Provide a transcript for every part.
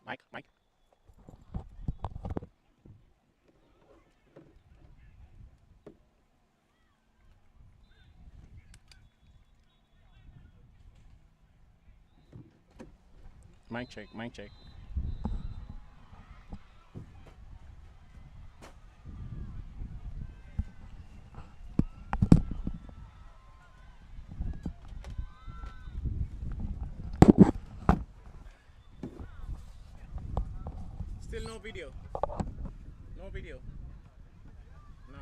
Mike, Mike. Mic check, mic check. Still no video. No video. No.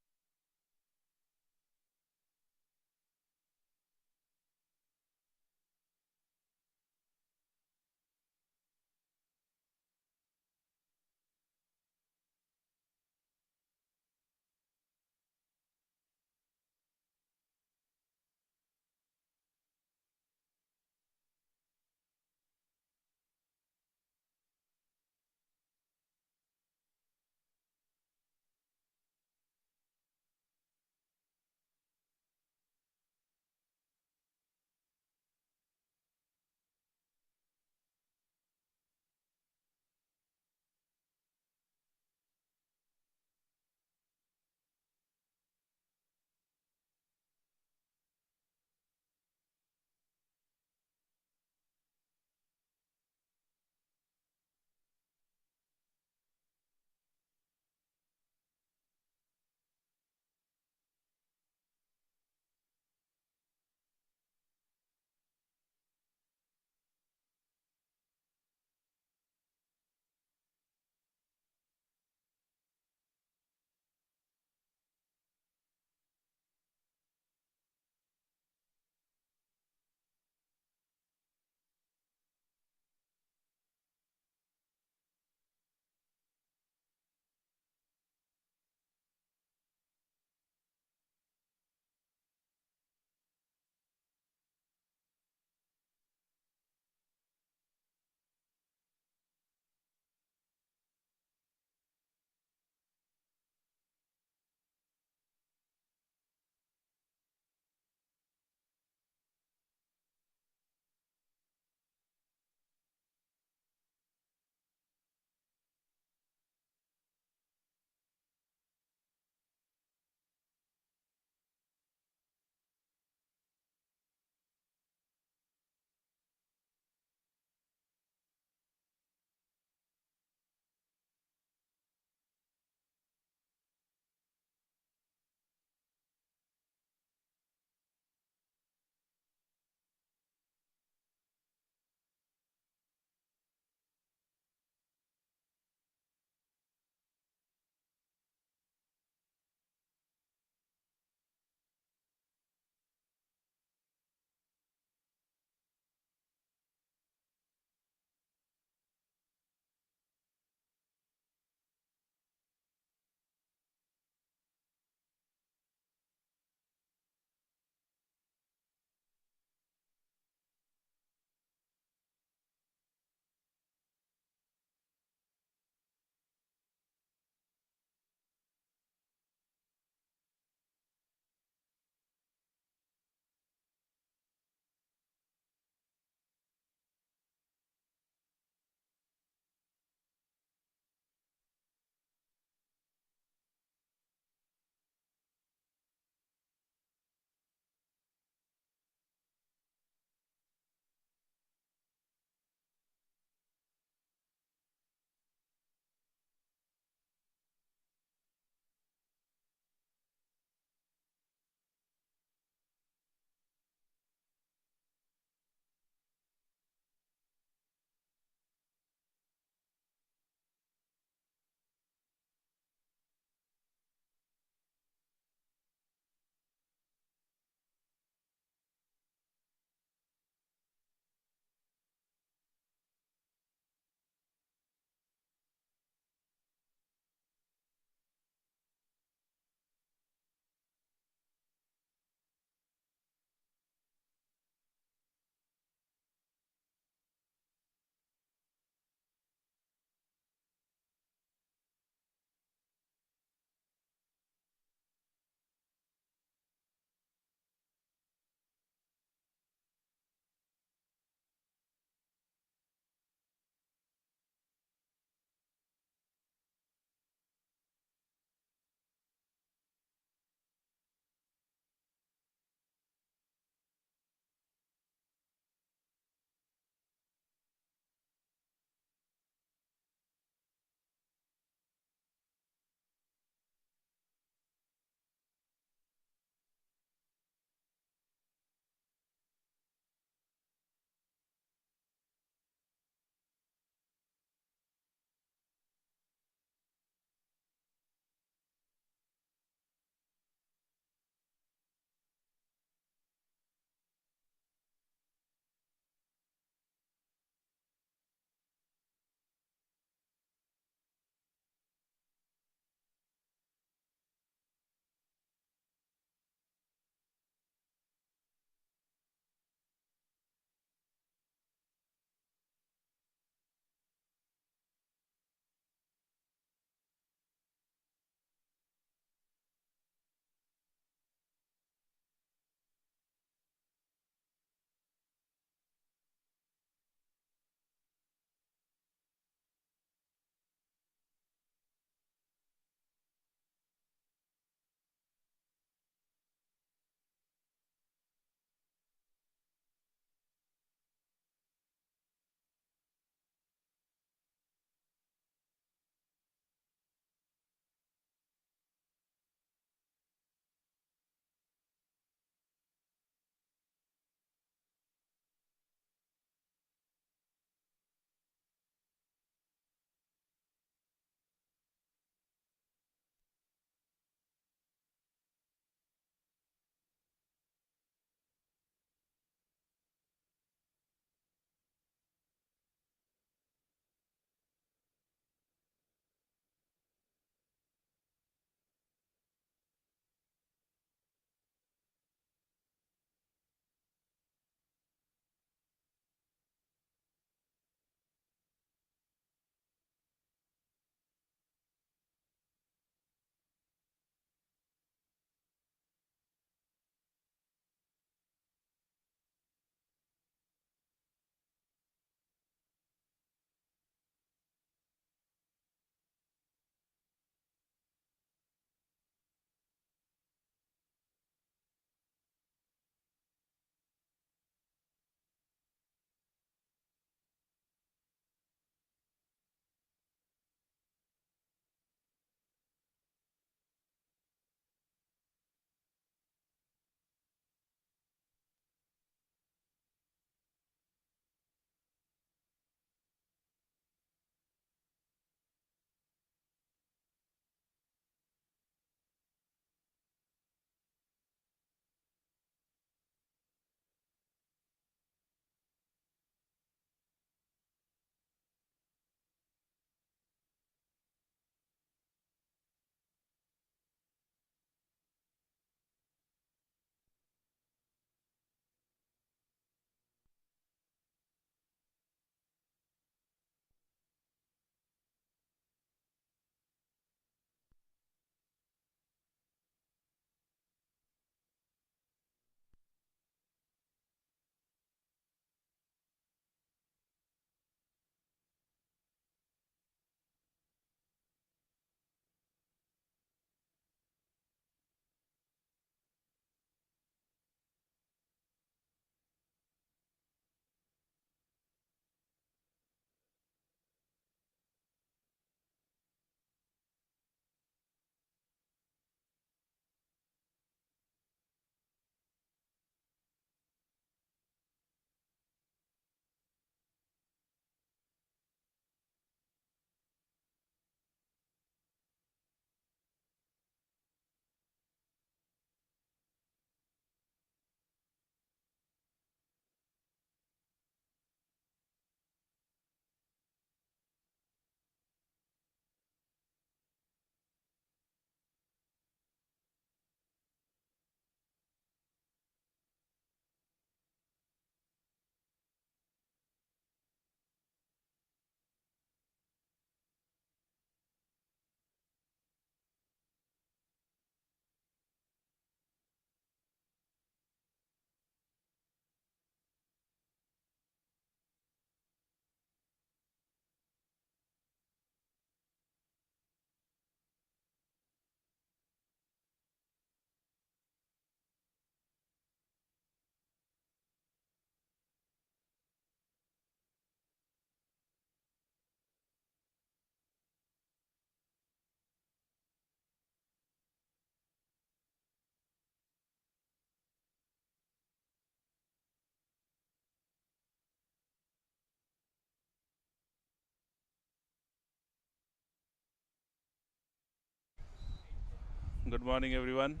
Good morning, everyone.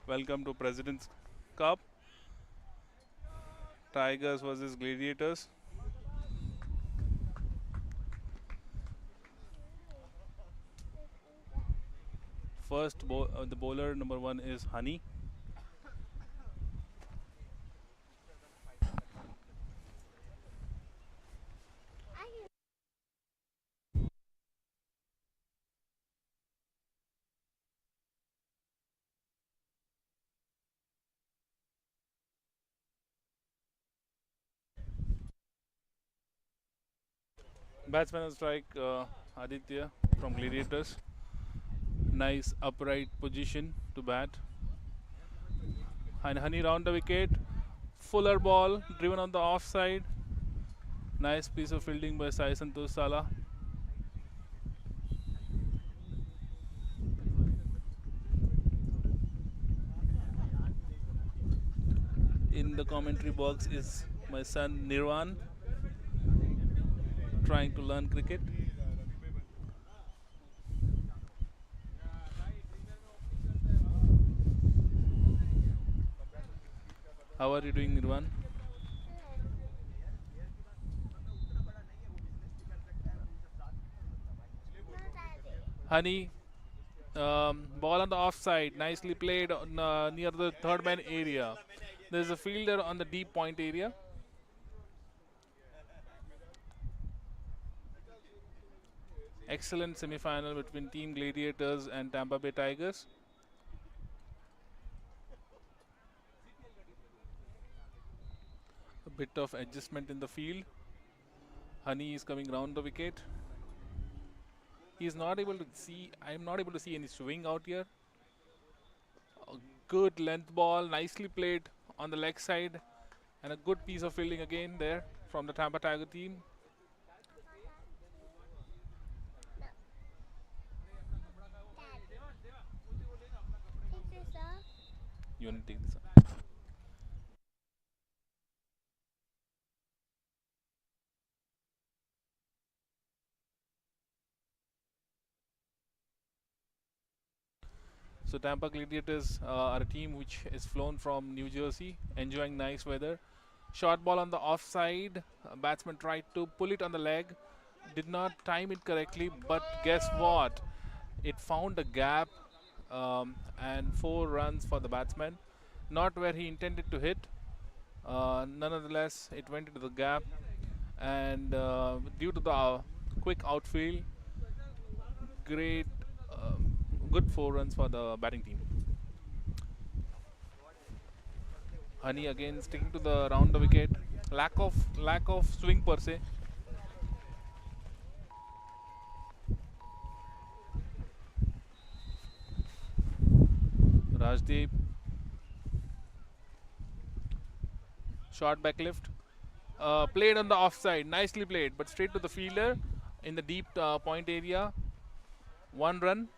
Welcome to President's Cup. Tigers versus Gladiators. First, the bowler number 1 is Honey. Batsman on strike, Aditya from Gladiators. Nice upright position to bat. And Honey round the wicket. Fuller ball driven on the offside. Nice piece of fielding by Sai Santosh Sala. In the commentary box is my son Nirvan, trying to learn cricket. How are you doing, Nirvan? Honey, ball on the offside, nicely played on, near the third man area. There's a fielder on the deep point area. Excellent semi-final between Team Gladiators and Tampa Bay Tigers. A bit of adjustment in the field. Honey is coming round the wicket. He's not able to see. I'm not able to see any swing out here. A good length ball, nicely played on the leg side, and a good piece of fielding again there from the Tampa Tiger team. You want to take this up? So Tampa Gladiators are a team which is flown from New Jersey, enjoying nice weather. Short ball on the offside. Batsman tried to pull it on the leg, did not time it correctly, but guess what? It found a gap, and 4 runs for the batsman. Not where he intended to hit. Nonetheless, it went into the gap, and due to the quick outfield, great, good 4 runs for the batting team. Honey again sticking to the round the wicket. Lack of swing per se. Rajdeep. Short back lift. Played on the offside. Nicely played, but straight to the fielder in the deep point area. 1 run.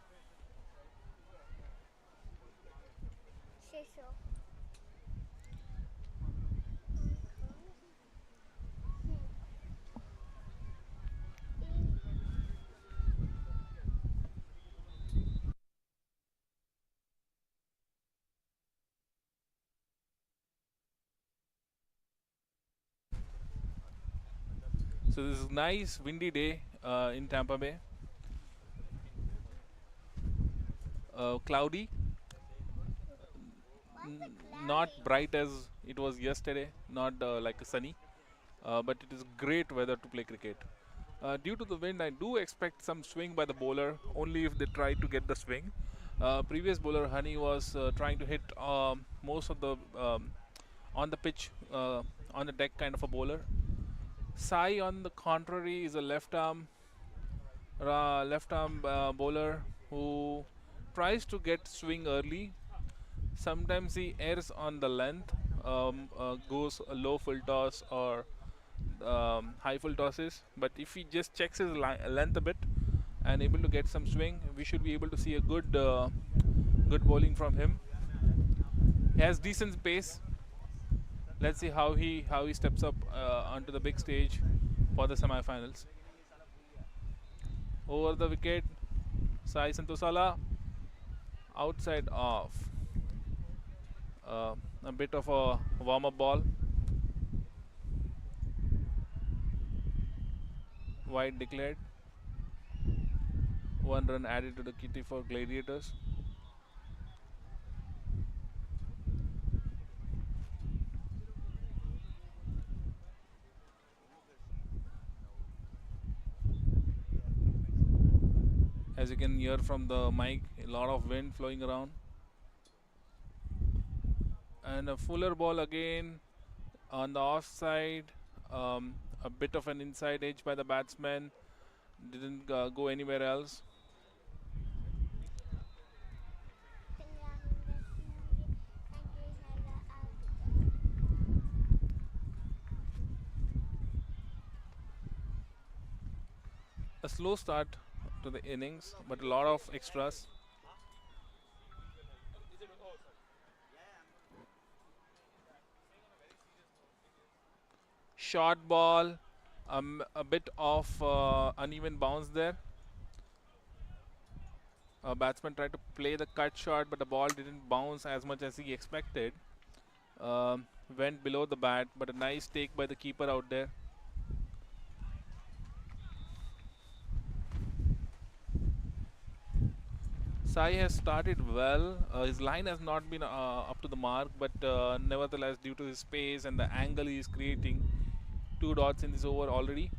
So this is nice windy day in Tampa Bay. Cloudy, not bright as it was yesterday, not like sunny, but it is great weather to play cricket. Due to the wind, I do expect some swing by the bowler, only if they try to get the swing. Previous bowler Honey was trying to hit most of the on the pitch, on the deck kind of a bowler. Sai, on the contrary, is a left arm bowler who tries to get swing early. Sometimes he errs on the length, goes a low full toss or high full tosses. But if he just checks his length a bit and able to get some swing, we should be able to see a good bowling from him. He has decent pace. Let's see how he steps up onto the big stage for the semi-finals. Over the wicket, Sai Santosh Sala. outside off. A bit of a warm-up ball. Wide declared. 1 run added to the kitty for Gladiators. As you can hear from the mic, a lot of wind flowing around. And a fuller ball again on the offside. A bit of an inside edge by the batsman. Didn't go anywhere else. A slow start to the innings, but a lot of extras. Short ball, a bit of uneven bounce there. Batsman tried to play the cut shot, but the ball didn't bounce as much as he expected. Went below the bat, but a nice take by the keeper out there. Sai has started well. His line has not been up to the mark, but nevertheless, due to his pace and the angle he is creating, 2 dots in this over already.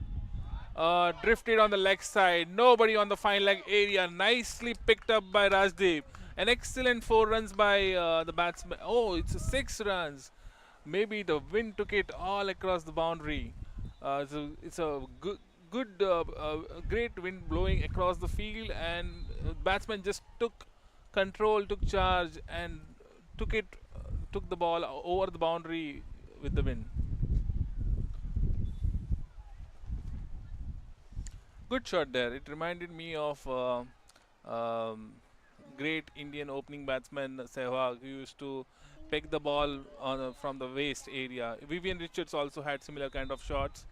Drifted on the leg side. Nobody on the fine leg area. Nicely picked up by Rajdeep. An excellent 4 runs by the batsman. Oh, it's a 6 runs. Maybe the wind took it all across the boundary. So it's a great wind blowing across the field, and batsman just took control, took charge, and took the ball over the boundary with the wind. Good shot there. It reminded me of great Indian opening batsman Sehwag, who used to pick the ball from the waist area. Vivian Richards also had similar kind of shots.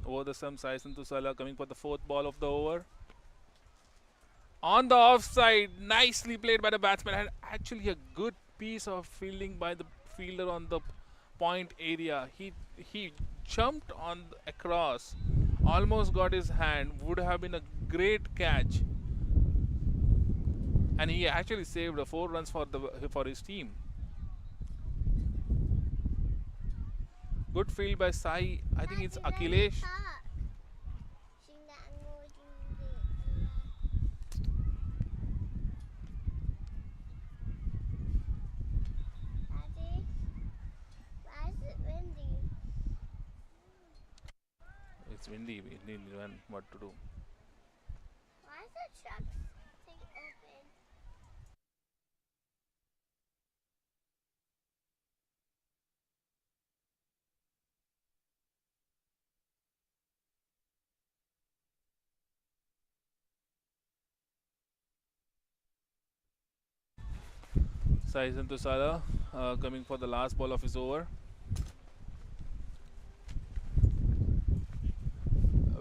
Over the stump, Sai Santusala coming for the 4th ball of the over. On the offside, nicely played by the batsman. Had actually a good piece of fielding by the fielder on the point area. He jumped on across, almost got his hand. Would have been a great catch, and he actually saved 4 runs for his team. Good field by Sai. I think it's Akhilesh. It's windy. We need to learn what to do. Why is the truck thing open? Sai Santusala coming for the last ball of his over.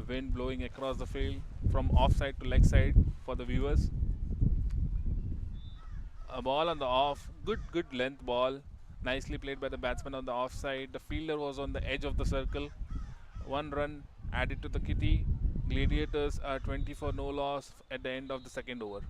Wind blowing across the field from offside to leg side for the viewers. A ball on the off, good length ball, nicely played by the batsman on the offside. The fielder was on the edge of the circle. 1 run added to the kitty. Gladiators are 20 for no loss at the end of the 2nd over.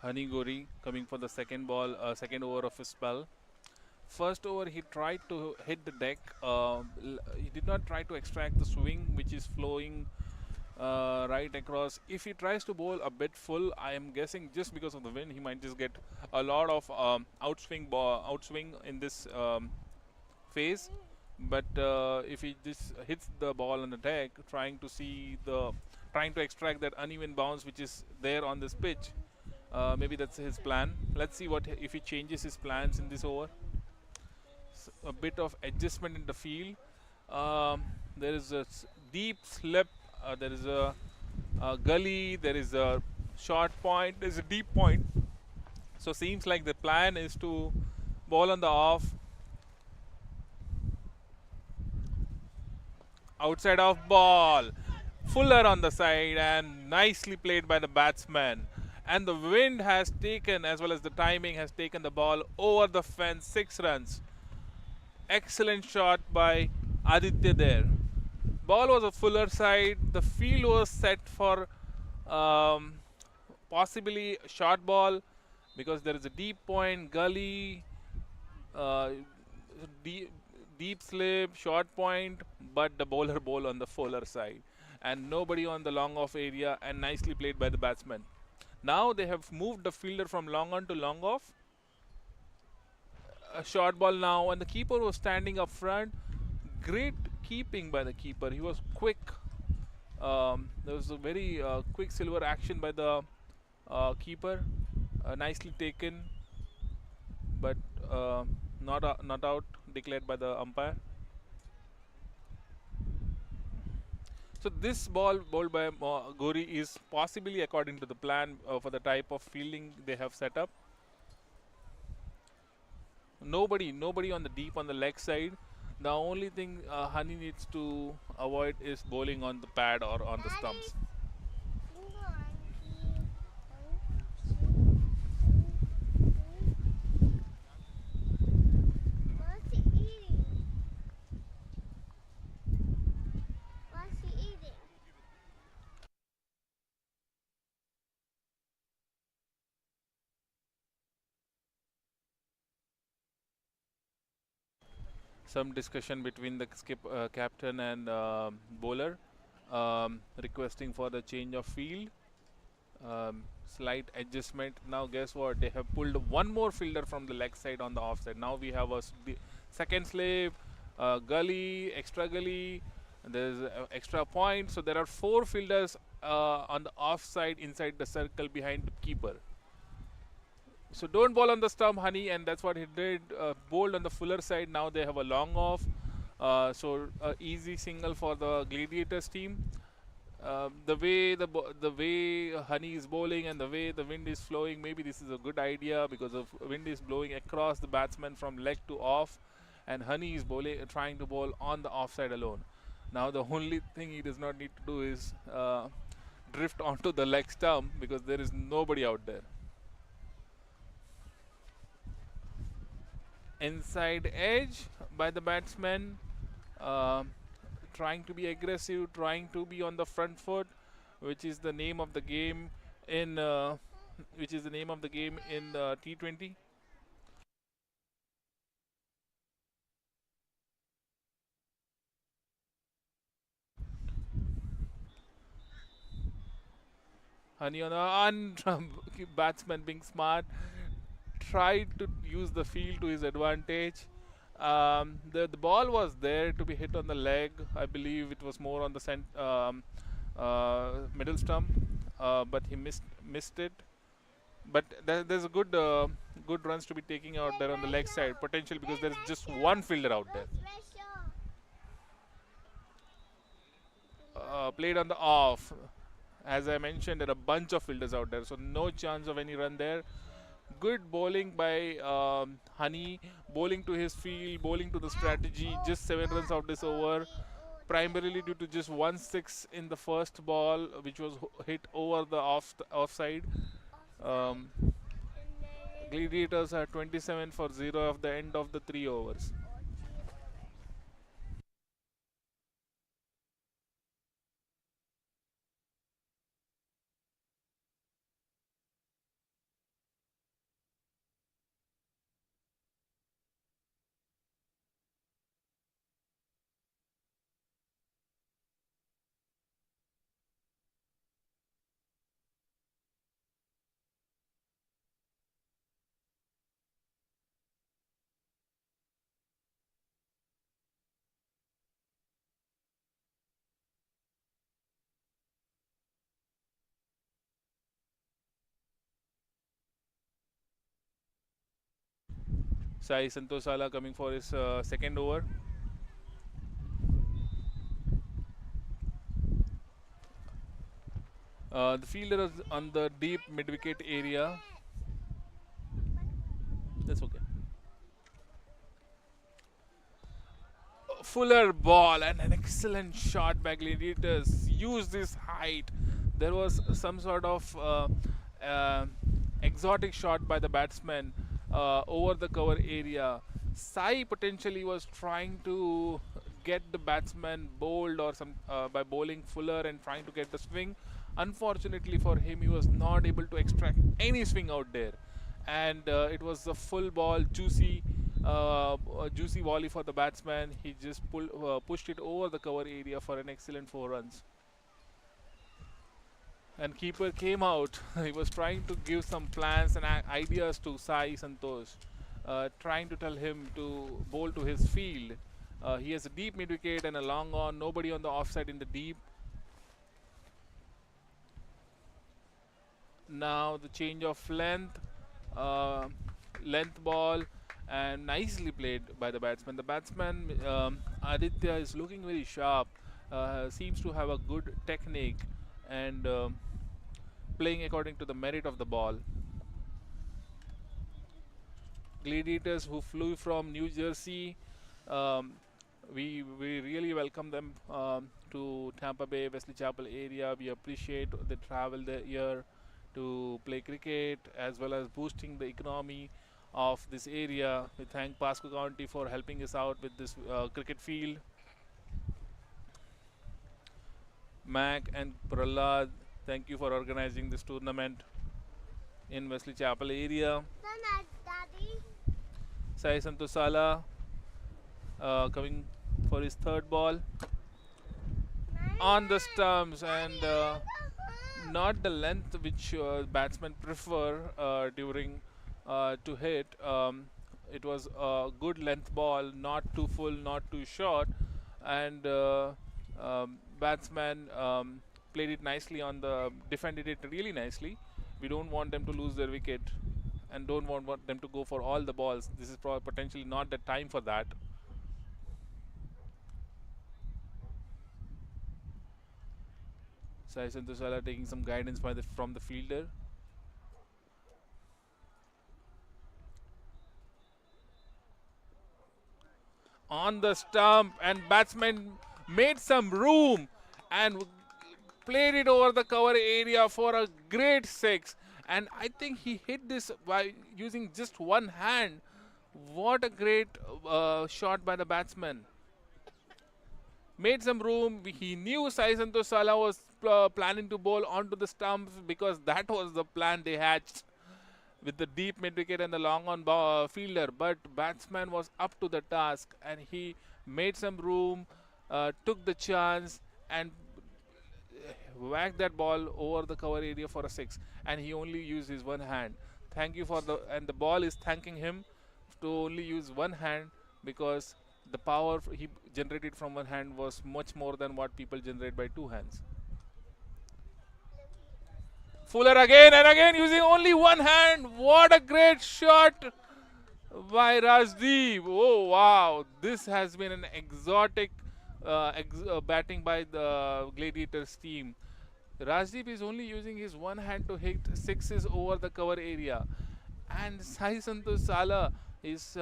Honey Gori coming for the second over of his spell. First over he tried to hit the deck. He did not try to extract the swing which is flowing right across. If he tries to bowl a bit full, I am guessing just because of the wind, he might just get a lot of outswing in this phase. But if he just hits the ball on the deck, trying to extract that uneven bounce which is there on this pitch, maybe that's his plan. Let's see what if he changes his plans in this over. A bit of adjustment in the field. Um, there is a deep slip. There is a gully. There is a short point. There is a deep point. So seems like the plan is to ball on the off. Outside of ball. Fuller on the side and nicely played by the batsman. And the wind has taken, as well as the timing, has taken the ball over the fence. 6 runs. Excellent shot by Aditya there. Ball was a fuller side. The field was set for um, possibly a short ball because there is a deep point, gully, uh, deep, deep slip, short point, but the bowler ball on the fuller side and nobody on the long off area, and nicely played by the batsman. Now they have moved the fielder from long on to long off. A short ball now, and the keeper was standing up front. Great keeping by the keeper. He was quick. There was a very quick silver action by the keeper. Nicely taken, but not out, declared by the umpire. So this ball bowled by Gori is possibly according to the plan for the type of fielding they have set up. Nobody on the deep on the leg side. The only thing Honey needs to avoid is bowling on the pad or on the stumps. What's he eating? What's he eating? Some discussion between the skip captain and bowler, requesting for the change of field. Slight adjustment. Now guess what? They have pulled one more fielder from the leg side on the offside. Now we have a second slip, gully, extra gully. There's extra point. So there are 4 fielders on the offside inside the circle behind the keeper. So don't bowl on the stump, Honey, and that's what he did. Bowled on the fuller side. Now they have a long off. So easy single for the Gladiators team. The way Honey is bowling and the way the wind is flowing, maybe this is a good idea because the wind is blowing across the batsman from leg to off, and Honey is trying to bowl on the offside alone. Now the only thing he does not need to do is drift onto the leg stump because there is nobody out there. Inside edge by the batsman. Trying to be aggressive, trying to be on the front foot, which is the name of the game in T20. Honey on batsman being smart, tried to use the field to his advantage. The ball was there to be hit on the leg. I believe it was more on the middle stump, but he missed it. But there's a good runs to be taking out there on the leg side potential because there's just one fielder out there. Played on the off. As I mentioned, there are a bunch of fielders out there, so no chance of any run there. Good bowling by Honey, bowling to his field, bowling to the strategy. Just 7 runs out this over, primarily due to just 1-6 in the first ball, which was hit over the offside. Gladiators are 27 for 0 of the end of the 3 overs. Sai Santosala coming for his second over. The fielder is on the deep mid-wicket area. That's okay. Fuller ball and an excellent shot by Gladiators. Use this height. There was some sort of uh, exotic shot by the batsman over the cover area. Sai potentially was trying to get the batsman bowled or some by bowling Fuller and trying to get the swing. Unfortunately for him, he was not able to extract any swing out there, and it was a full ball, juicy volley for the batsman. He just pushed it over the cover area for an excellent 4 runs. And keeper came out. He was trying to give some plans and ideas to Sai Santosh, trying to tell him to bowl to his field. He has a deep mid wicket and a long on, nobody on the offside in the deep. Now the change of length, length ball, and nicely played by the batsman. The batsman Aditya is looking very sharp, seems to have a good technique and playing according to the merit of the ball. Gladiators who flew from New Jersey, we really welcome them to Tampa Bay, Wesley Chapel area. We appreciate the travel here to play cricket as well as boosting the economy of this area. We thank Pasco County for helping us out with this cricket field. MAQ and Prahlad, thank you for organizing this tournament in Wesley Chapel area. Daddy. Sai Santosala coming for his third ball on the stumps, and not the length which batsmen prefer during to hit. It was a good length ball, not too full, not too short, and batsman played it nicely on the, defended it really nicely. We don't want them to lose their wicket and don't want them to go for all the balls. This is potentially not the time for that. Sai Santosala taking some guidance from the fielder. On the stump, and batsman made some room and played it over the cover area for a great 6. And I think he hit this by using just one hand. What a great shot by the batsman. Made some room. He knew Sai Santosala was planning to bowl onto the stumps because that was the plan they hatched with the deep mid wicket and the long on fielder. But batsman was up to the task and he made some room, took the chance and whacked that ball over the cover area for a 6. And he only used his one hand. Thank you for and the ball is thanking him to only use one hand, because the power he generated from one hand was much more than what people generate by 2 hands. Fuller again and again using only one hand. What a great shot by Rajdeep. Oh wow, this has been an exotic batting by the Gladiators team. Rajdeep is only using his one hand to hit 6s over the cover area, and Sai Santosala is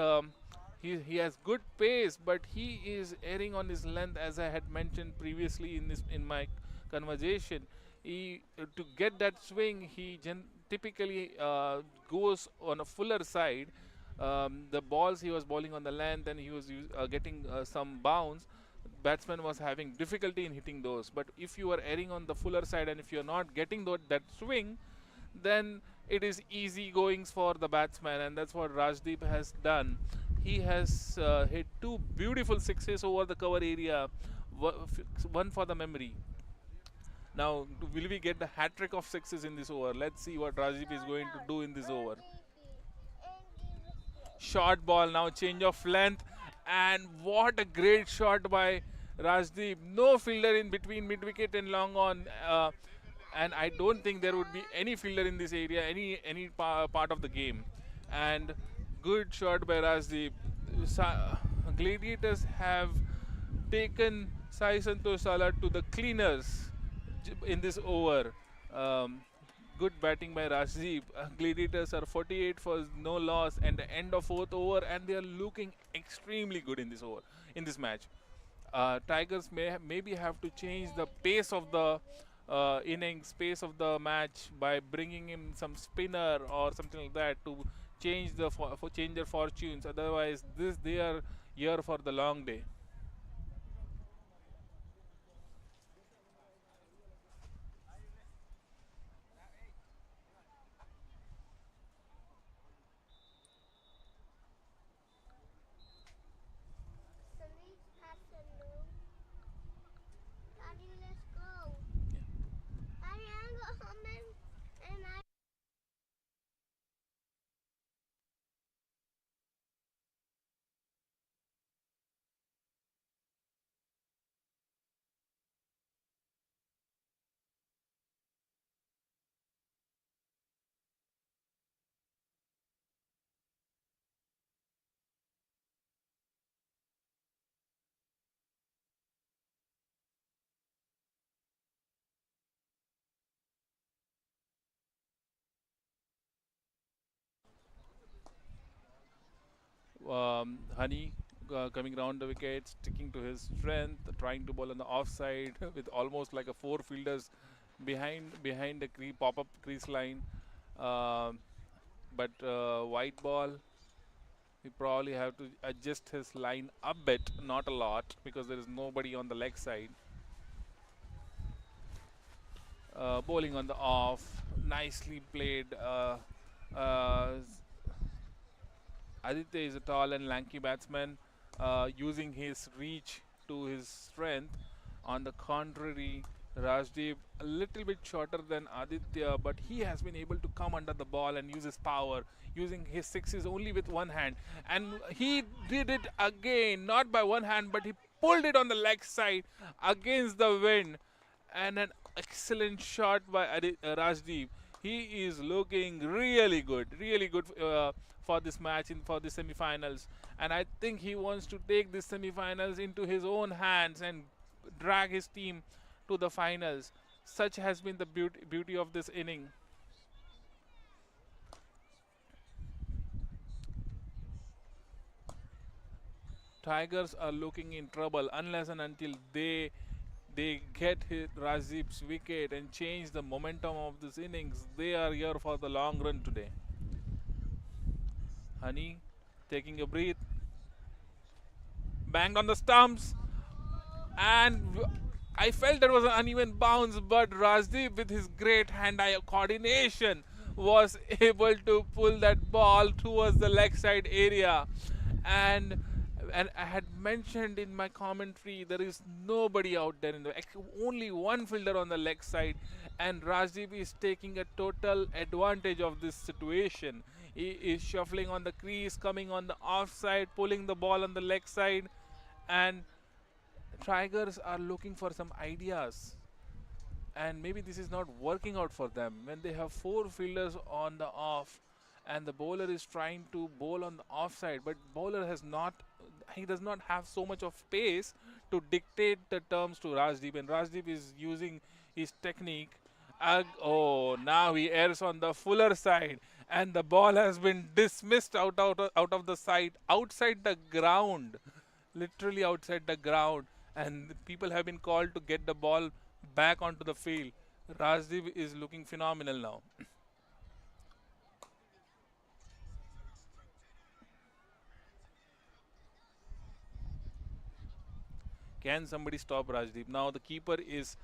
he has good pace, but he is erring on his length, as I had mentioned previously in my conversation. To get that swing, he typically goes on a fuller side. The balls he was bowling on the length, and he was getting some bounce. Batsman was having difficulty in hitting those. But if you are erring on the fuller side and if you are not getting that swing, then it is easy goings for the batsman, and that's what Rajdeep has done. He has hit 2 beautiful 6s over the cover area, one for the memory. Now, will we get the hat-trick of 6s in this over? Let's see what Rajdeep is going to do in this over. Short ball, now change of length, and what a great shot by Rajdeep. No fielder in between mid-wicket and long on, and I don't think there would be any fielder in this area, any part of the game. And Good shot by Rajdeep. Gladiators have taken Sai Santosh Sala to the cleaners in this over. Um, Good batting by Rajdeep. Gladiators are 48 for no loss and the end of fourth over, and they are looking extremely good in this over, in this match. Tigers maybe have to change the pace of the innings, pace of the match by bringing in some spinner or something like that to change for change their fortunes. Otherwise, this they are here for the long day. Sunny, afternoon. Daddy, let's go. Daddy, I go home and I. Honey coming round the wicket, sticking to his strength, trying to bowl on the offside with almost like a four fielders behind the pop-up crease line. Um, but white ball, we probably have to adjust his line a bit, not a lot, because there is nobody on the leg side. Bowling on the off, nicely played. Uh, Aditya is a tall and lanky batsman, using his reach to his strength. On the contrary, Rajdeep a little bit shorter than Aditya, but he has been able to come under the ball and use his power, using his sixes only with one hand. And he did it again, not by one hand, but he pulled it on the leg side against the wind. And an excellent shot by Rajdeep. He is looking really good for this match in for the semi-finals. And I think he wants to take this semi-finals into his own hands and drag his team to the finals. Such has been the beauty of this inning. Tigers are looking in trouble unless and until they get hit Rajdeep's wicket and change the momentum of this innings. They are here for the long run today. Honey taking a breath, banged on the stumps, and I felt there was an uneven bounce, but Rajdeep with his great hand-eye coordination was able to pull that ball towards the leg side area. And and I had mentioned in my commentary there is nobody out there in the only one fielder on the leg side, and Rajdeep is taking a total advantage of this situation. He is shuffling on the crease, coming on the offside, pulling the ball on the leg side, and Tigers are looking for some ideas, and maybe this is not working out for them when they have four fielders on the off and the bowler is trying to bowl on the offside, but bowler has not, he does not have so much of pace to dictate the terms to Rajdeep, and Rajdeep is using his technique. Oh, now he airs on the fuller side and the ball has been dismissed out of the side, outside the ground, literally outside the ground, and people have been called to get the ball back onto the field. Rajdeep is looking phenomenal now. Can somebody stop Rajdeep? Now the keeper is,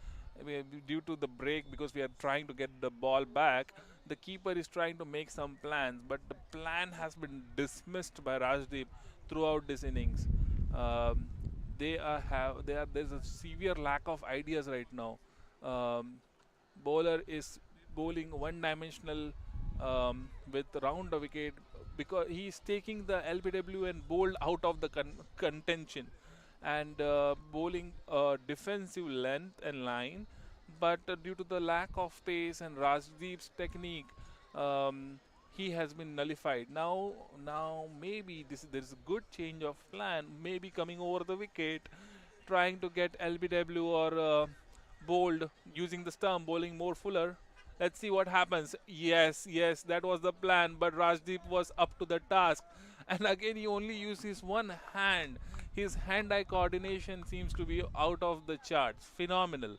due to the break, because we are trying to get the ball back, the keeper is trying to make some plans, but the plan has been dismissed by Rajdeep throughout this innings. Um, there's a severe lack of ideas right now. Um, Bowler is bowling one-dimensional, with round the wicket, because he is taking the LBW and bowled out of the contention, and bowling defensive length and line, but due to the lack of pace and Rajdeep's technique, um, he has been nullified. Now maybe there is a good change of plan. Maybe coming over the wicket, trying to get LBW or bowled using the stump, bowling more fuller. Let's see what happens. Yes, yes, that was the plan. But Rajdeep was up to the task, and again he only used his one hand. His hand-eye coordination seems to be out of the charts. Phenomenal.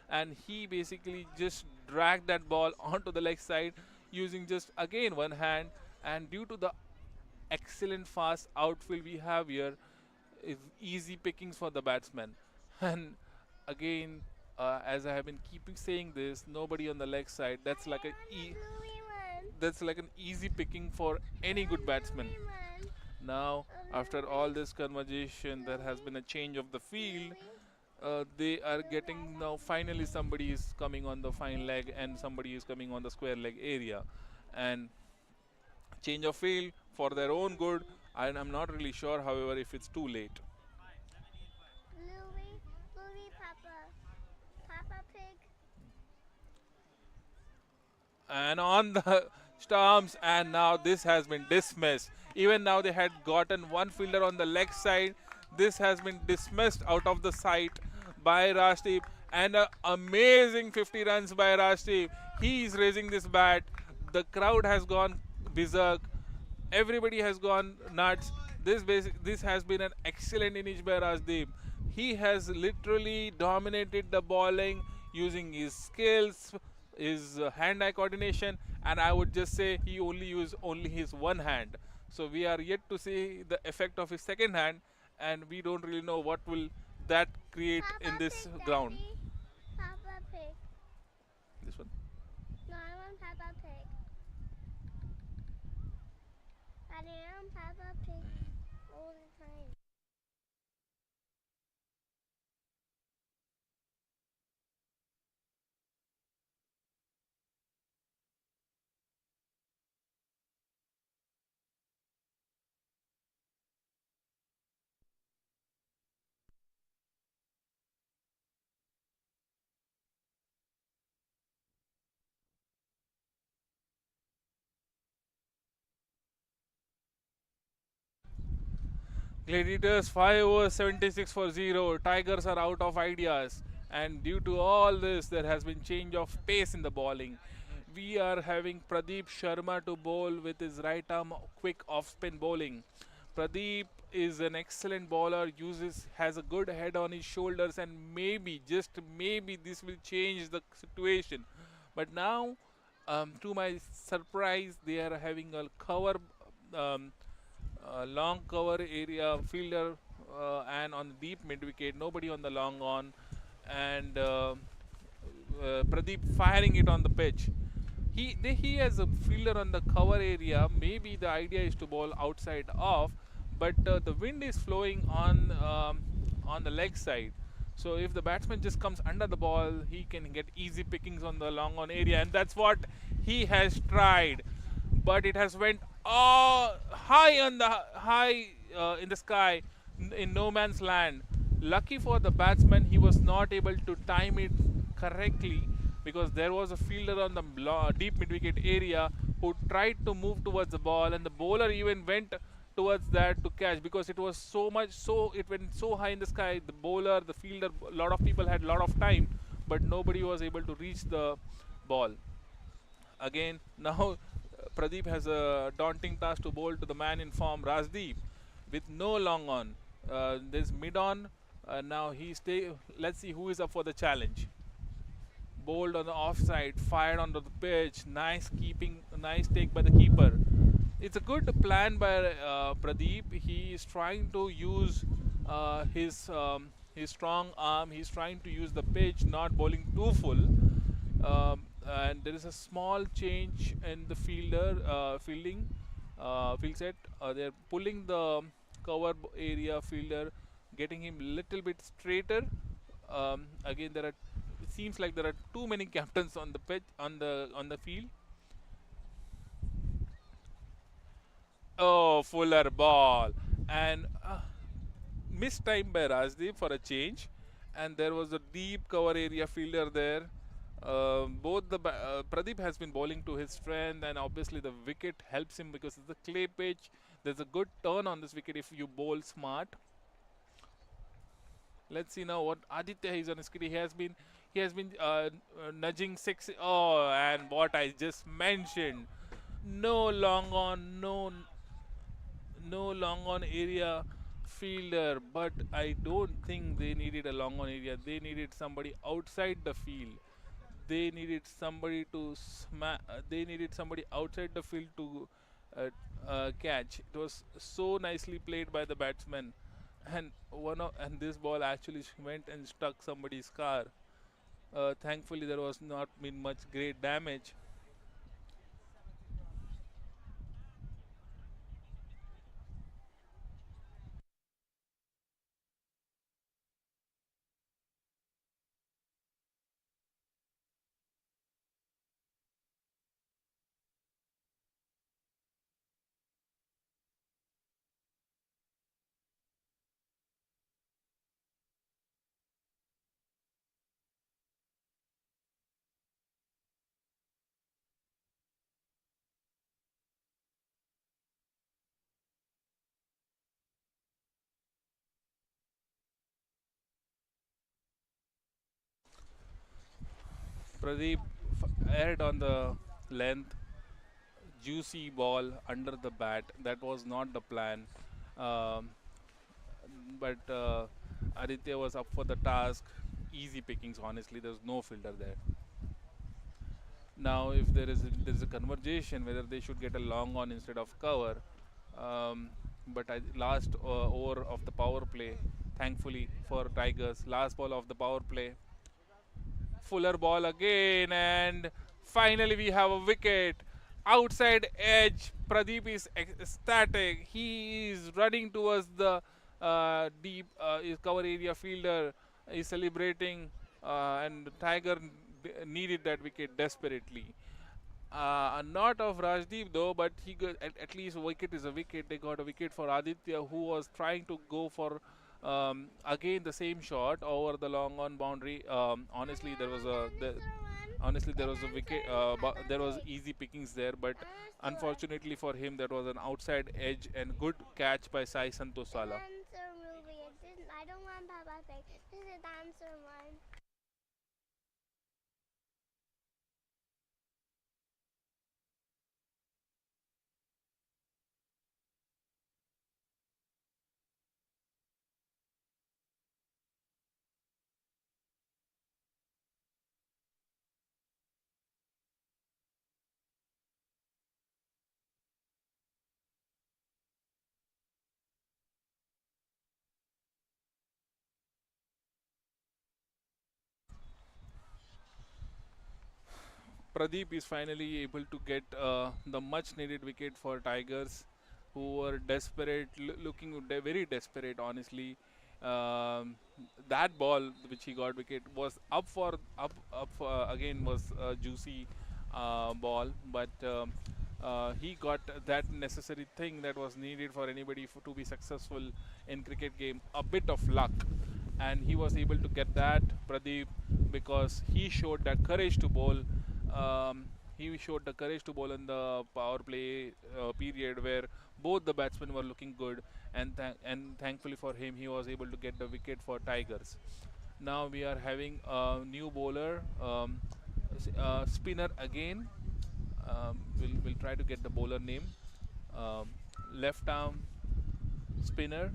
And he basically just dragged that ball onto the leg side using just again one hand, and due to the excellent fast outfield we have here, is easy pickings for the batsman. And again, as I have been keeping saying this, nobody on the leg side. That's like that's like an easy picking for any good batsman. Now, after all this conversation, there has been a change of the field. They are getting now. Finally, somebody is coming on the fine leg and somebody is coming on the square leg area, and change of field for their own good. And I'm not really sure, however, if it's too late. Louie, Papa Pig. And on the stumps, and now this has been dismissed. Even now they had gotten one fielder on the leg side. This has been dismissed out of the sight by Rajdeep, and an amazing 50 runs by Rajdeep. He is raising this bat. The crowd has gone berserk. Everybody has gone nuts. This has been an excellent innings by Rajdeep. He has literally dominated the bowling using his skills, his hand-eye coordination, and I would just say he only used his one hand. So we are yet to see the effect of his second hand, and we don't really know what will that create in this ground. Daddy. Papa Pig. This one. No, I want Papa Pig. Daddy, I want Papa Pig all the time. Gladiators 5 over 76 for 0. Tigers are out of ideas. And due to all this, there has been change of pace in the bowling. We are having Pradeep Sharma to bowl with his right arm quick off-spin bowling. Pradeep is an excellent bowler, has a good head on his shoulders, and maybe, just maybe, this will change the situation. But now, to my surprise, they are having a cover um, long cover area fielder, and on the deep mid wicket, nobody on the long on, and Pradeep firing it on the pitch. He has a fielder on the cover area. Maybe the idea is to bowl outside off, but the wind is flowing on the leg side. So if the batsman just comes under the ball, he can get easy pickings on the long on area, and that's what he has tried. But it has went high in the sky, in no man's land. Lucky for the batsman, he was not able to time it correctly, because there was a fielder on the deep mid wicket area who tried to move towards the ball, and the bowler even went towards that to catch, because it was it went so high in the sky. The bowler, the fielder, a lot of people had a lot of time, but nobody was able to reach the ball. Again, now Pradeep has a daunting task to bowl to the man in form, Rajdeep, with no long on. There's mid on. Now let's see who is up for the challenge. Bowled on the offside, fired onto the pitch. Nice take by the keeper. It's a good plan by Pradeep. He is trying to use his strong arm. He's trying to use the pitch, not bowling too full. And there is a small change in the field set. They're pulling the cover area fielder, getting him little bit straighter. Again, it seems like there are too many captains on the pitch, on the field. Oh, fuller ball, and missed time by Rajdeep for a change, and there was a deep cover area fielder there. Both Pradeep has been bowling to his strength, and obviously the wicket helps him because it's a clay pitch. There's a good turn on this wicket if you bowl smart. Let's see now what Aditya is on his kit. He has been nudging six. Oh, and what I just mentioned. No long on, no long on area fielder, but I don't think they needed a long on area. They needed somebody outside the field. They needed somebody to they needed somebody outside the field to uh, catch. It was so nicely played by the batsman, and and this ball actually went and struck somebody's car. Thankfully, there was not been much great damage. Pradeep aired on the length, juicy ball under the bat. That was not the plan. Um, but Aditya was up for the task. Easy pickings, honestly. There's no filter there. Now, if there is a conversation whether they should get a long on instead of cover, but last over of the power play, thankfully for Tigers, last ball of the power play, Fuller ball again, and finally we have a wicket. Outside edge, Pradeep is ecstatic. He is running towards the deep cover area fielder. Is celebrating, and Tiger needed that wicket desperately. Not of Rajdeep though, but he got at least wicket is a wicket. They got a wicket for Aditya, who was trying to go for again the same shot over the long on boundary. Honestly, there was a wicket. There was easy pickings there, but unfortunately for him, that was an outside edge and good catch by Sai Santosala. Dancer movie. I don't want Papa Pig. This is a dancer one. Pradeep is finally able to get the much needed wicket for Tigers, who were desperate, looking very desperate, honestly. Um, that ball which he got wicket was up for, again was a juicy ball, but he got that necessary thing that was needed for anybody to be successful in cricket game, a bit of luck, and he was able to get that, Pradeep, because he showed that courage to bowl. He showed the courage to bowl in the power play period where both the batsmen were looking good, and thankfully for him, he was able to get the wicket for Tigers. Now we are having a new bowler, spinner again. We'll try to get the bowler name. Um, Left arm spinner.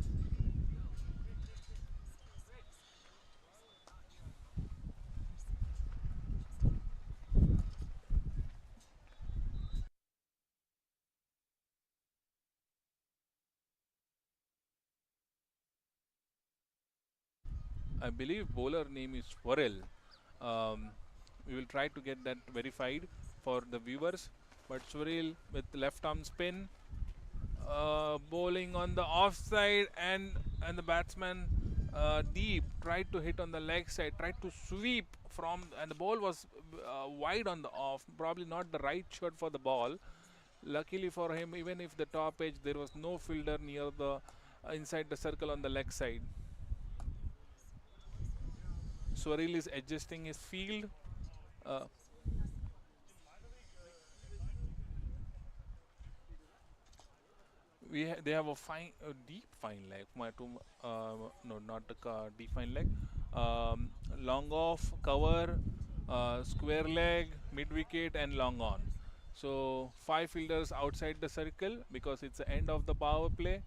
I believe bowler name is Warrell. Um, we will try to get that verified for the viewers. But Swirl with left arm spin, bowling on the offside, and the batsman deep tried to hit on the leg side, tried to sweep from, and the ball was wide on the off. Probably not the right shot for the ball. Luckily for him, even if the top edge, there was no fielder near the inside the circle on the leg side. Swaril is adjusting his field. Uh, they have a deep fine leg. No, not the deep fine leg. Long off, cover, square leg, mid wicket, and long on. So 5 fielders outside the circle because it's the end of the power play.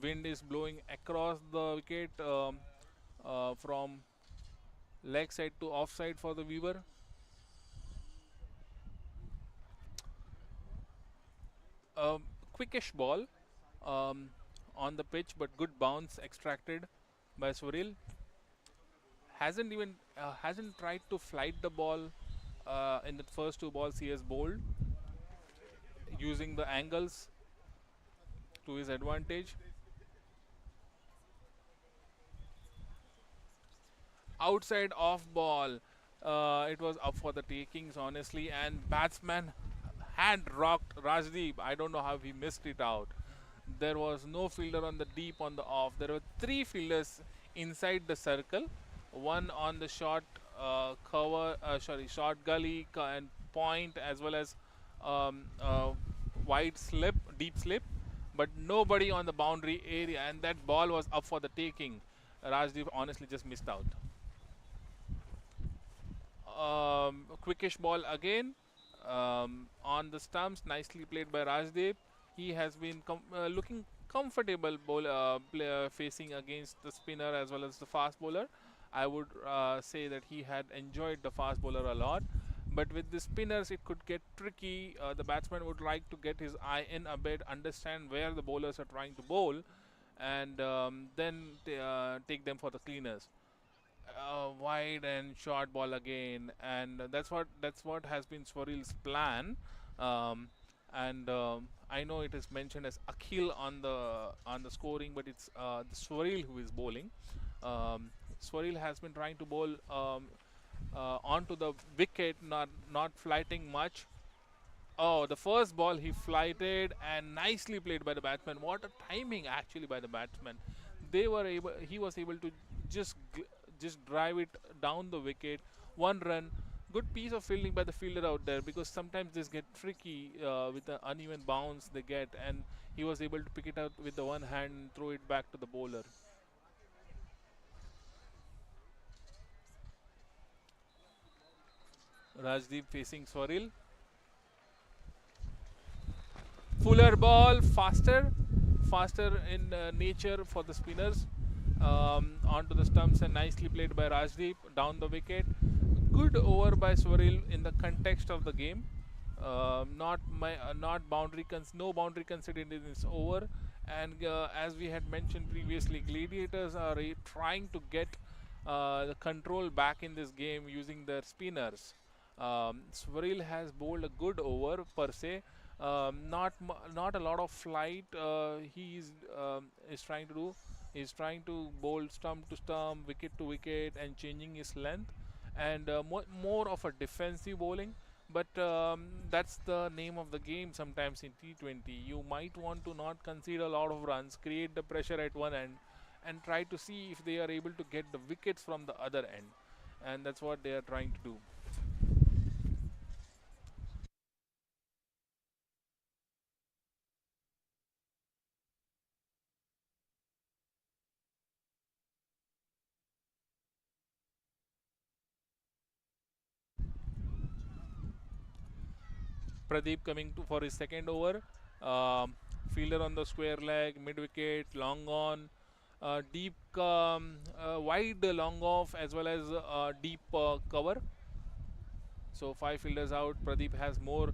Wind is blowing across the wicket from leg side to offside for the viewer. Quickish ball um, on the pitch, but good bounce extracted by Swaril. Hasn't tried to flight the ball in the first 2 balls he has bowled, using the angles to his advantage. Outside off ball, it was up for the takings honestly, and batsman had rocked Rajdeep. I don't know how he missed it out. There was no fielder on the deep on the off. There were 3 fielders inside the circle, one on the short short gully and point, as well as um, uh, wide slip, deep slip, but nobody on the boundary area, and that ball was up for the taking. Rajdeep honestly just missed out. Quickish ball again on the stumps, nicely played by Rajdeep. He has been looking comfortable facing against the spinner as well as the fast bowler. I would say that he had enjoyed the fast bowler a lot, but with the spinners it could get tricky. The batsman would like to get his eye in a bit, understand where the bowlers are trying to bowl, and then take them for the cleaners. Wide and short ball again, and that's what has been Swaril's plan. Um, and I know it is mentioned as Akil on the scoring, but it's the Swaril who is bowling. Swaril has been trying to bowl onto the wicket, not flighting much. Oh, the first ball he flighted and nicely played by the batsman. What a timing actually by the batsman. He was able to just just drive it down the wicket. 1 run. Good piece of fielding by the fielder out there, because sometimes this get tricky with the uneven bounce they get, and he was able to pick it out with the one hand and throw it back to the bowler. Rajdeep facing Swaril. Fuller ball, faster in nature for the spinners. Onto the stumps and nicely played by Rajdeep down the wicket. Good over by Swaril in the context of the game. Not boundary no boundary considered in this over. And as we had mentioned previously, Gladiators are trying to get the control back in this game using their spinners. Swaril has bowled a good over per se. Not a lot of flight. He is trying to do. He's trying to bowl stump to stump, wicket to wicket, and changing his length, and more of a defensive bowling. But that's the name of the game. Sometimes in T20, you might want to not concede a lot of runs, create the pressure at one end, and try to see if they are able to get the wickets from the other end, and that's what they are trying to do. Pradeep coming to for his second over. Fielder on the square leg, mid wicket, long on, deep, wide long off, as well as deep cover. So 5 fielders out. Pradeep has more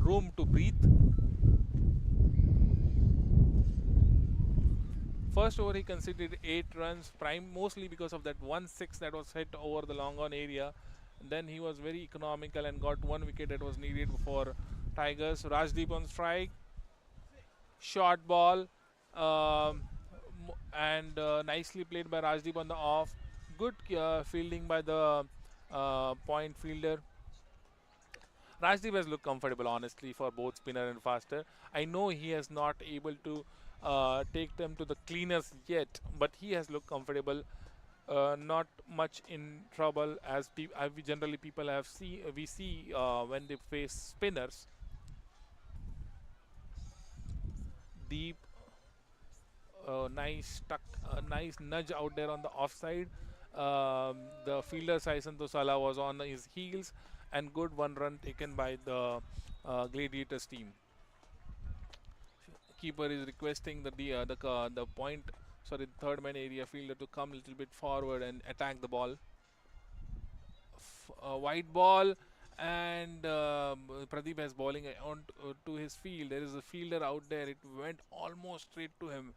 room to breathe. First over he conceded 8 runs, prime mostly because of that 1-6 that was hit over the long on area. Then he was very economical and got 1 wicket that was needed for Tigers. Rajdeep on strike, short ball, and nicely played by Rajdeep on the off. Good fielding by the point fielder. Rajdeep has looked comfortable, honestly, for both spinner and faster. I know he has not able to take them to the cleaners yet, but he has looked comfortable. not much in trouble as we generally people have we see when they face spinners. Deep, nice tuck, nice nudge out there on the offside. The fielder Sai Santosala was on his heels, and good one run taken by the Gladiators team. Keeper is requesting the point, sorry, the third man area fielder to come a little bit forward and attack the ball. White ball, and Pradeep has bowling on to his field. There is a fielder out there. It went almost straight to him,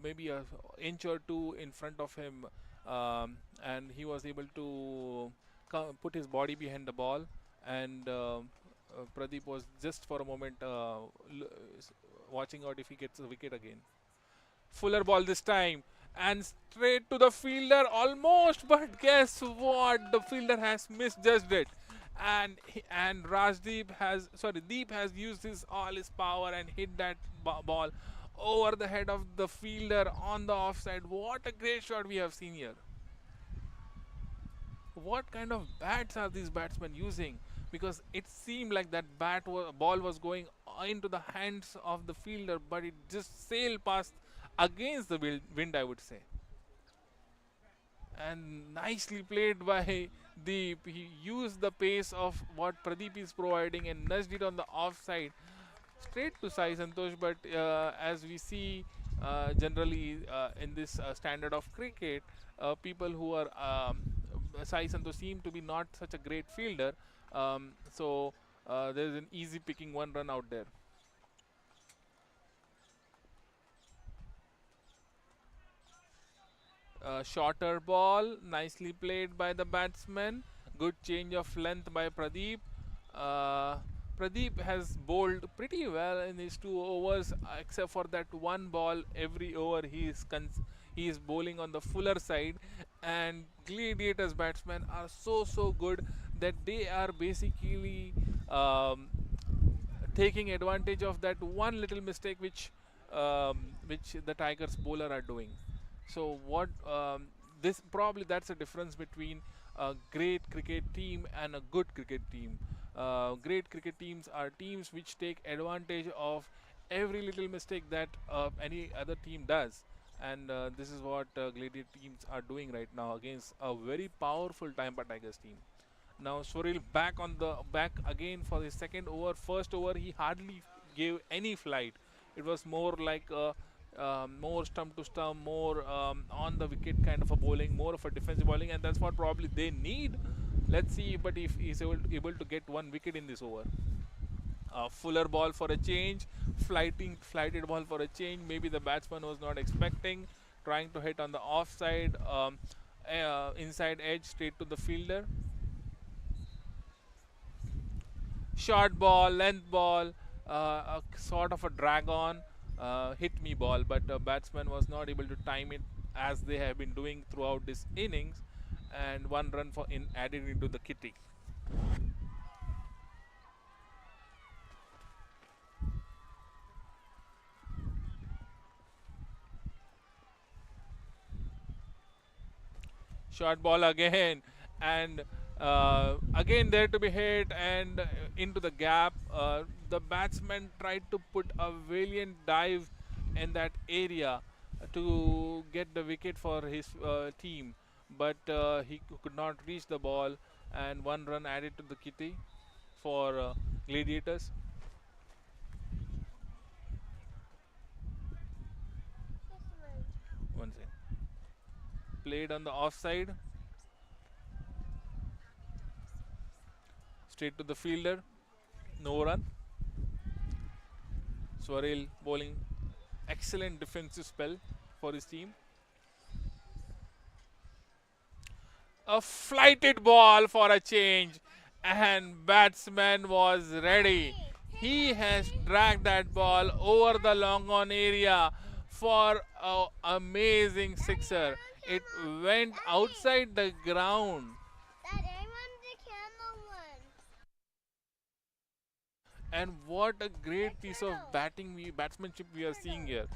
maybe a inch or two in front of him, and he was able to put his body behind the ball. And Pradeep was just for a moment watching out if he gets a wicket again. Fuller ball this time, and straight to the fielder almost, but guess what? The fielder has misjudged it, and Rajdeep has, sorry, Deep has used all his power and hit that ball over the head of the fielder on the offside. What a great shot we have seen here. What kind of bats are these batsmen using? Because it seemed like that ball was going into the hands of the fielder, but it just sailed past against the wind, I would say. And nicely played by Deep. He used the pace of what Pradeep is providing and nudged it on the offside straight to Sai Santosh. But as we see generally in this standard of cricket, people who are Sai Santosh seem to be not such a great fielder. So there's an easy picking one run out there. Shorter ball, nicely played by the batsman. Good change of length by Pradeep. Pradeep has bowled pretty well in his 2 overs, except for that one ball. Every over he is bowling on the fuller side, and Gladiators batsmen are so good that they are basically taking advantage of that one little mistake which the Tigers bowler are doing. So what this probably that's a difference between a great cricket team and a good cricket team. Great cricket teams are teams which take advantage of every little mistake that any other team does, and this is what Gladiator teams are doing right now against a very powerful Tampa Tigers team. Now Swaril back again for his second over. First over he hardly gave any flight. It was more like more stump to stump, more on the wicket kind of a bowling, more of a defensive bowling, and that's what probably they need. Let's see, but if he's able to get one wicket in this over. Fuller ball for a change, flighted ball for a change. Maybe the batsman was not expecting, trying to hit on the offside, inside edge straight to the fielder. Short ball, length ball, a sort of a drag on, hit me ball, but batsman was not able to time it as they have been doing throughout this innings, and one run for added into the kitty. Short ball again, and again there to be hit and into the gap. The batsman tried to put a valiant dive in that area to get the wicket for his team, but he could not reach the ball, and one run added to the kitty for Gladiators. One second. Played on the offside, straight to the fielder, no run. Swaril bowling excellent defensive spell for his team. A flighted ball for a change, and batsman was ready. He has dragged that ball over the long on area for an amazing sixer. It went outside the ground. And what a great piece of batsmanship we are seeing here.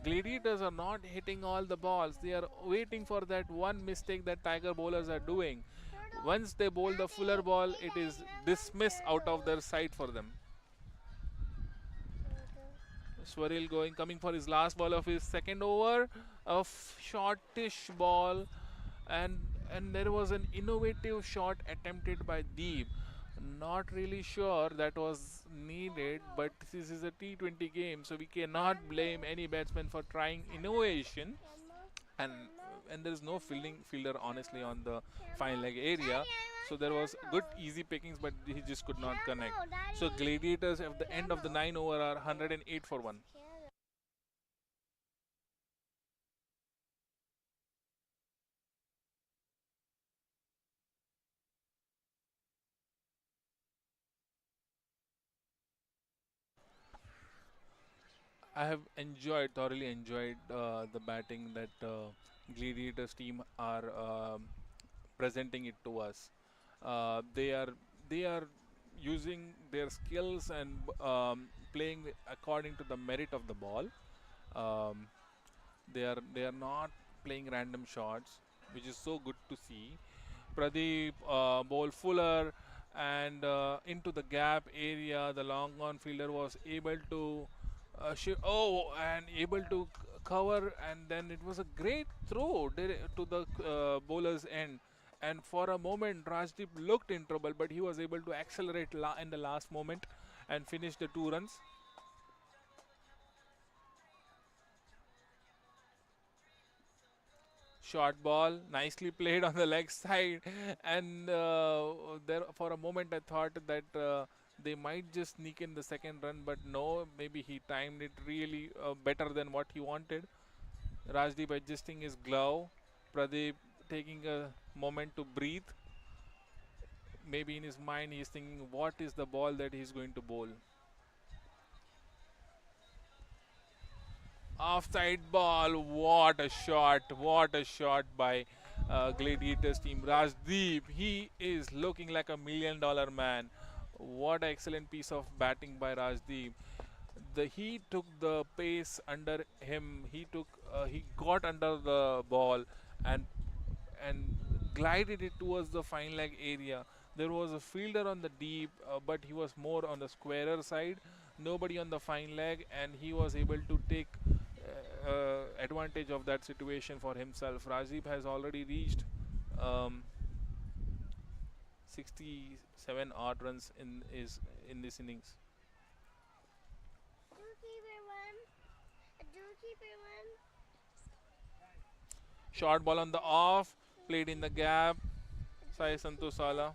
Gladiators are not hitting all the balls. They are waiting for that one mistake that Tiger bowlers are doing. Once they bowl the fuller ball, it is dismissed out of their sight for them. Swaril coming for his last ball of his second over, a shortish ball, and there was an innovative shot attempted by Deep. Not really sure that was needed, but this is a T20 game, so we cannot blame any batsman for trying innovation. And there is no fielder honestly on the fine leg area, so there was good easy pickings, but he just could not connect. So Gladiators at the end of the 9 over are 108 for 1. I have thoroughly enjoyed the batting that Gladiators team are presenting it to us. They are using their skills and playing according to the merit of the ball. Um, they are not playing random shots, which is so good to see. Pradeep bowled fuller and into the gap area. The long on fielder was able to and able to cover, and then it was a great throw to the bowler's end. And for a moment, Rajdeep looked in trouble, but he was able to accelerate in the last moment and finish the 2 runs. Short ball, nicely played on the leg side, and there for a moment I thought that they might just sneak in the second run, but no, maybe he timed it really better than what he wanted. Rajdeep adjusting his glove, Pradeep taking a moment to breathe. Maybe in his mind he's thinking, what is the ball that he's going to bowl? Offside ball, what a shot by Gladiators team. Rajdeep, he is looking like $1 million man. What an excellent piece of batting by Rajdeep. He took the pace under him. He got under the ball and glided it towards the fine leg area. There was a fielder on the deep, but he was more on the squarer side. Nobody on the fine leg, and he was able to take advantage of that situation for himself. Rajdeep has already reached 67 odd runs in this innings. Short ball on the off, played in the gap. Sai Santosala.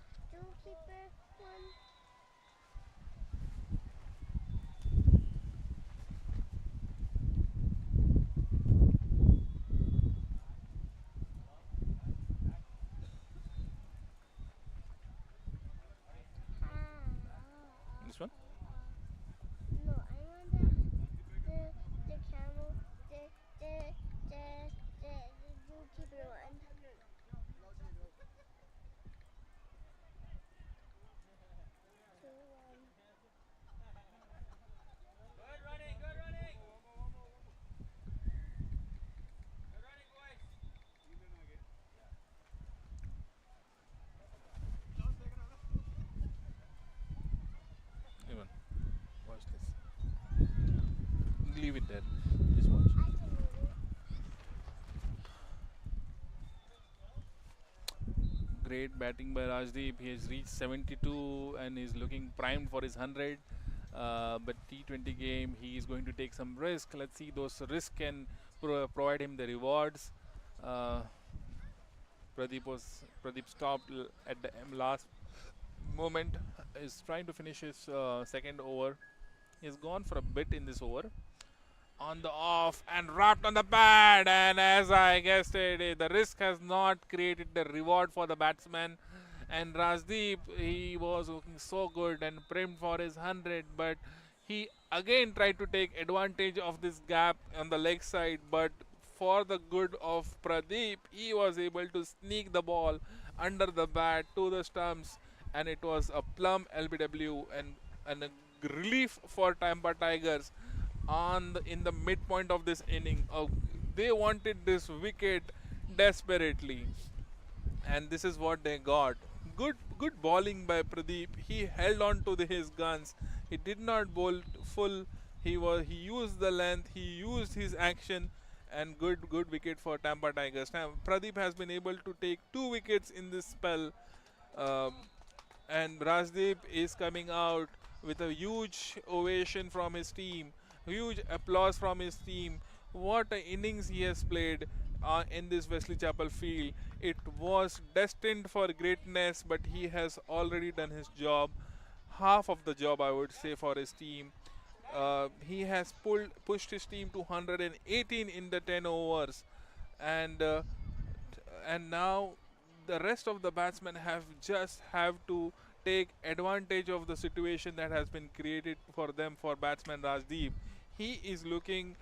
This one? No, I want the camel, the zookeeper one. Good running. Good running, boys. Even. Watch this. Leave it there. Just watch. Great batting by Rajdeep. He has reached 72 and is looking primed for his 100. But T20 game, he is going to take some risk. Let's see, those risks can provide him the rewards. Pradeep stopped at the last moment. Is trying to finish his second over. He's gone for a bit in this over. On the off and wrapped on the pad, and as I guessed it, the risk has not created the reward for the batsman. And Rajdeep, he was looking so good and primed for his 100, but he again tried to take advantage of this gap on the leg side, but for the good of Pradeep, he was able to sneak the ball under the bat to the stumps, and it was a plumb LBW and a relief for Tampa Tigers. in the midpoint of this inning. They wanted this wicket desperately, and this is what they got. Good bowling by Pradeep. He held on to his guns. He did not bowl full. He used the length. He used his action, and good wicket for Tampa Tigers. Now Pradeep has been able to take 2 wickets in this spell. Um, and Rajdeep is coming out with a huge ovation from his team, huge applause from his team. What an innings he has played in this Wesley Chapel field. It was destined for greatness, but he has already done his job, half of the job, I would say, for his team. He has pushed his team to 118 in the 10 overs, and now the rest of the batsmen have to take advantage of the situation that has been created for them for batsman Rajdeep. He is looking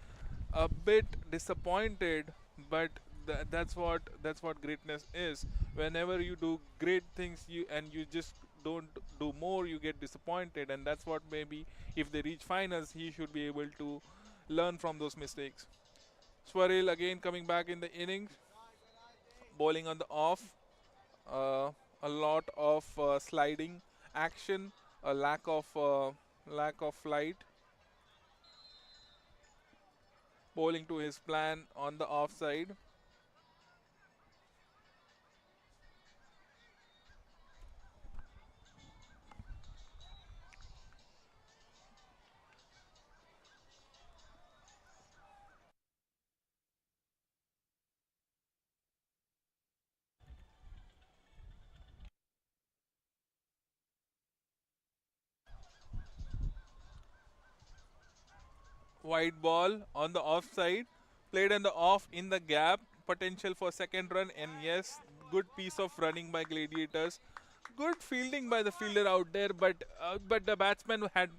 a bit disappointed, but that's what greatness is. Whenever you do great things, you just don't do more, you get disappointed, and that's what maybe if they reach finals, he should be able to learn from those mistakes. Swaril again coming back in the innings, bowling on the off. uh, a lot of sliding action, a lack of flight, bowling to his plan on the offside. Wide ball on the offside, played on the off in the gap, potential for second run, and yes, good piece of running by Gladiators. Good fielding by the fielder out there, but the batsman had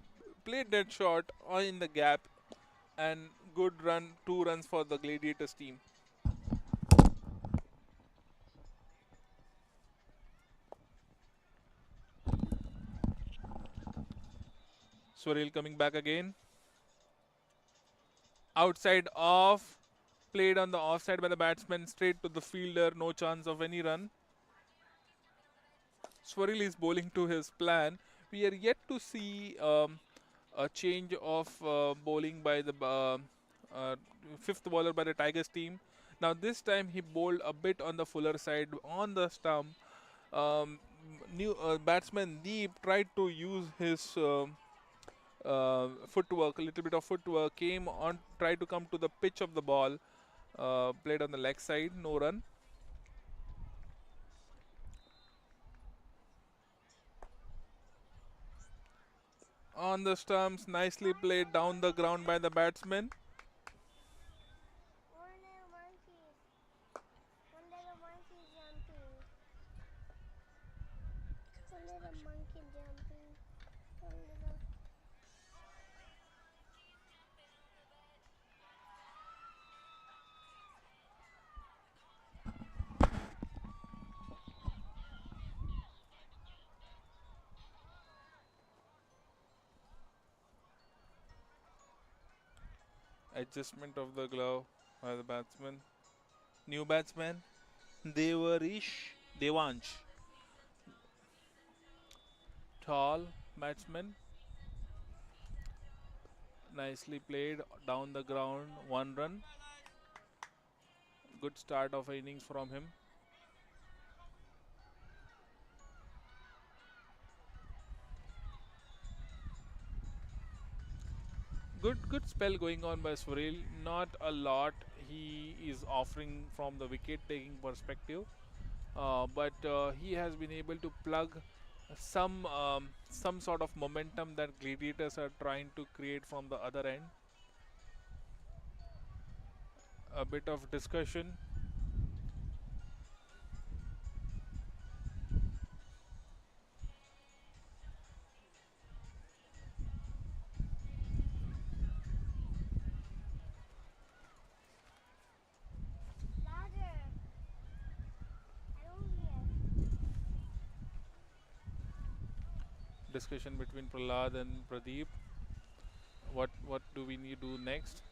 played that shot in the gap, and good run, 2 runs for the Gladiators team. Swaril coming back again. Outside off, played on the offside by the batsman, straight to the fielder, no chance of any run. Swaril is bowling to his plan. We are yet to see a change of bowling by the uh, fifth bowler by the Tigers team. Now this time he bowled a bit on the fuller side on the stump. New batsman Deep tried to use his footwork, a little bit of footwork, came on, tried to come to the pitch of the ball, played on the leg side, no run. On the stumps, nicely played down the ground by the batsman. One little monkey. One little monkey jumping. One little monkey jumping. One little. Adjustment of the glove by the batsman. New batsman, Devansh. Tall batsman, nicely played down the ground, 1 run. Good start of innings from him. Good spell going on by Swaril. Not a lot he is offering from the wicket taking perspective, but he has been able to plug some sort of momentum that Gladiators are trying to create from the other end. A bit of discussion. Louder. I don't hear. Discussion between Prahlad and Pradeep. What do we need to do next?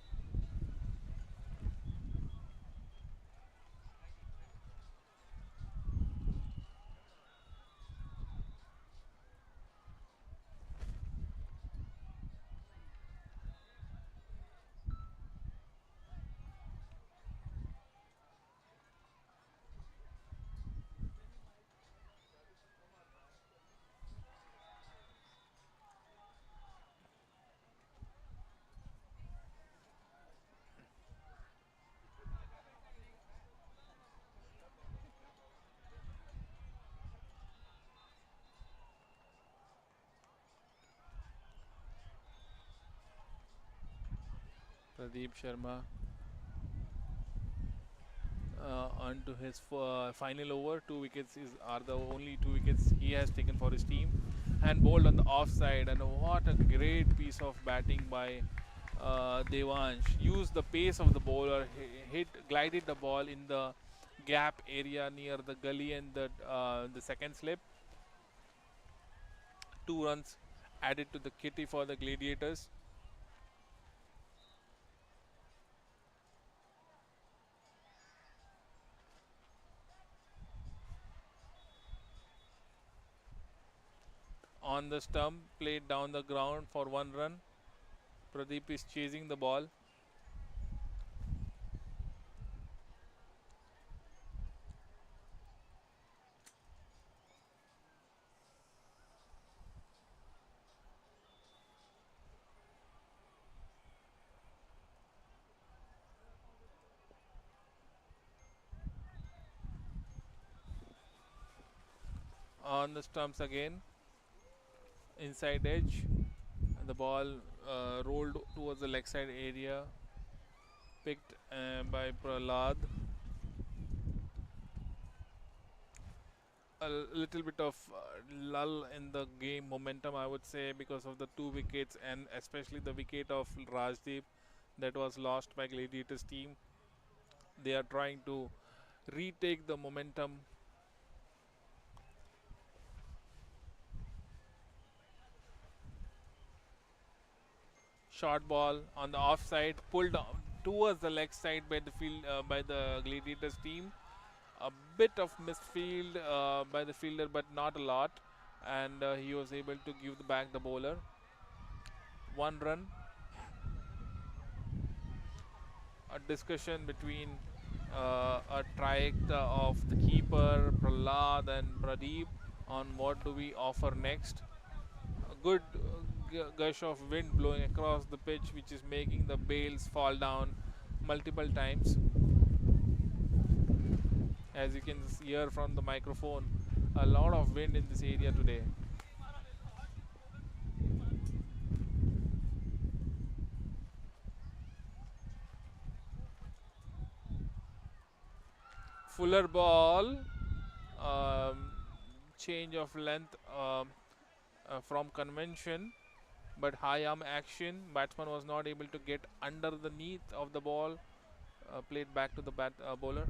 Pradeep Sharma on to his final over. 2 wickets are the only 2 wickets he has taken for his team, and bowled on the offside. And what a great piece of batting by Devansh. Used the pace of the bowler, glided the ball in the gap area near the gully and the second slip. 2 runs added to the kitty for the Gladiators. On the stump, played down the ground for 1 run. Pradeep is chasing the ball. On the stumps again, inside edge, and the ball rolled towards the leg side area, picked by Prahlad. A little bit of lull in the game momentum, I would say, because of the 2 wickets and especially the wicket of Rajdeep that was lost by Gladiators team. They are trying to retake the momentum. Short ball on the offside, pulled towards the leg side by the field by the Gladiators team. A bit of misfield by the fielder, but not a lot, and he was able to give back the bowler 1 run. A discussion between a trajectory of the keeper Prahlad and Pradeep on what do we offer next. A good gush of wind blowing across the pitch, which is making the bails fall down multiple times. As you can hear from the microphone, a lot of wind in this area today. Fuller ball, um, change of length from convention, but high arm action. Batsman was not able to get under the knee of the ball. Played back to the bowler.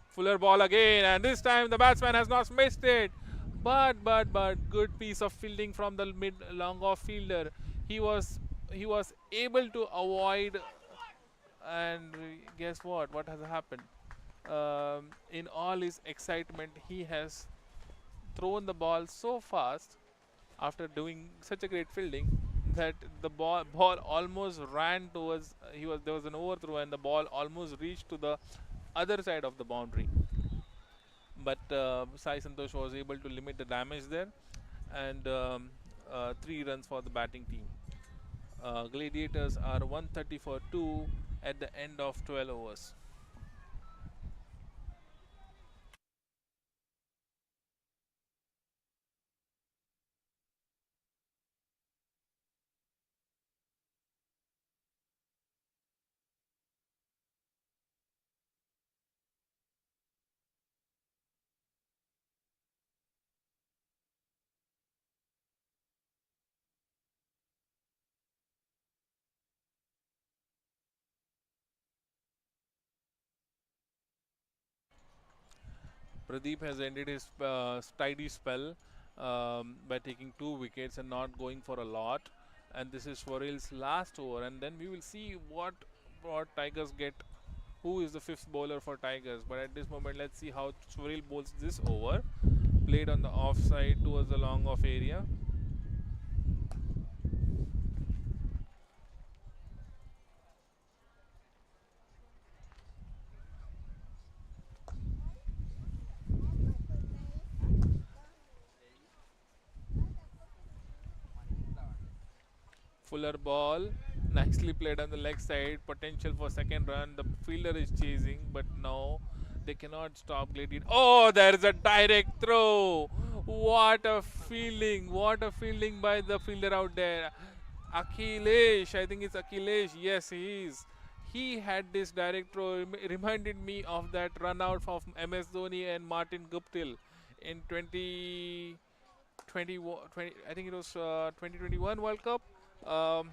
Fuller ball again, and this time the batsman has not missed it. But good piece of fielding from the mid long off fielder. He was able to avoid, and guess what? What has happened? In all his excitement, he has thrown the ball so fast after doing such a great fielding that the ball almost ran towards. There was an overthrow and the ball almost reached to the other side of the boundary. But Sai Santosh was able to limit the damage there, and 3 runs for the batting team. Gladiators are 130 for 2 at the end of 12 overs. Pradeep has ended his tidy spell by taking 2 wickets and not going for a lot. and this is Swaril's last over, and then we will see what Tigers get. Who is the fifth bowler for Tigers? But at this moment, let's see how Swaril bowls this over. Played on the offside towards the long off area. Fuller ball, nicely played on the leg side. Potential for second run. The fielder is chasing, but no, they cannot stop Gladiators. Oh, there is a direct throw. What a fielding! What a fielding by the fielder out there. Akhilesh, I think it's Akhilesh. Yes, he is. He had this direct throw. Reminded me of that run out of MS Dhoni and Martin Guptill in 20, I think it was 2021 World Cup. Um,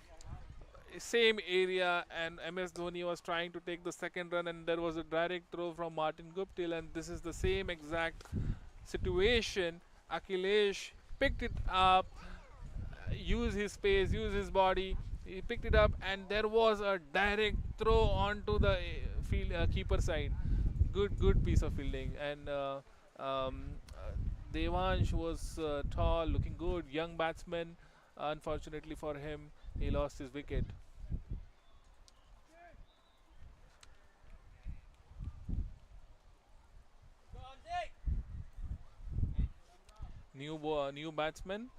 Same area, and MS Dhoni was trying to take the second run, and there was a direct throw from Martin Guptill, and this is the same exact situation. Akhilesh picked it up, used his pace, used his body. He picked it up, and there was a direct throw onto the field keeper side. Good piece of fielding, and Devansh was tall, looking good, young batsman. Unfortunately for him, he lost his wicket. Go Hamzik. New batsman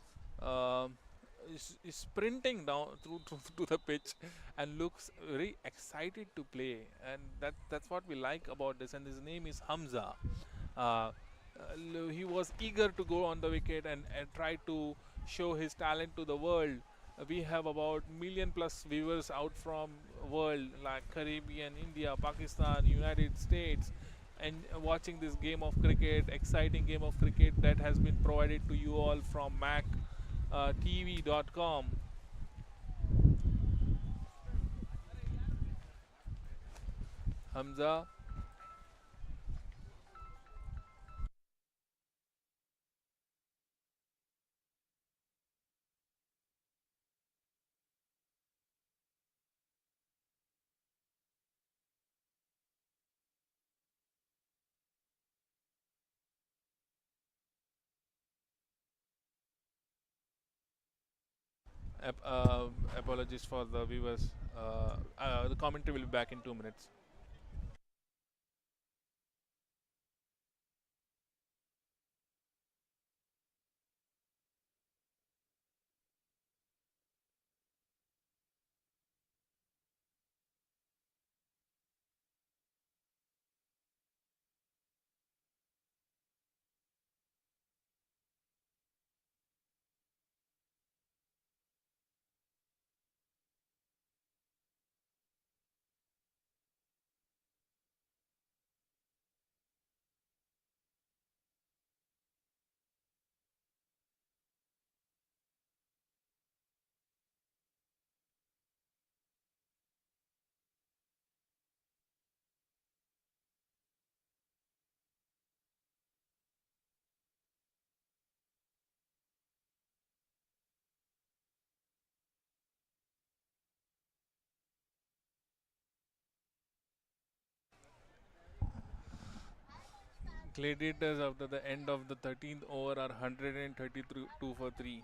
is sprinting down to the pitch and looks very excited to play, and that's what we like about this. And his name is Hamza. Uh, he was eager to go on the wicket and try to show his talent to the world. We have about million plus viewers out from world like Caribbean, India, Pakistan, United States, and watching this game of cricket, exciting game of cricket that has been provided to you all from MAQ TV.com. Hamza. Apologies for the viewers. The commentary will be back in 2 minutes. Gladiators after the end of the 13th over are 132 for 3.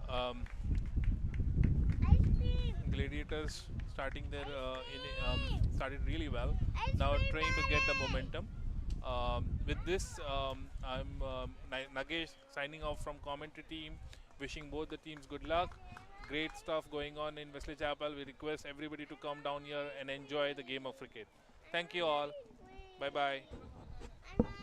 Um, Ice cream. Gladiators starting their Ice cream. started really well. Ice Now cream trying to get the daddy. momentum. With this, I'm Nagesh signing off from commentary team. Wishing both the teams good luck. Great stuff going on in Wesley Chapel. We request everybody to come down here and enjoy the game of cricket. Thank you all. Ice cream. Bye bye. I'm on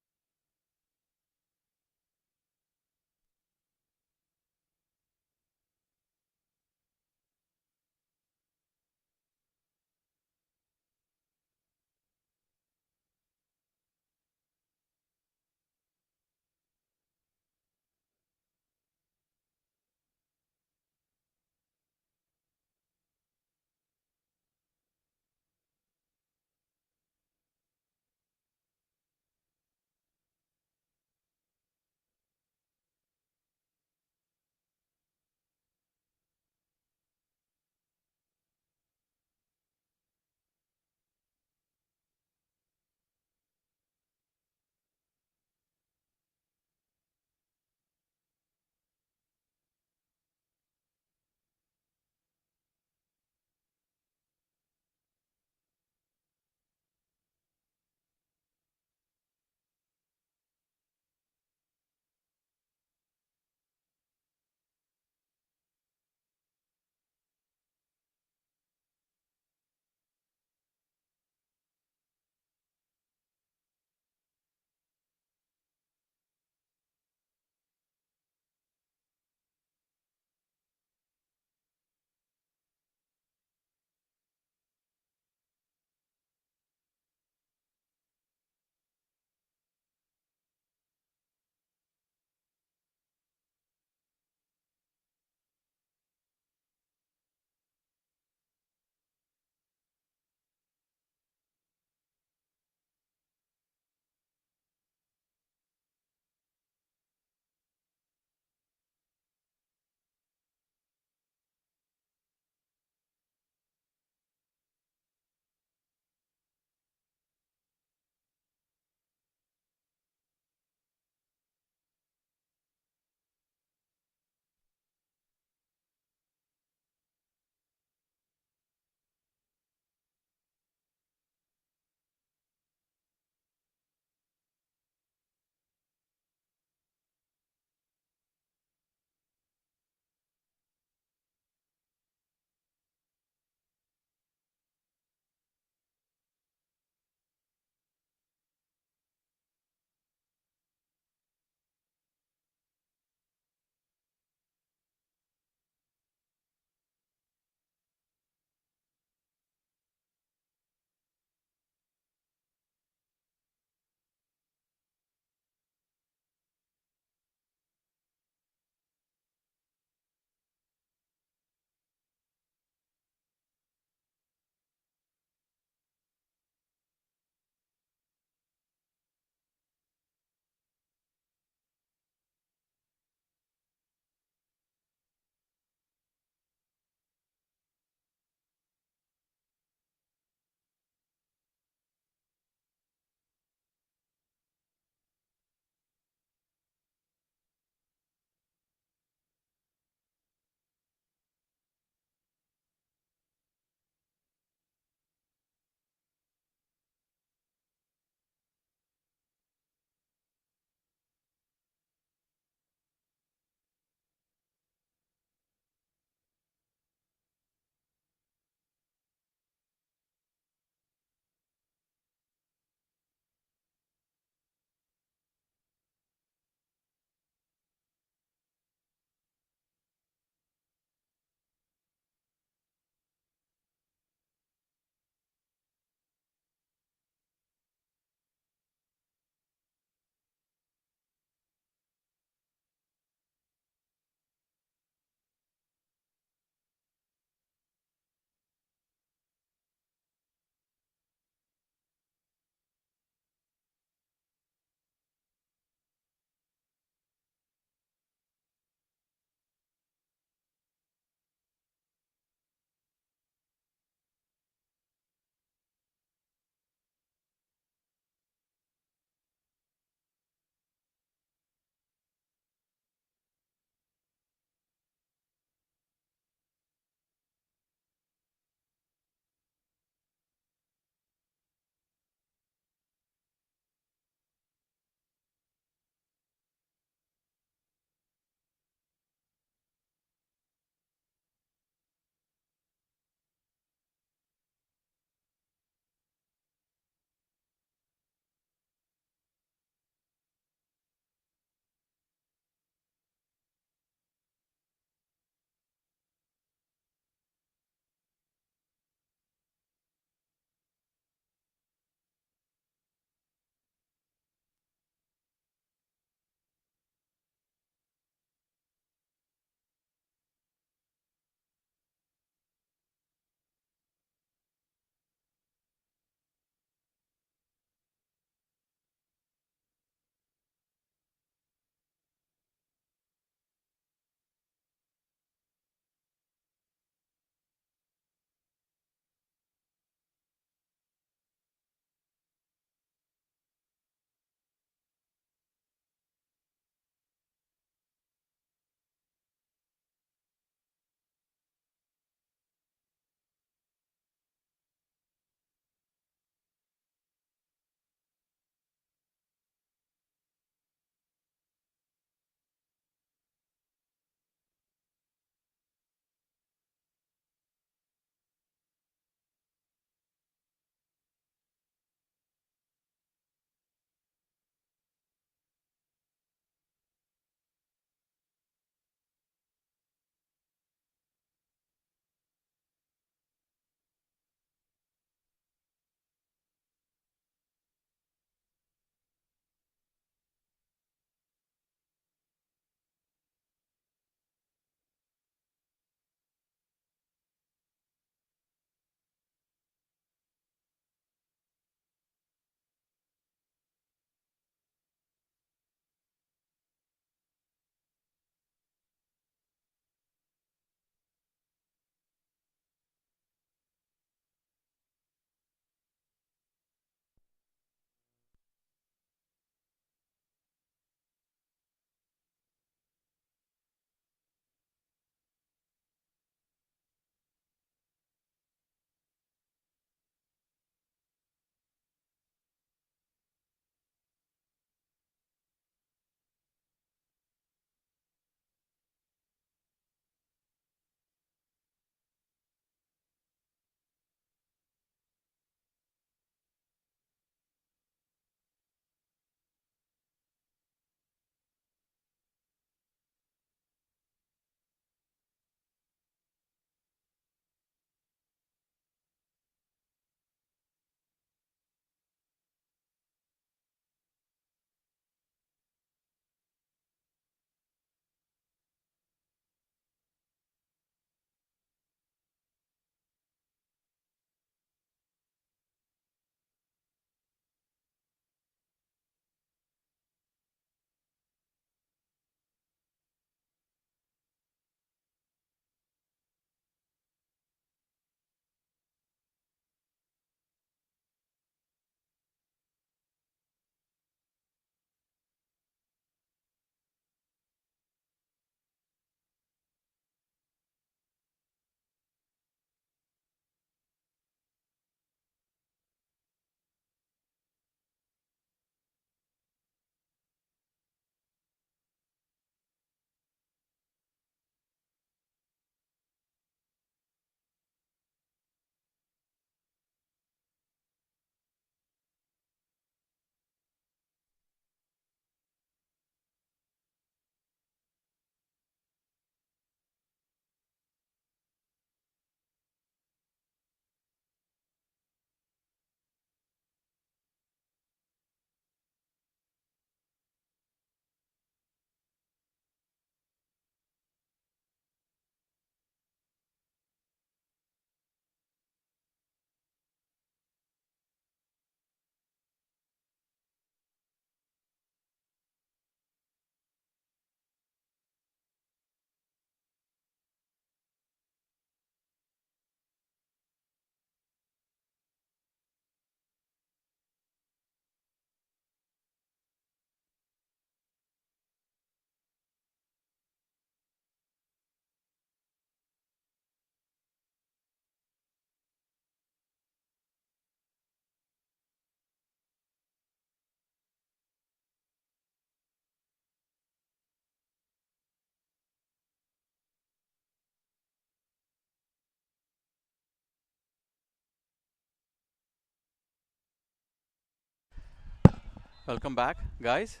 Welcome back, guys.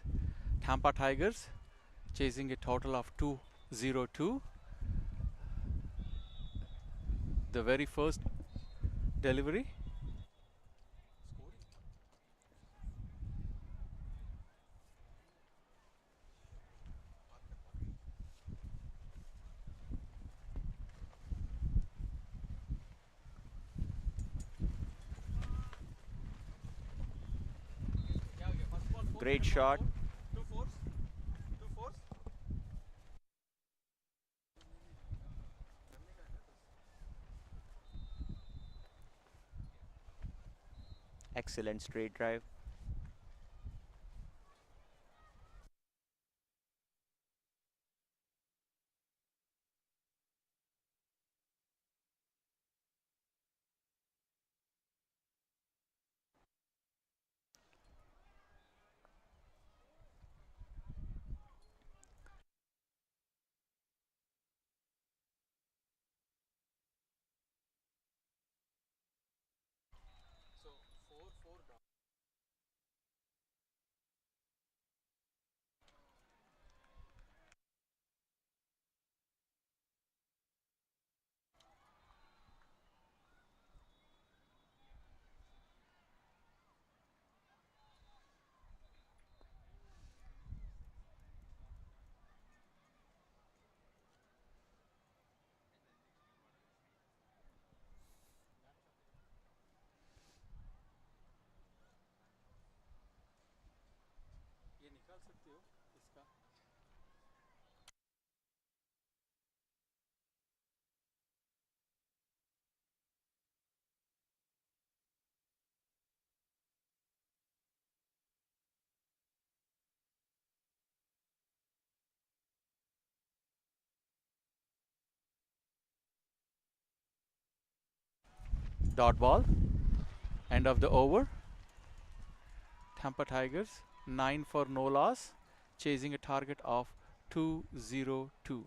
Tampa Tigers chasing a total of 202. The very first delivery. Great shot. Excellent straight drive. Dot ball. End of the over. Tampa Tigers 9 for no loss, chasing a target of 202.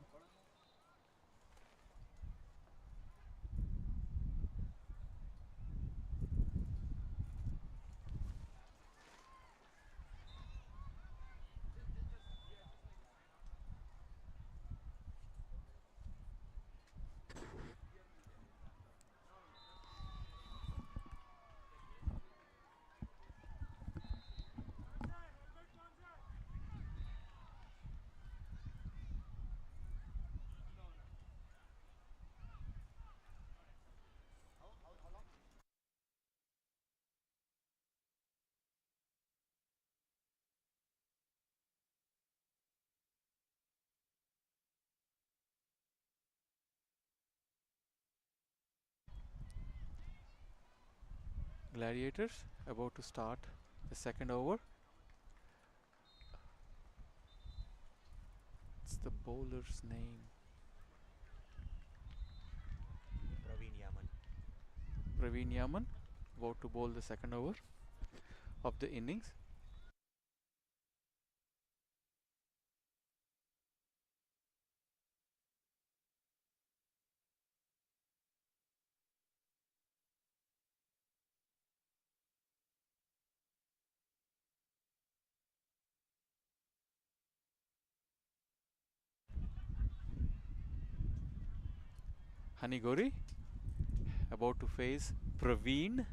Gladiators about to start the second over. It's the bowler's name. Praveen Yaman about to bowl the second over of the innings. Hanigori about to face Praveen.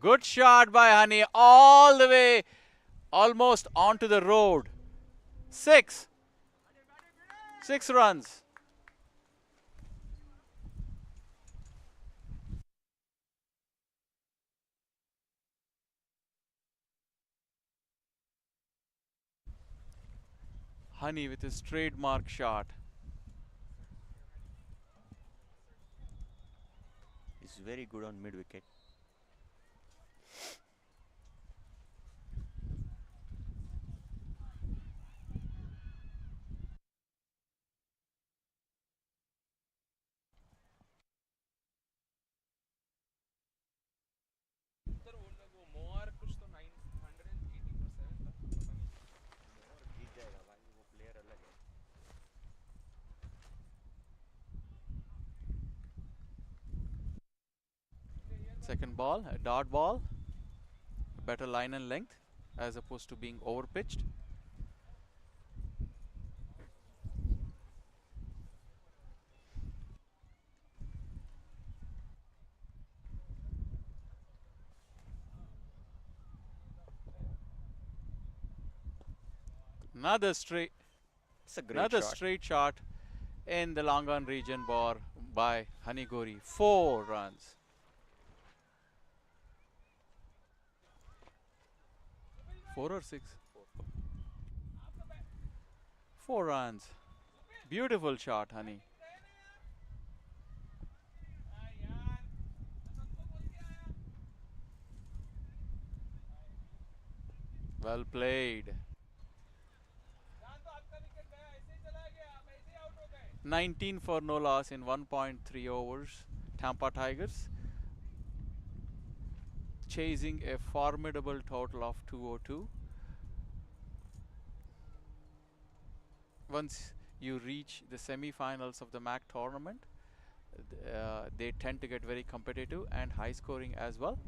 Good shot by Honey, all the way, almost onto the road. 6 runs. Honey with his trademark shot. He's very good on mid wicket. Sir वो मोआर कुछ तो 980% था पता नहीं और जीत जाएगा भाई, वो प्लेयर अलग है. Second ball, a dot ball, better line and length as opposed to being over pitched. Another straight It's a great shot. straight shot in the long on region bar by Hanigori. 4 runs. 4 or 6? 4 runs. Beautiful shot, Honey. Well played. 19 for no loss in 1.3 overs. Tampa Tigers chasing a formidable total of 202. Once you reach the semi-finals of the MAQ tournament, they tend to get very competitive and high scoring as well.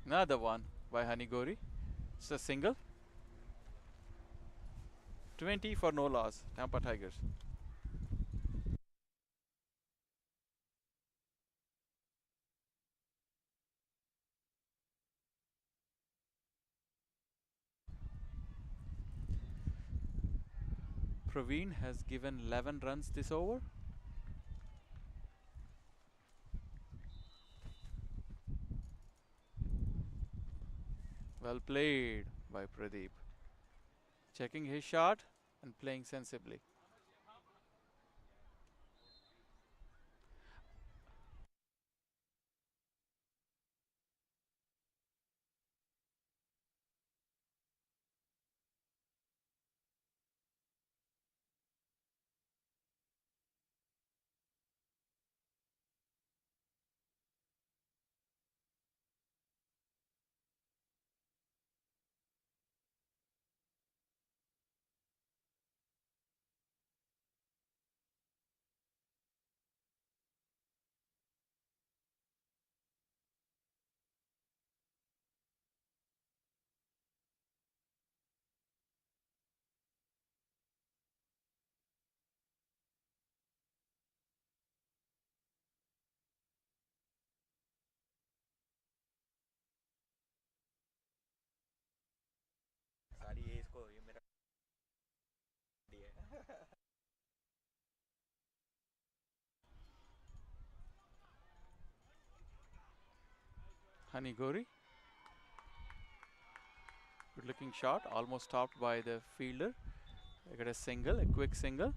Another one by Hanigori. It's a single. 20 for no loss, Tampa Tigers. Praveen has given 11 runs this over. Well played by Pradeep. Checking his shot and playing sensibly. सारी ये इसको ये मेरा Hanigori. Good looking shot, almost stopped by the fielder. I got a single, a quick single.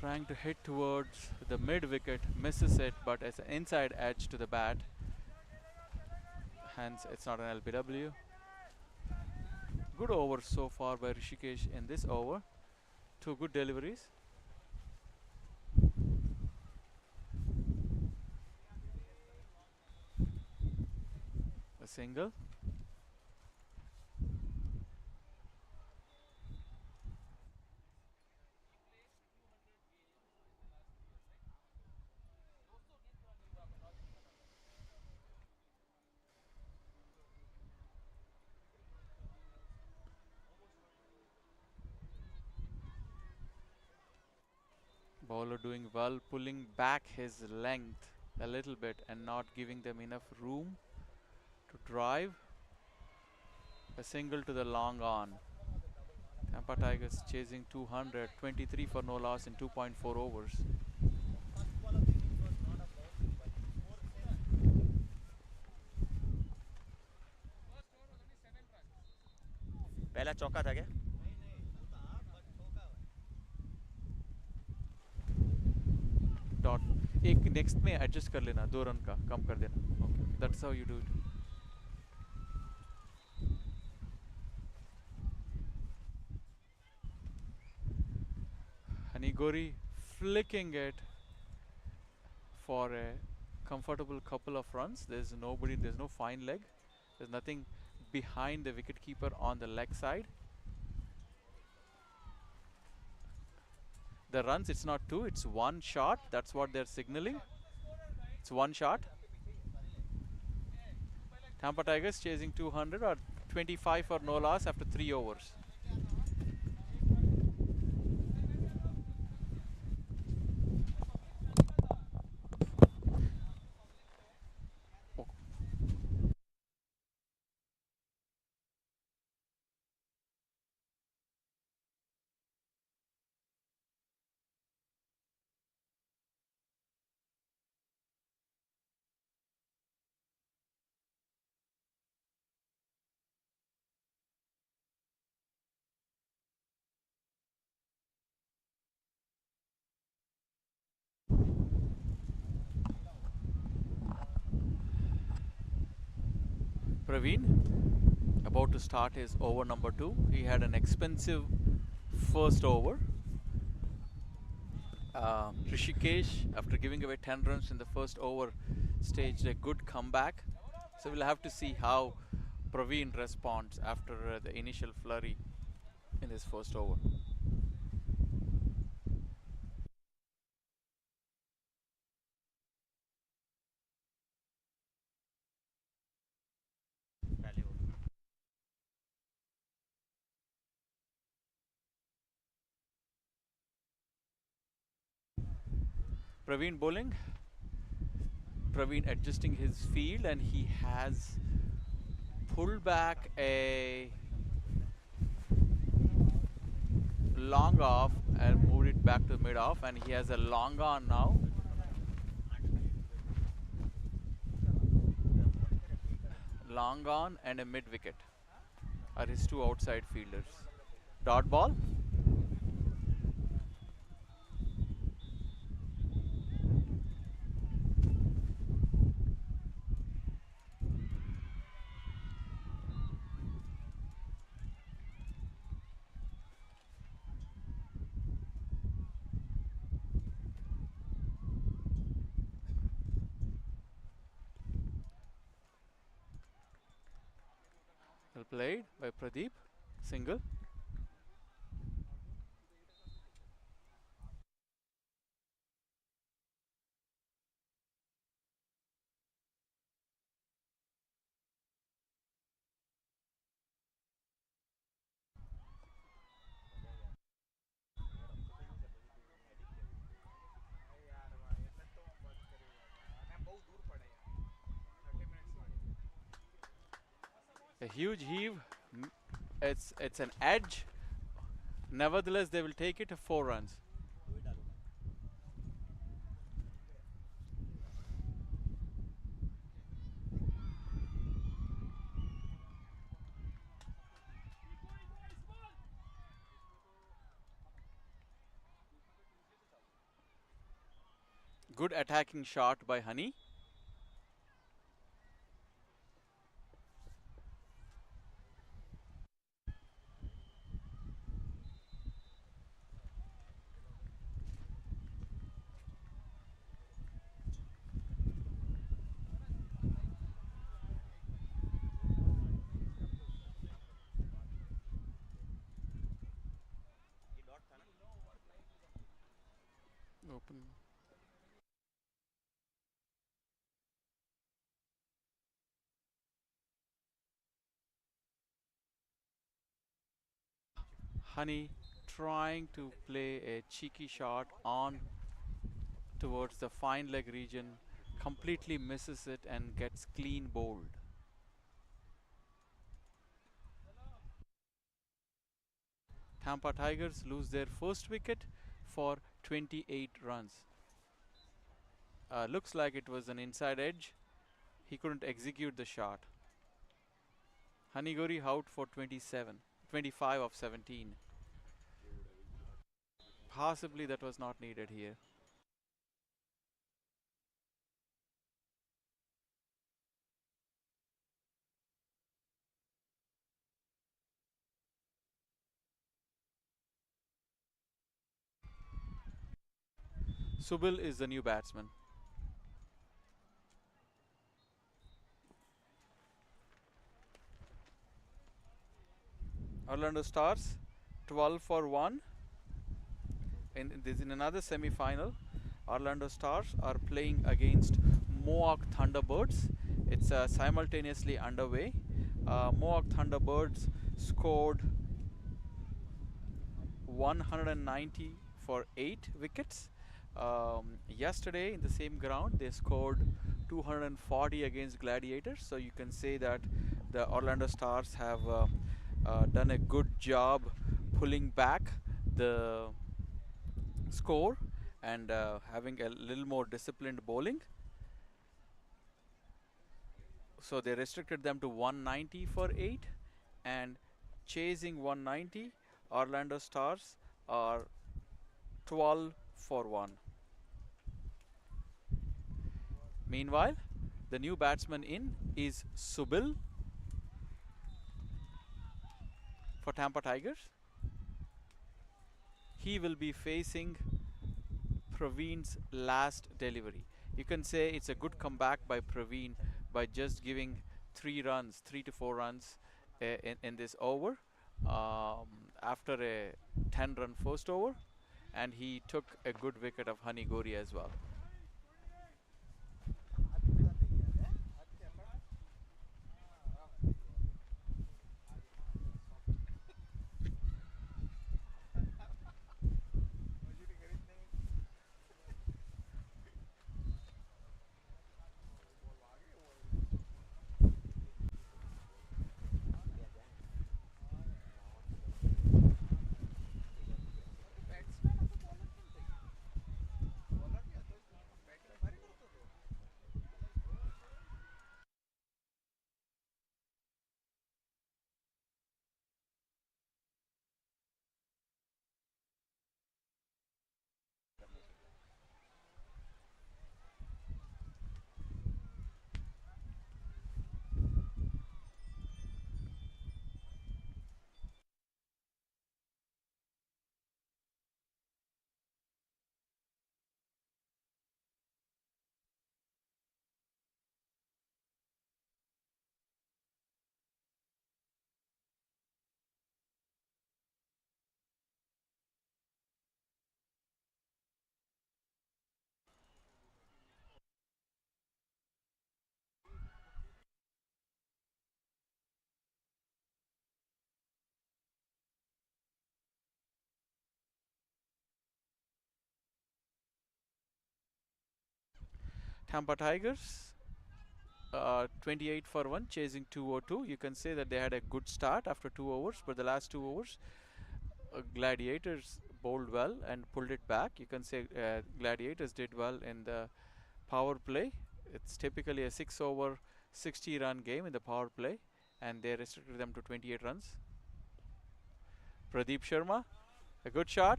Trying to hit towards the mid wicket, misses it, but it's an inside edge to the bat. Hence, it's not an LBW. Good over so far by Rishikesh in this over. 2 good deliveries. A single. Bowler doing well, pulling back his length a little bit and not giving them enough room to drive. A single to the long on. Tampa Tigers chasing 200, 23 for no loss in 2.4 overs. पहला चौका था क्या? एक next में adjust कर लेना 2 run का कम कर देना. Okay, that's how you do it. Hanigori flicking it for a comfortable couple of runs. There's nobody, there's no fine leg. There's nothing behind the wicketkeeper on the leg side. The runs, it's not 2, it's 1 shot. That's what they're signaling. It's 1 shot. Tampa Tigers chasing 200 or 25 for no loss after 3 overs. Praveen about to start his over number 2. He had an expensive first over. Rishikesh, after giving away 10 runs in the first over, staged a good comeback. So we'll have to see how Praveen responds after the initial flurry in his first over. Praveen bowling. Praveen adjusting his field, and he has pulled back a long off and moved it back to mid off, and he has a long on now. Long on and a mid wicket are his 2 outside fielders. Dot ball. Well played by Pradeep. Single. A huge heave. It's an edge. Nevertheless, they will take it to 4 runs. Good attacking shot by Honey. Open. Honey trying to play a cheeky shot on towards the fine leg region, completely misses it and gets clean bowled. Tampa Tigers lose their first wicket for 28 runs. Looks like it was an inside edge. He couldn't execute the shot. Hanigori out for 25 of 17. Possibly that was not needed here. Subil is the new batsman. Orlando Stars 12 for 1. In another semi-final. Orlando Stars are playing against MOARK Thunderbirds. It's simultaneously underway. MOARK Thunderbirds scored 190 for 8 wickets. Yesterday in the same ground they scored 240 against Gladiators. So you can say that the Orlando Stars have done a good job pulling back the score and having a little more disciplined bowling. So they restricted them to 190 for 8, and chasing 190, Orlando Stars are 12 for 1. Meanwhile, the new batsman in is Subil for Tampa Tigers. He will be facing Praveen's last delivery. You can say it's a good comeback by Praveen by just giving 3 to 4 runs in this over after a 10-run first over, and he took a good wicket of Honey Gori as well. Tampa Tigers 28 for 1, chasing 202. You can say that they had a good start after 2 overs, but the last 2 overs Gladiators bowled well and pulled it back. You can say Gladiators did well in the power play. It's typically a 6-over 60-run game in the power play, and they restricted them to 28 runs. Pradeep Sharma, a good shot.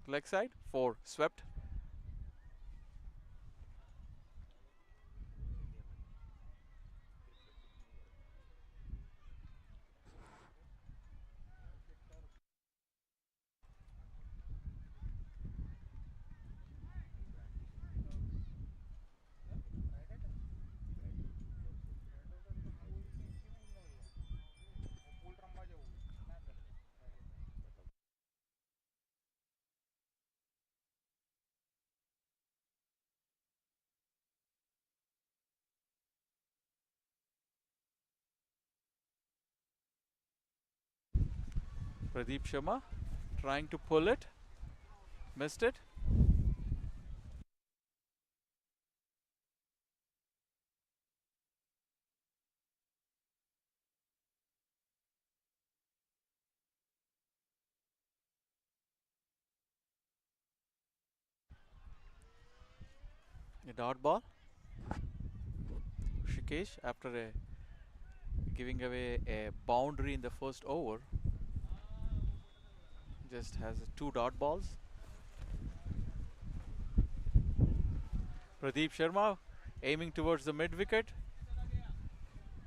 Leg side, 4, swept. Pradeep Sharma trying to pull it, missed it. A dot ball. Shikesh, after giving away a boundary in the first over, just has 2 dot balls. Pradeep Sharma aiming towards the mid wicket,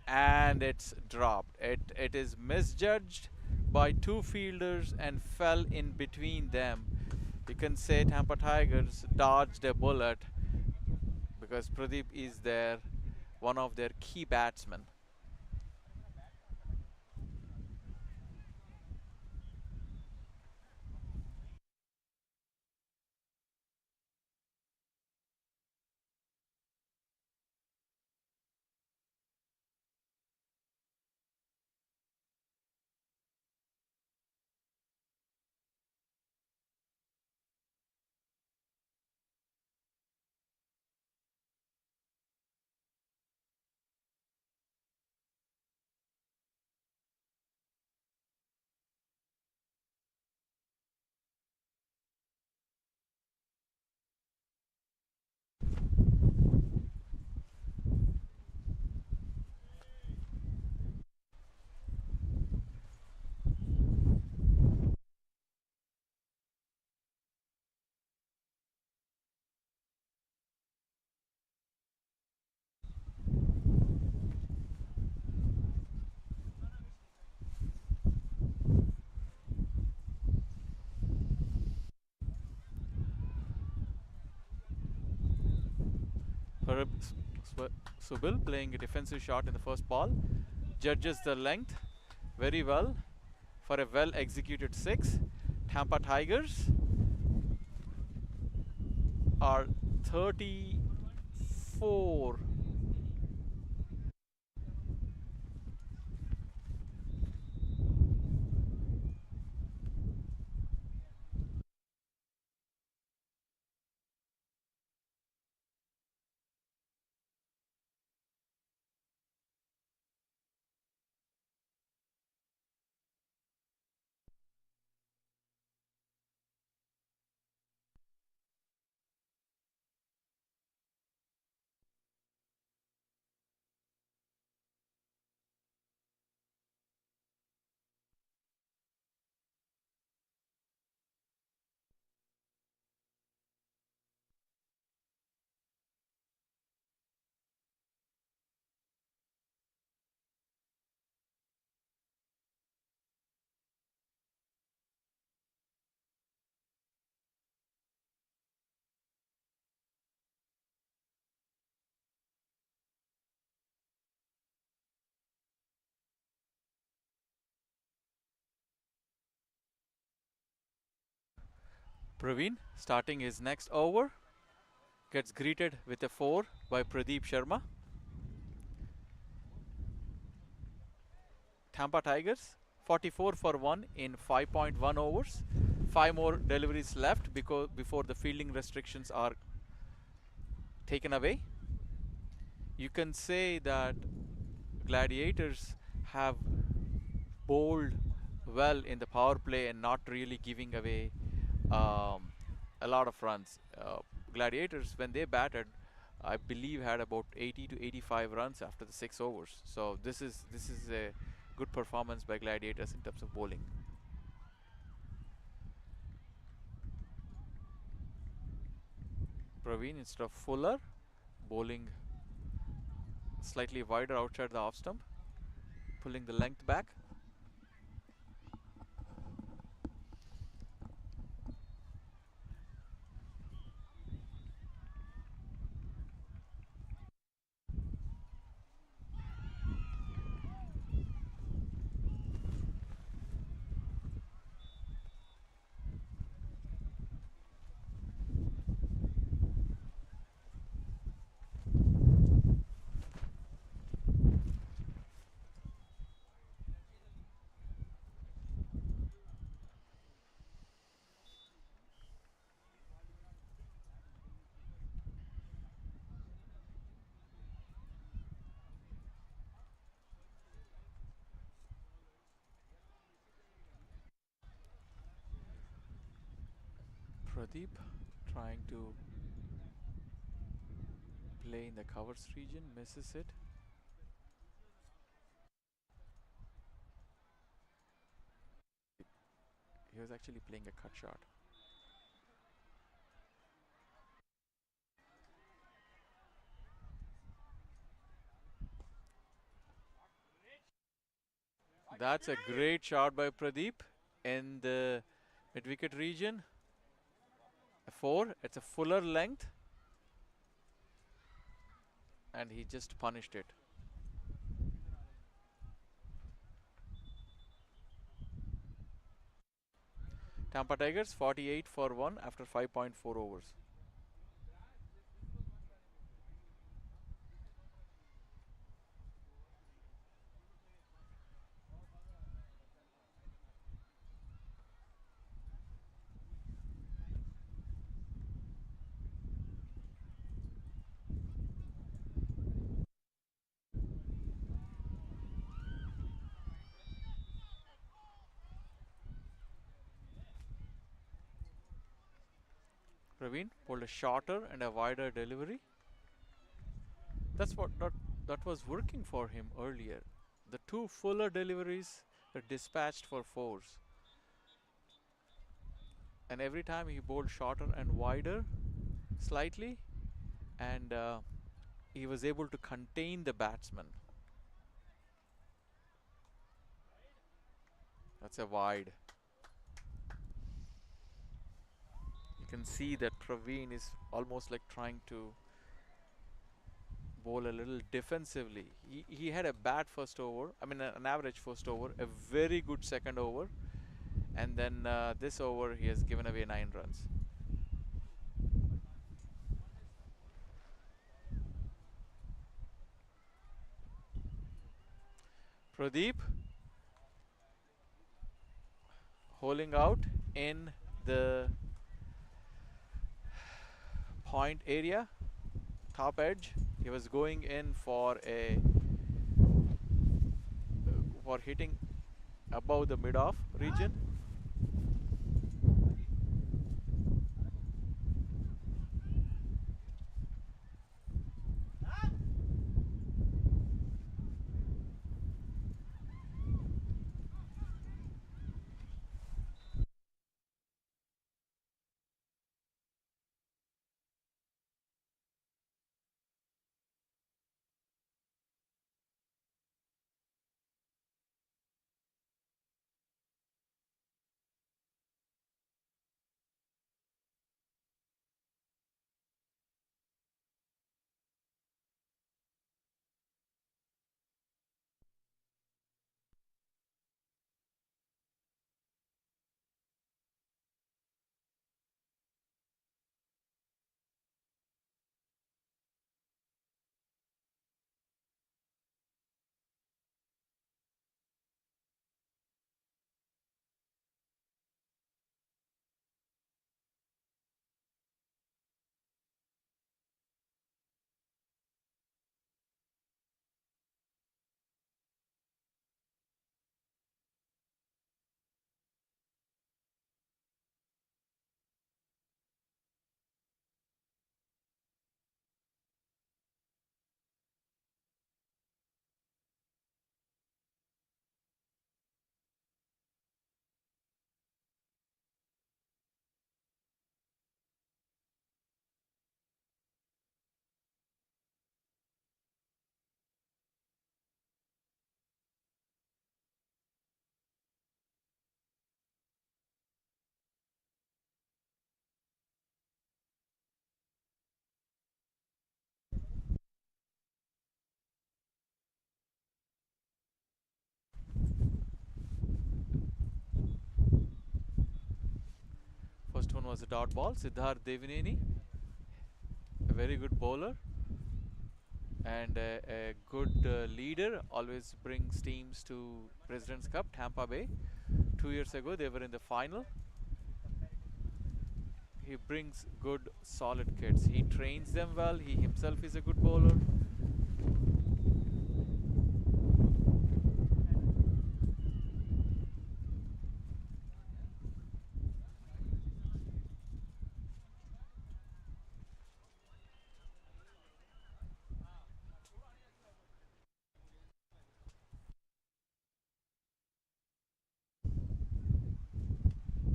and it's dropped. It is misjudged by two fielders and fell in between them. You can say Tampa Tigers dodged a bullet because Pradeep is there, one of their key batsmen. Subil playing a defensive shot in the first ball, judges the length very well for a well executed 6. Tampa Tigers are 34. Praveen starting his next over, gets greeted with a 4 by Pradeep Sharma. Tampa Tigers 44 for 1 in 5.1 overs. 5 more deliveries left before the fielding restrictions are taken away. You can say that Gladiators have bowled well in the power play and not really giving away a lot of runs. Gladiators, when they batted, I believe had about 80 to 85 runs after the 6 overs. So this is a good performance by Gladiators in terms of bowling. Praveen instead of Fuller, bowling slightly wider outside the off stump, pulling the length back. Pradeep trying to play in the covers region, misses it. He was actually playing a cut shot. That's a great shot by Pradeep in the mid-wicket region. A 4. It's a fuller length. And he just punished it. Tampa Tigers 48 for 1 after 5.4 overs. Praveen pulled a shorter and a wider delivery. That's what that was working for him earlier. The 2 fuller deliveries were dispatched for 4s. And every time he bowled shorter and wider slightly, and he was able to contain the batsman. That's a wide. You can see that Praveen is almost like trying to bowl a little defensively. He had a bad first over, I mean an average first over, a very good second over, and then this over he has given away 9 runs. Pradeep holding out in the point area, top edge. He was going in for hitting above the mid-off region. First one was a dot ball. Siddharth Devineni, a very good bowler and a good leader, always brings teams to President's Cup, Tampa Bay. 2 years ago they were in the final. He brings good solid kids. He trains them well. He himself is a good bowler.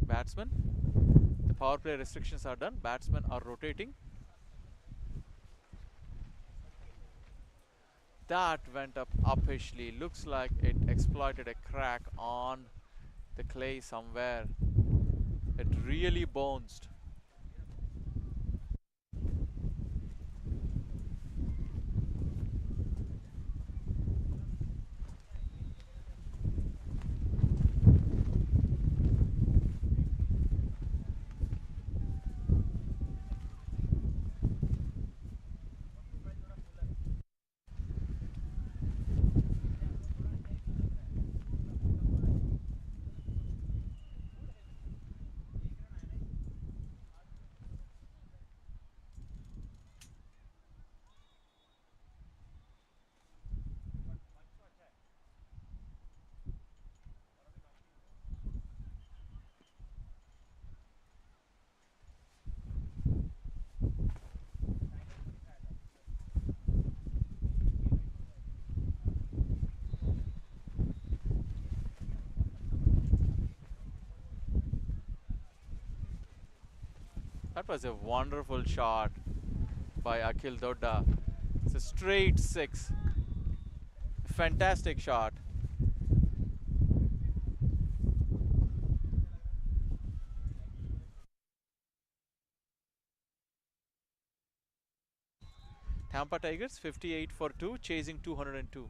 Batsmen, the power play restrictions are done. Batsmen are rotating. That went up uppishly. Looks like it exploited a crack on the clay somewhere. It really bounced. That was a wonderful shot by Akil Dodda. It's a straight six. Fantastic shot. Tampa Tigers 58 for 2, chasing 202.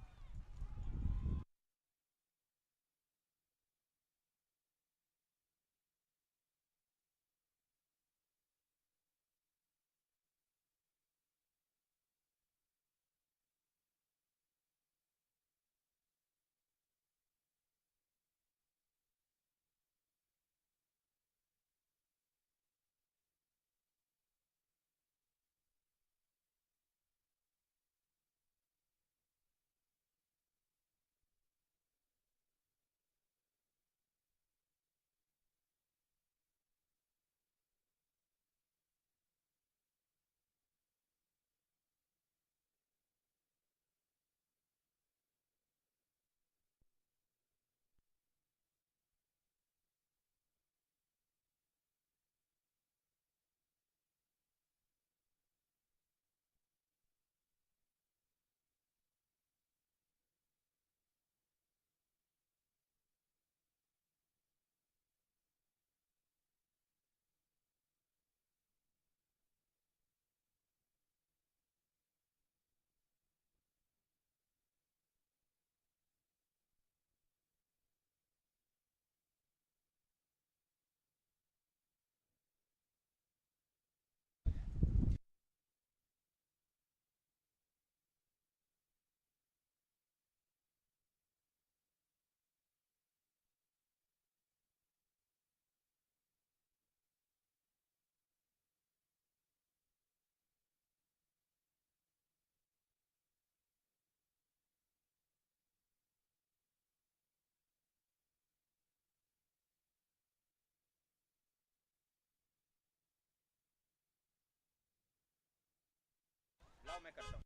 लाओ मैं करता हूँ.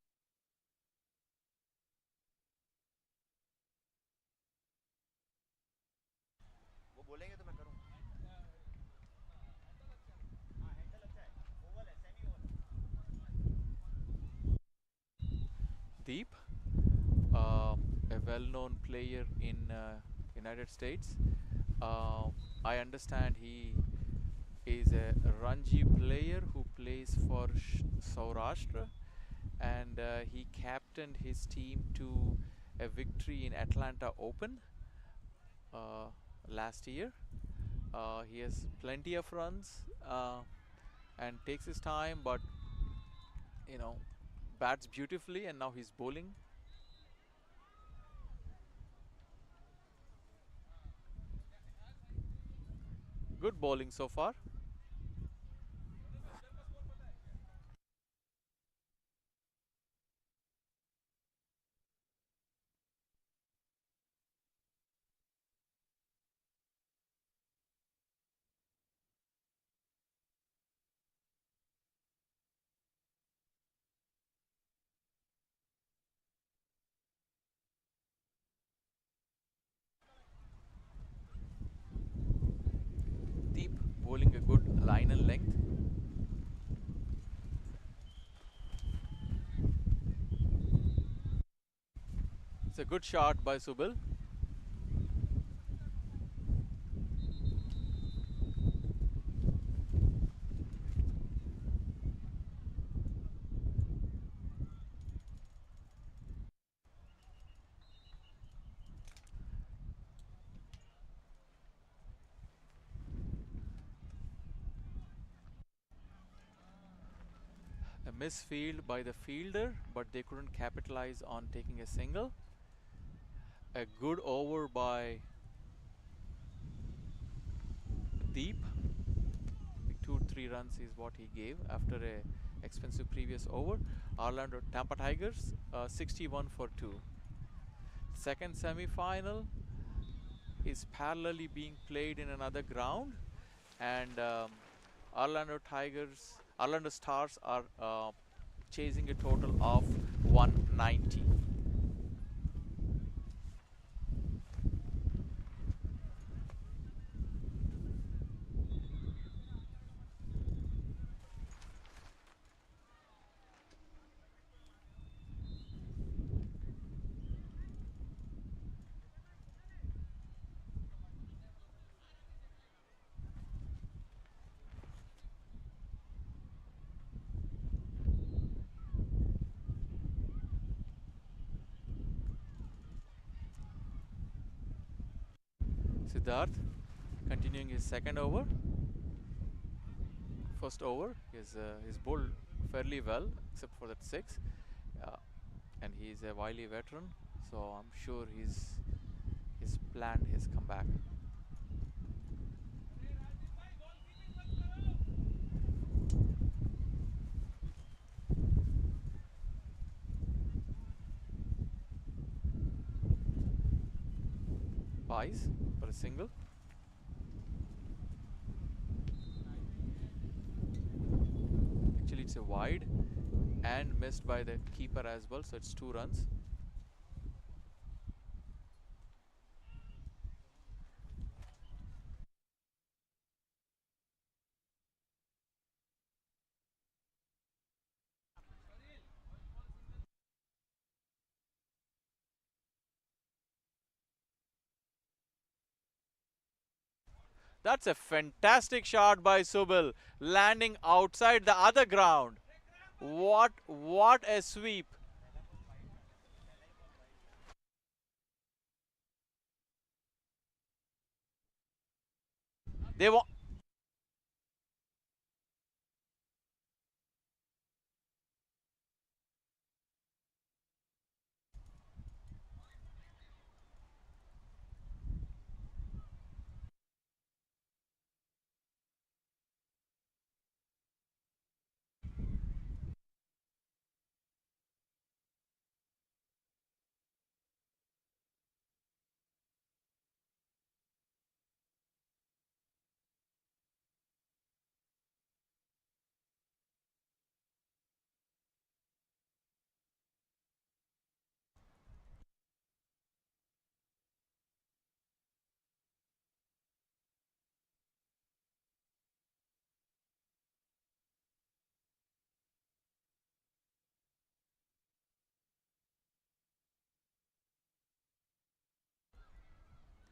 वो बोलेंगे तो मैं करूँ. हाँ हैंडल अच्छा है. ओवल है, semi Oval. Deep, a well-known player in United States. I understand he is a Ranji player who plays for Saurashtra, and he captained his team to a victory in Atlanta Open last year. He has plenty of runs and takes his time, but you know, bats beautifully, and now he's bowling. Good bowling so far. Deep bowling a It's a good shot by Subil. A misfield by the fielder, but they couldn't capitalize on taking a single. A good over by Deep. 2-3 runs is what he gave after a expensive previous over. Orlando Tampa Tigers 61 for 2. Second semi-final is parallelly being played in another ground, and Orlando Stars are chasing a total of 190. Siddharth continuing his second over. First over, he's bowled fairly well, except for that 6. And he's a wily veteran, so I'm sure he's planned his comeback. Pies for a single. Actually, it's a wide and missed by the keeper as well, so it's 2 runs. That's a fantastic shot by Subil, landing outside the other ground. What a sweep. They want.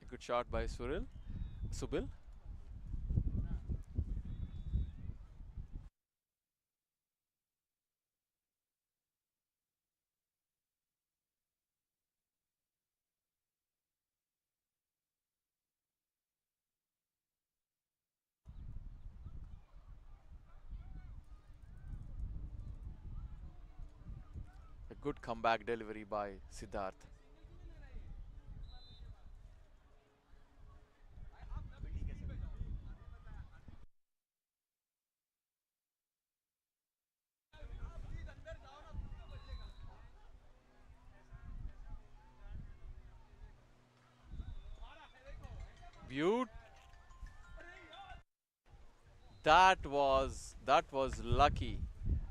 A good shot by Subil. A good comeback delivery by Siddharth. Beaut. That was lucky.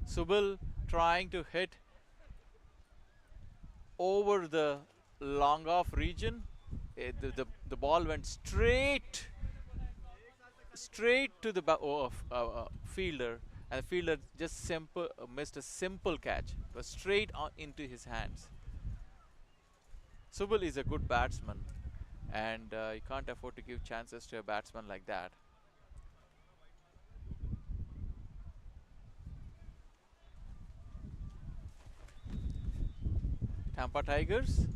Subil trying to hit over the long off region. The ball went straight to the fielder, and the fielder just missed a simple catch. It was straight on into his hands. Subal is a good batsman, and you can't afford to give chances to a batsman like that. Tampa Tigers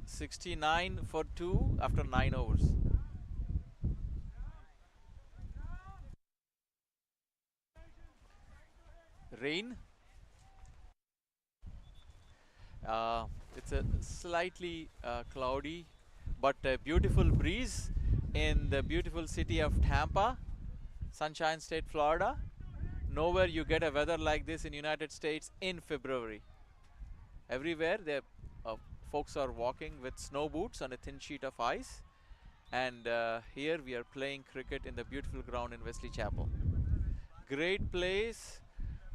69 for 2 after 9 overs. Rain. It's a slightly cloudy but a beautiful breeze in the beautiful city of Tampa, Sunshine State, Florida. Nowhere you get a weather like this in United States in February. Everywhere folks are walking with snow boots on a thin sheet of ice, and here we are playing cricket in the beautiful ground in Wesley Chapel. Great place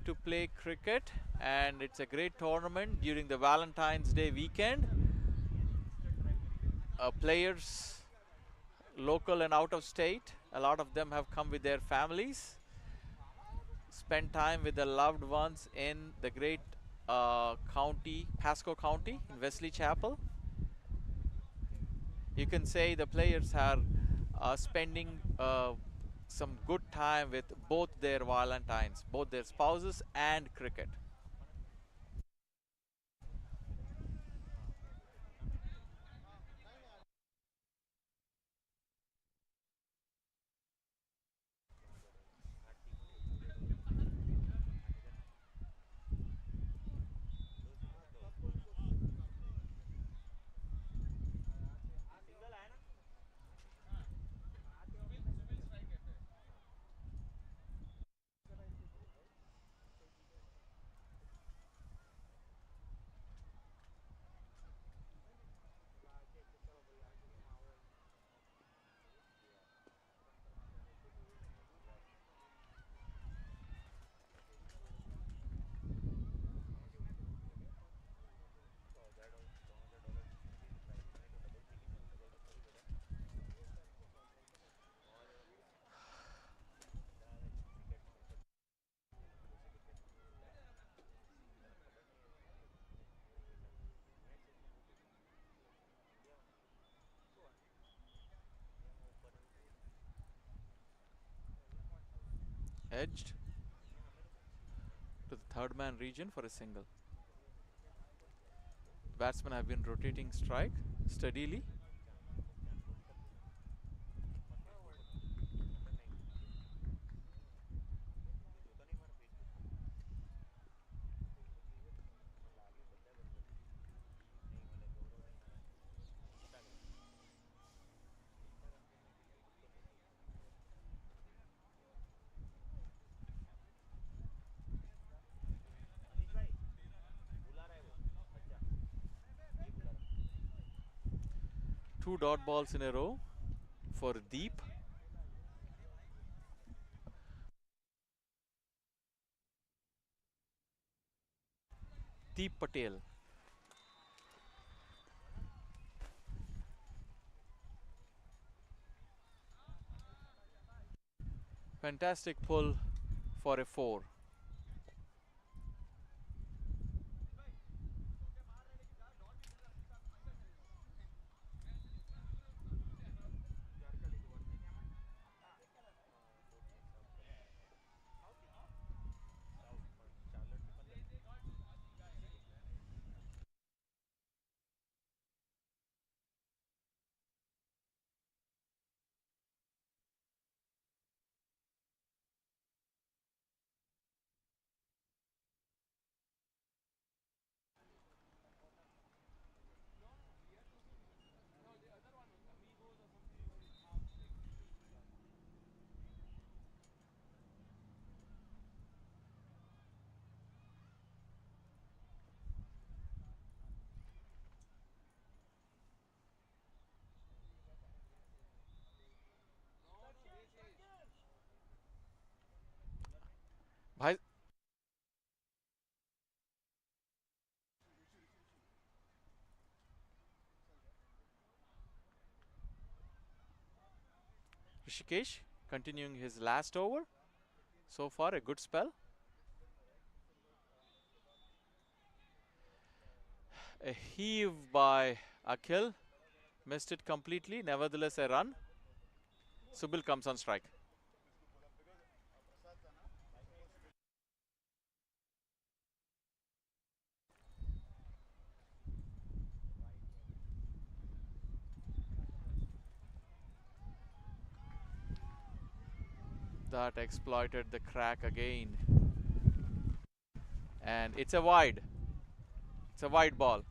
to play cricket, and it's a great tournament during the Valentine's Day weekend. Players local and out of state, a lot of them have come with their families, spend time with their loved ones in the great county, Pasco County in Wesley Chapel. You can say the players are spending some good time with both their Valentines, both their spouses and cricket. Edged to the third man region for a single. Batsmen have been rotating strike steadily. Two dot balls in a row for Deep. Deep Patel. Fantastic pull for a 4. Bhai, Rishikesh continuing his last over. So far a good spell. A heave by Akil. Missed it completely. Nevertheless, a run. Subil comes on strike. That exploited the crack again. And it's a wide. It's a wide ball.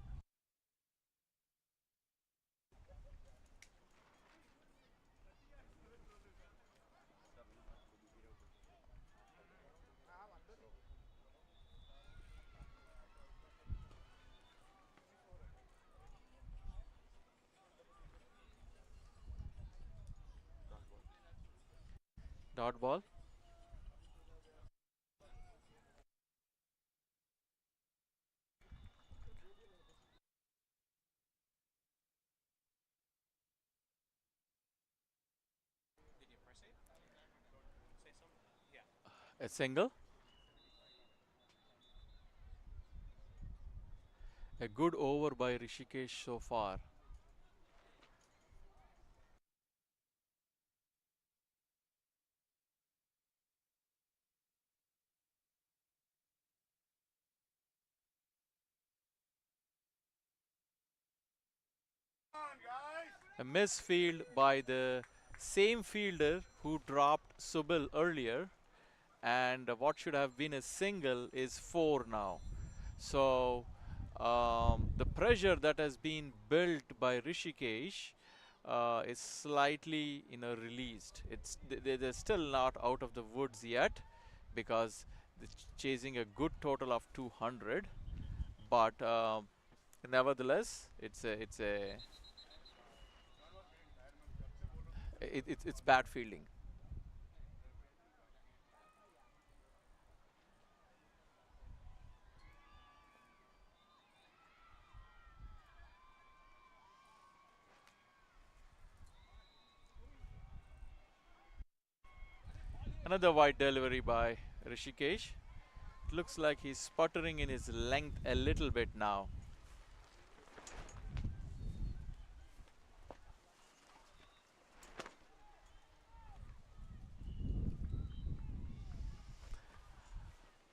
Dot ball. A single. A good over by Rishikesh so far. A misfield by the same fielder who dropped Subil earlier, and what should have been a single is 4 now. So the pressure that has been built by Rishikesh is slightly released. They're still not out of the woods yet because they're chasing a good total of 200, but nevertheless it's bad fielding. Another wide delivery by Rishikesh. It looks like he's sputtering in his length a little bit now.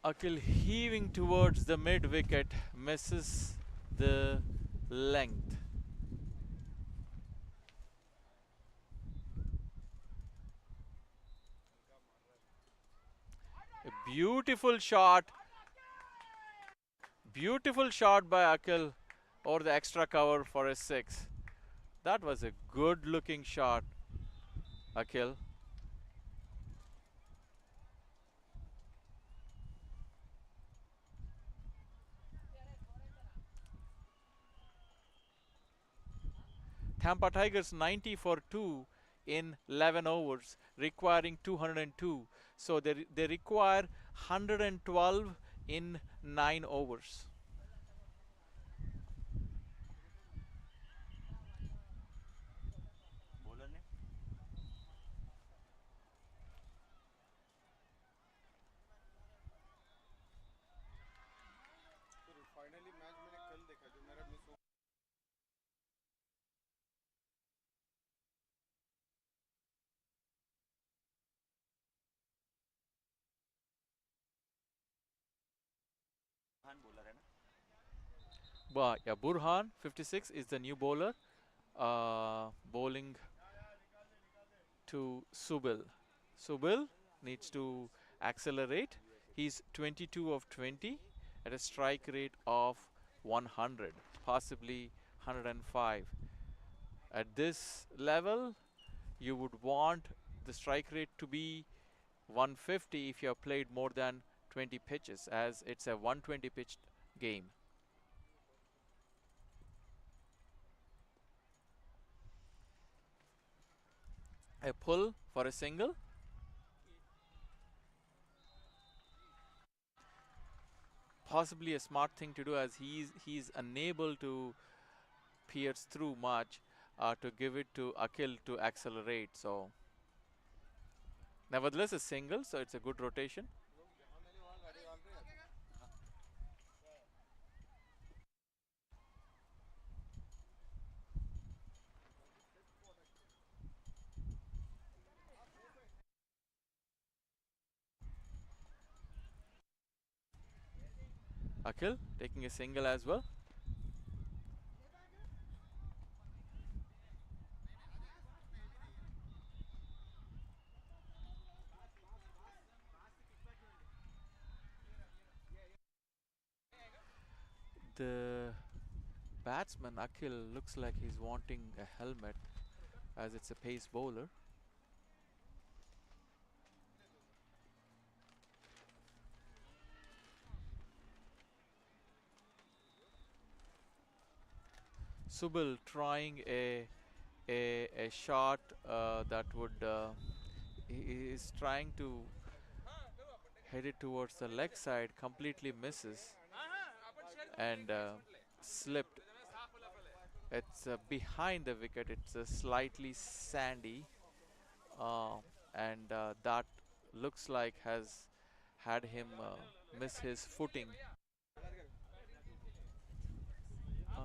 Akil heaving towards the mid wicket, misses the length. A beautiful shot by Akil over the extra cover for a 6. That was a good looking shot, Akil. Tampa Tigers 90 for 2 in 11 overs, requiring 202. So they require 112 in 9 overs. Bowler ने finally match मैंने कल देखा जो मेरा miss हो Khan bowler है ना Yeah, Burhan 56 is the new bowler, bowling to Subil. Subil needs to accelerate. He's 22 of 20 at a strike rate of 100, possibly 105. At this level, you would want the strike rate to be 150 if you have played more than 20 pitches, as it's a 120 pitch game. A pull for a single. Possibly a smart thing to do, as he's unable to pierce through much to give it to Akil to accelerate. So nevertheless a single, so it's a good rotation. Akil taking a single as well. The batsman Akil looks like he's wanting a helmet as it's a pace bowler. Subal trying a shot that would he is trying to head it towards the leg side, completely misses and slipped. It's behind the wicket. It's slightly sandy, uh, and that looks like has had him miss his footing. Uh,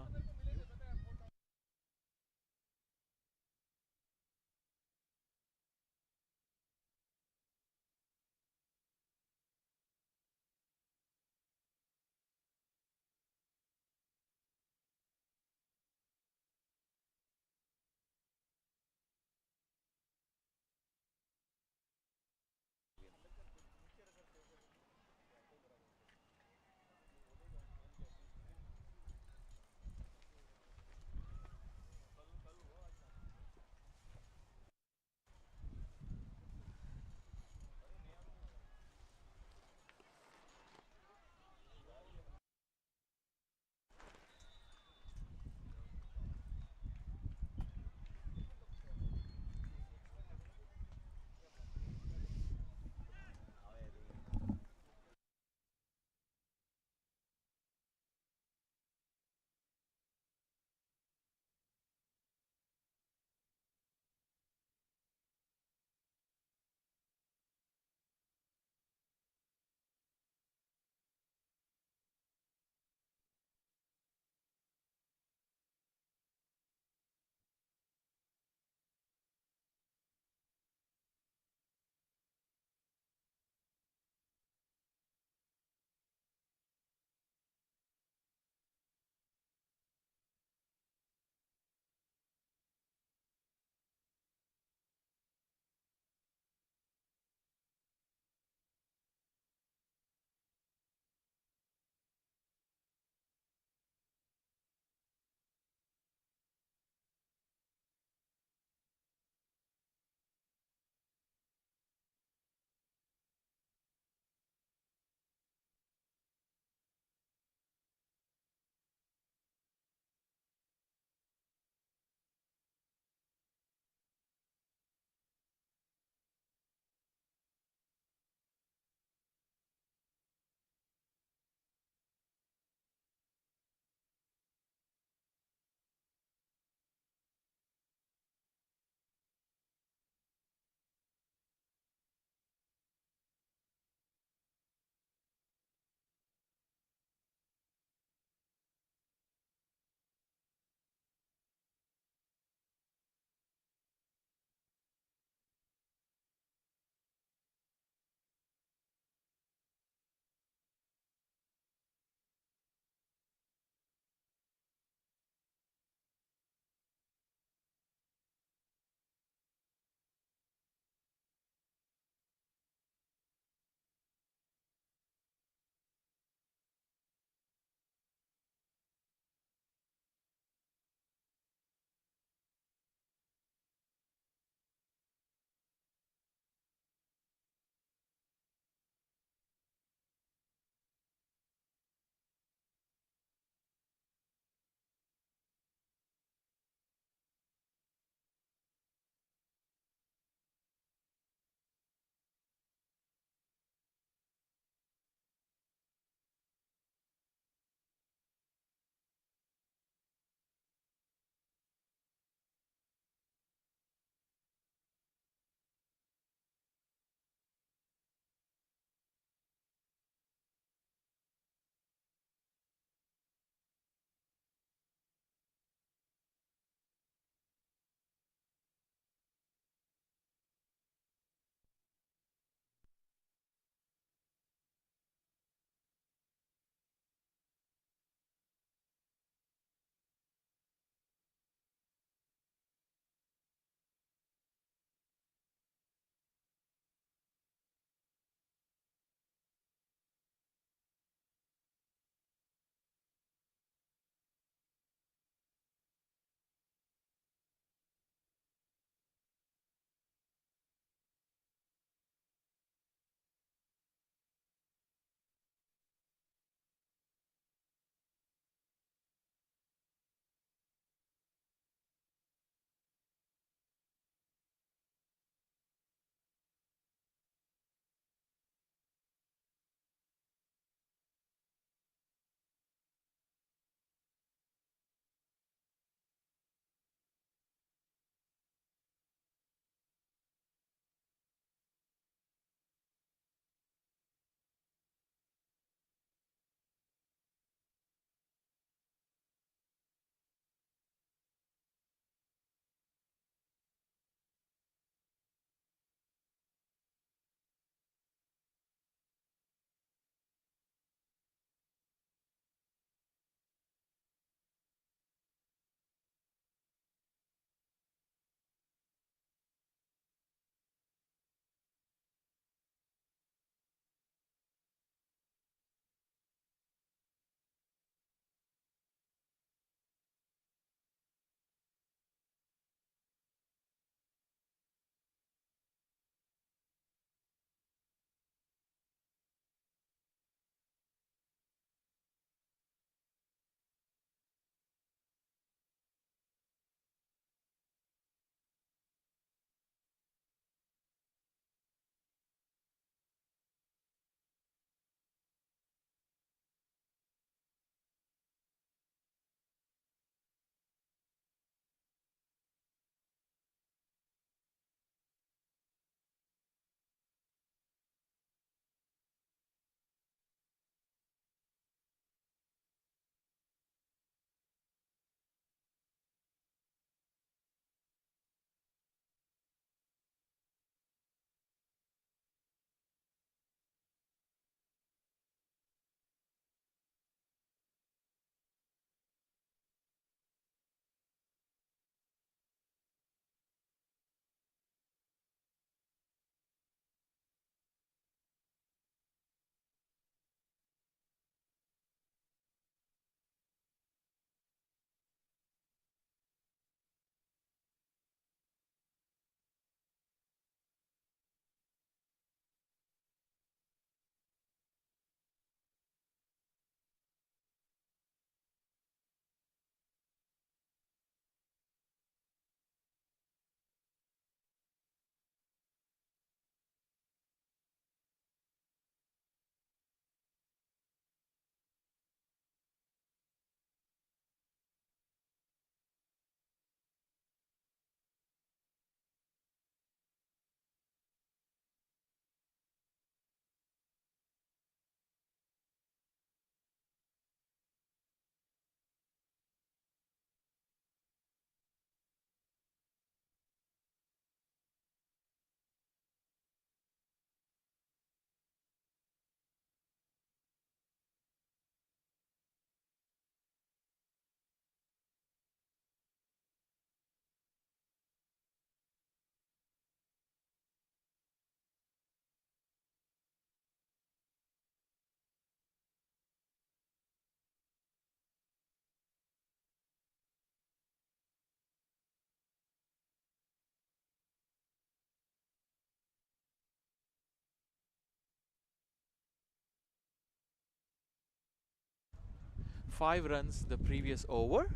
5 runs the previous over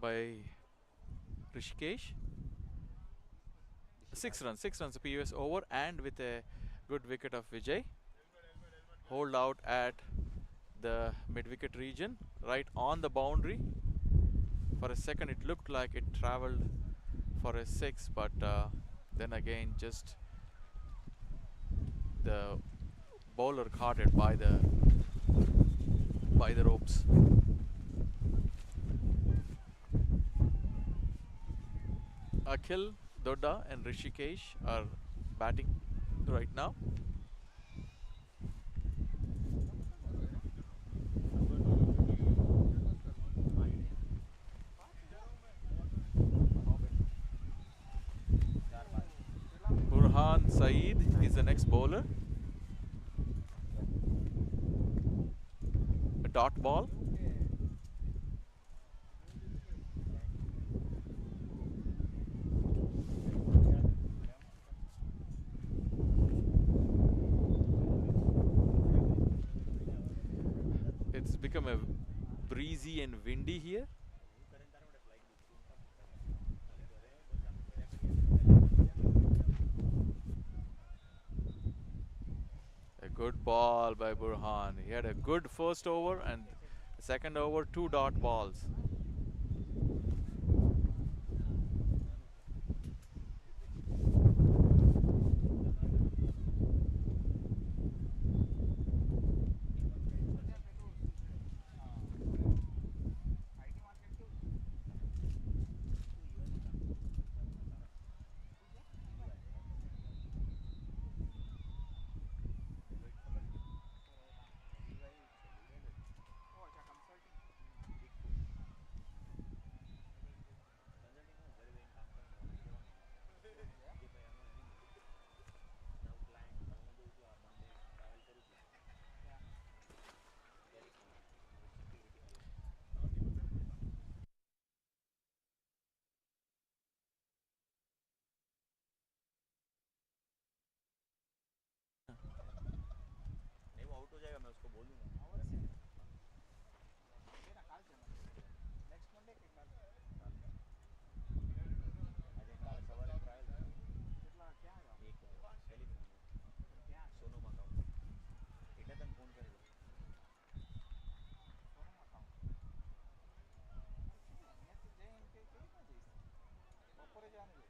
by Rishikesh. 6 runs the previous over, and with a good wicket of Vijay. Hold out at the mid-wicket region, right on the boundary. For a second it looked like it travelled for a 6, but then again just the bowler caught it by the ropes. Akil, Dodda and Rishikesh are batting right now. Burhan Saeed is the next bowler. A dot ball. It's become a breezy and windy here. A good ball by Burhan. He had a good first over, and the second over 2 dot balls. नहीं वो out हो जाएगा, मैं उसको बोल दूंगा. આજે કાલે સવારે ટ્રાયલ એક ટેલિફોન સોનમ અકાઉન્ટ એટલે તને ફોન કરેલો. બપોરે જવાનું છે.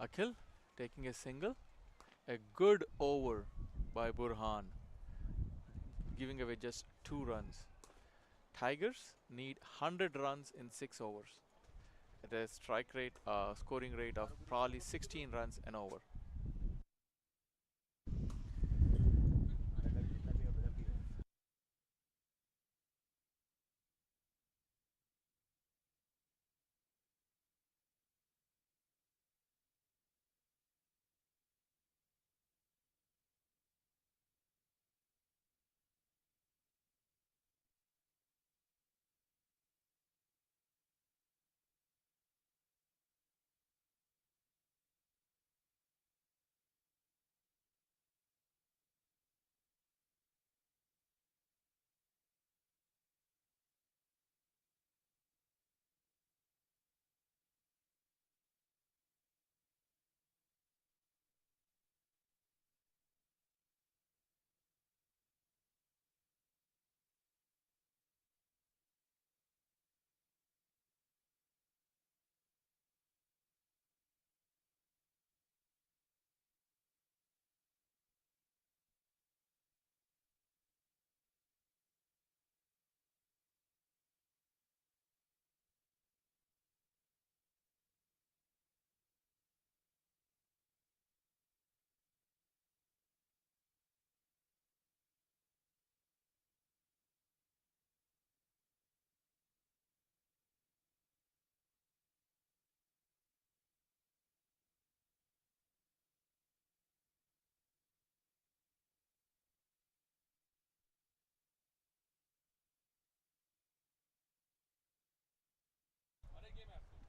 Akil taking a single. A good over by Burhan, giving away just 2 runs. Tigers need 100 runs in 6 overs. At a strike rate, scoring rate of probably 16 runs an over.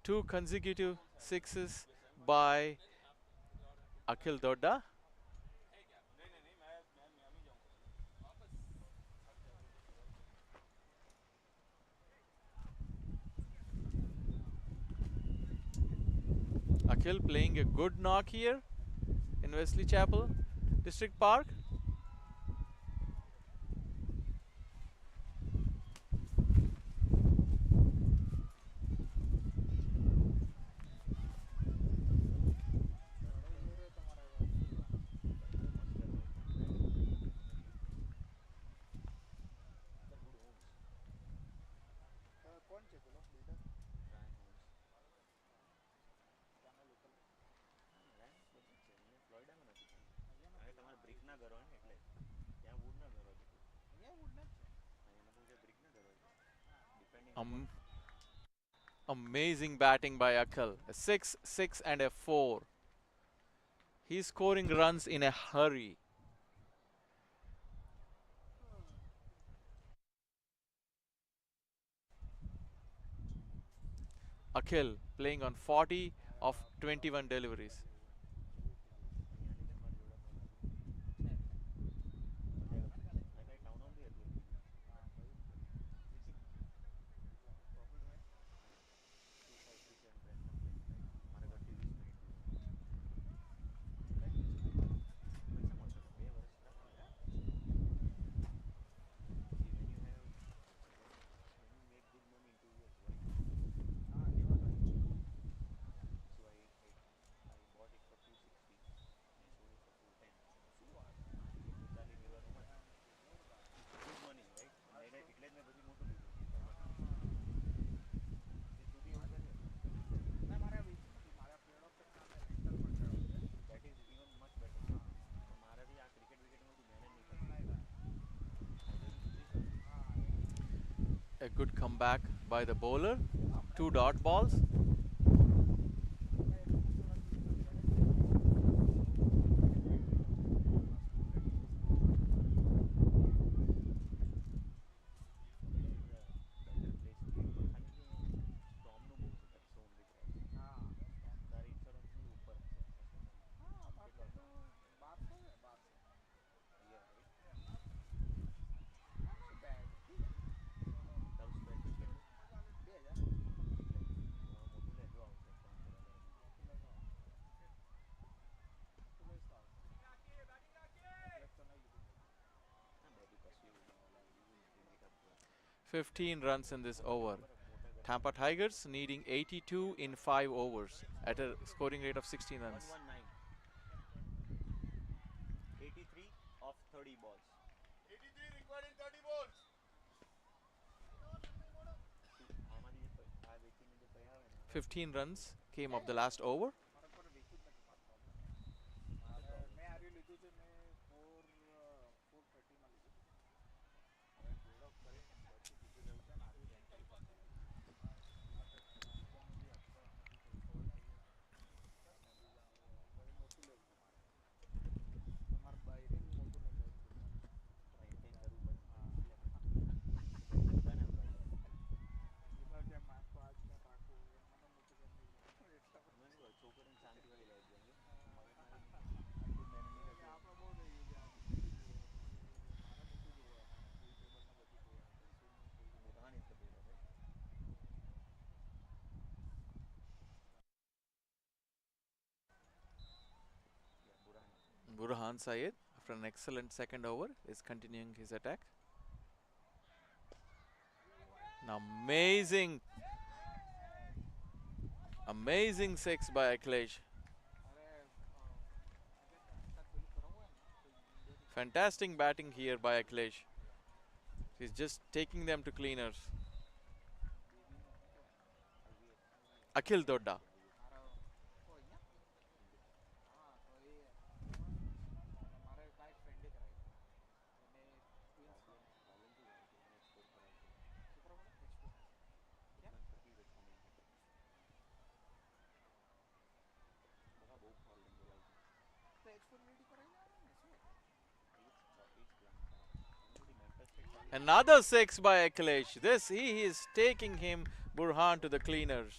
2 consecutive sixes by Akil Dodda. Akil playing a good knock here in Wesley Chapel District Park. कौन છે પેલો builder Ryan homes ત્યાંનો local Ryan બધું છે અહીંયા ફ્લોરિડામાં નથી હવે તમારે બ્રિક ના ઘર હોય ને એટલે ત્યાં વુડ ના ઘર હોય અહીંયા વુડ ના જ છે અહીંયા મતલબ જે બ્રિક ના ઘર હોય depending Amazing batting by Akil. A 6, 6 and a 4. He's scoring runs in a hurry. Akil playing on 40 of 21 deliveries. A good comeback by the bowler. 2 dot balls. $15 runs in this over. Tampa Tigers needing 82 in 5 overs at a scoring rate of 16 runs. 83 of 30 balls. 83 required in 30 balls. 15 runs came of the last over. Burhan Syed, after an excellent second over, is continuing his attack. An amazing 6 by Akhilesh. Fantastic batting here by Akhilesh. He's just taking them to cleaners. Akil Dodda. Another 6 by Akhilesh. He is taking him, Burhan, to the cleaners.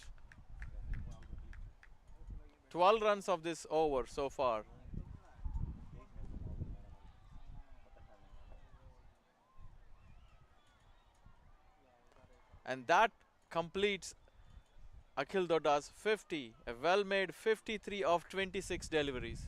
12 runs of this over so far. And that completes Akil Dodda's 50, a well-made 53 of 26 deliveries.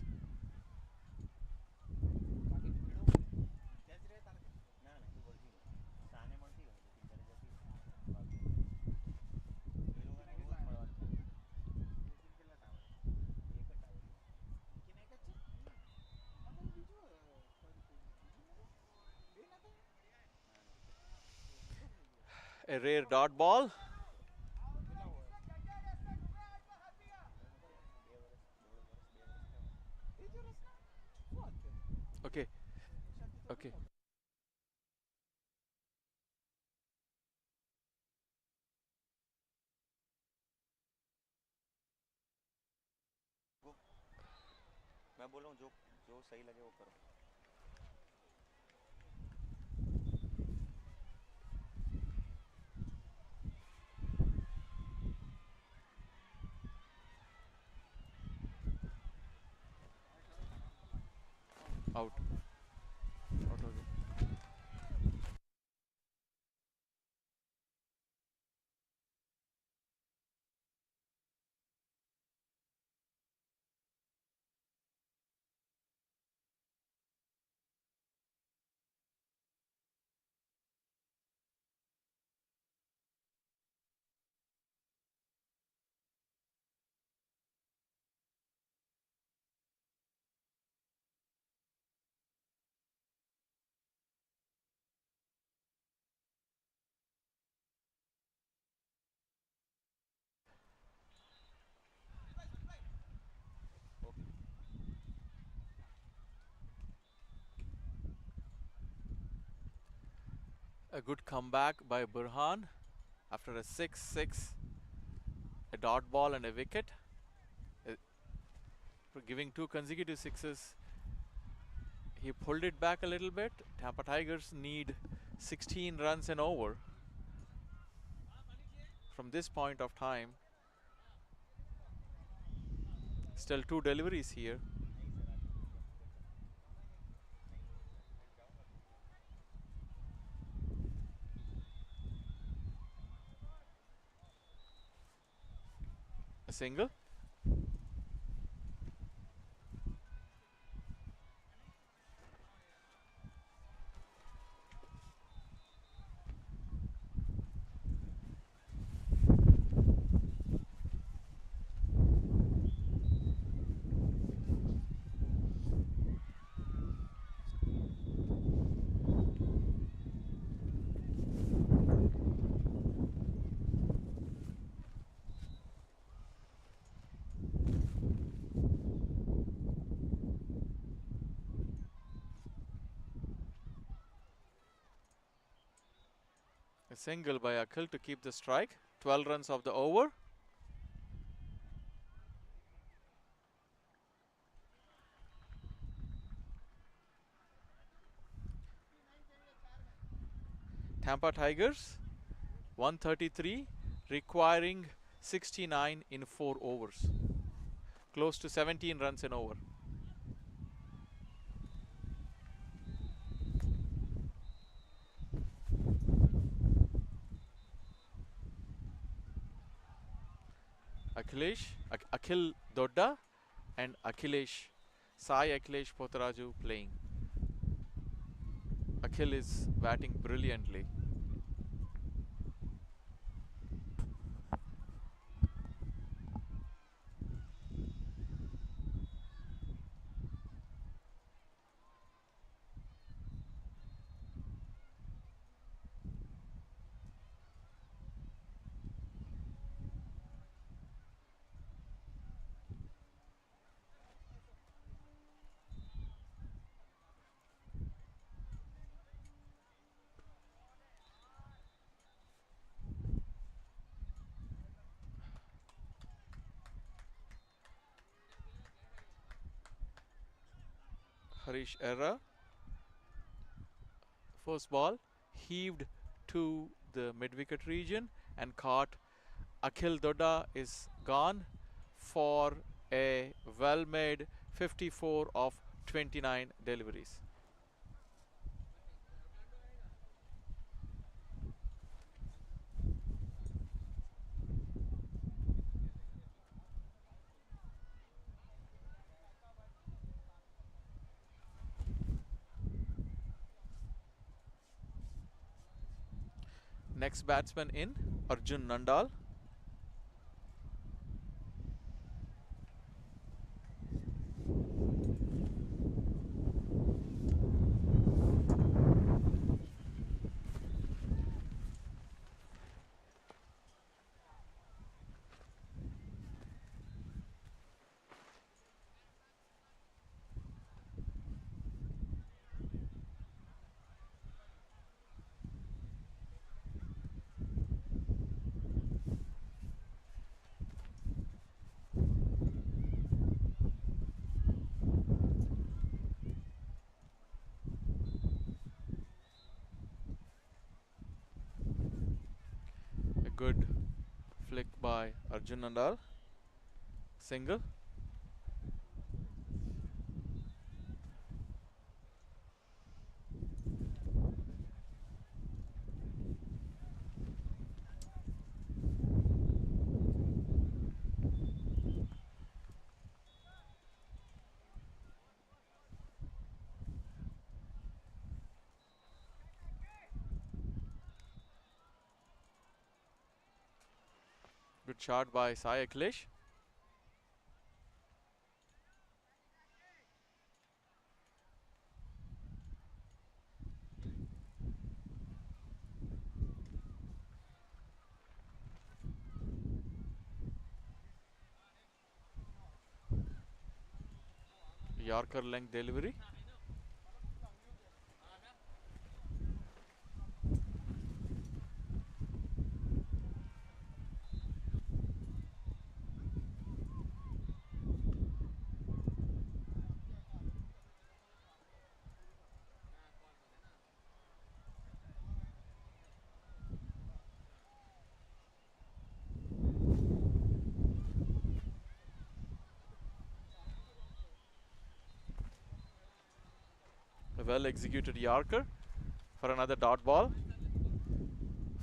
A rare dot ball. Okay, okay. मैं बोल रहा हूँ जो जो सही लगे वो करो. Out. Out of it. A good comeback by Burhan after a 6-6, a dot ball and a wicket. For giving 2 consecutive sixes, he pulled it back a little bit. Tampa Tigers need 16 runs and over from this point of time. Still 2 deliveries here. A single. A single by Akil to keep the strike. 12 runs of the over. Tampa Tigers 133, requiring 69 in 4 overs. Close to 17 runs and over. Akil Dodda and Sai Akhilesh Potharaju playing. Akil is batting brilliantly. Harish Erra. First ball heaved to the mid-wicket region and caught. Akil Dodda is gone for a well-made 54 of 29 deliveries. Next batsman in, Arjun Nandal. A good flick by Arjun Nandal. Single. Good shot by Sai Akhilesh. Yorker length delivery. A well executed Yorker for another dot ball.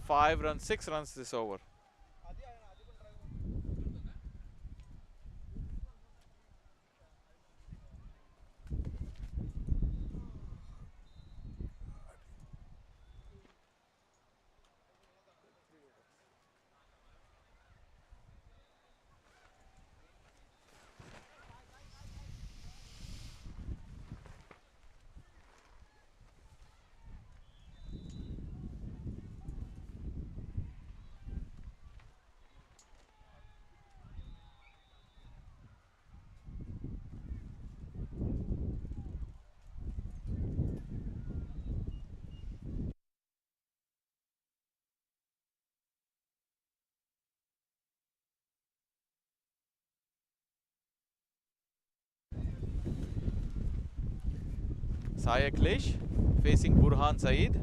5 runs, 6 runs this over. Sai Akhilesh facing Burhan Saeed.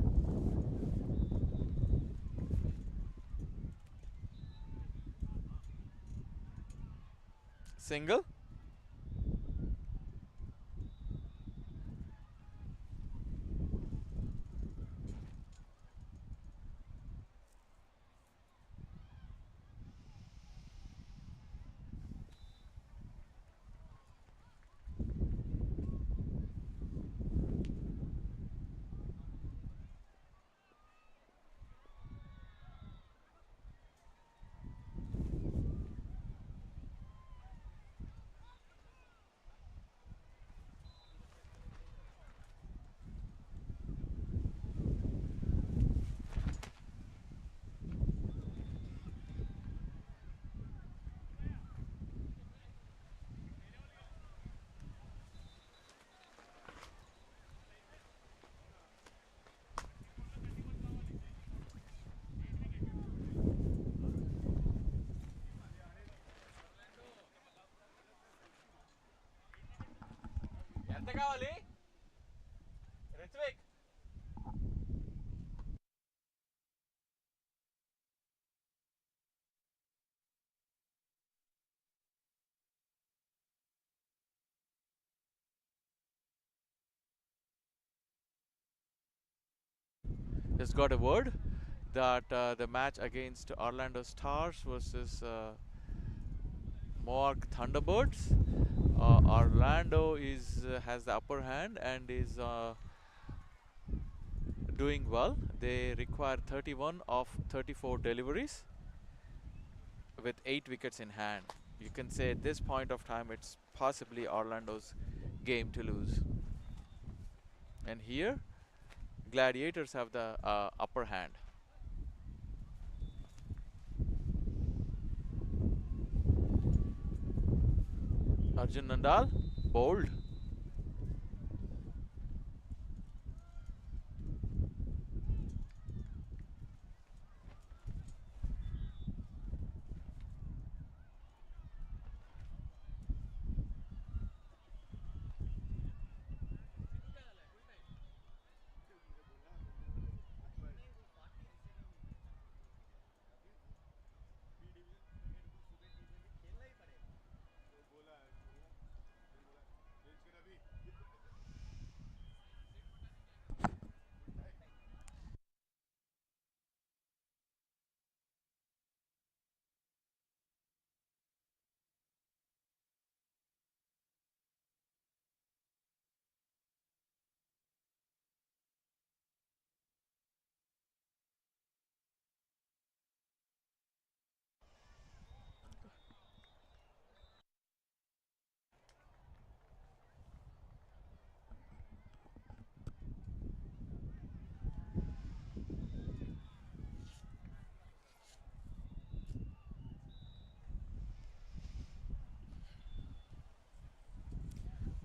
Single. ఎంత కావాలి Ritwik just got a word that the match against Orlando Stars versus MOARK Thunderbirds, Orlando has the upper hand and is doing well. They require 31 of 34 deliveries with 8 wickets in hand. You can say at this point of time it's possibly Orlando's game to lose. And here Gladiators have the upper hand. Arjun Nandal, bold.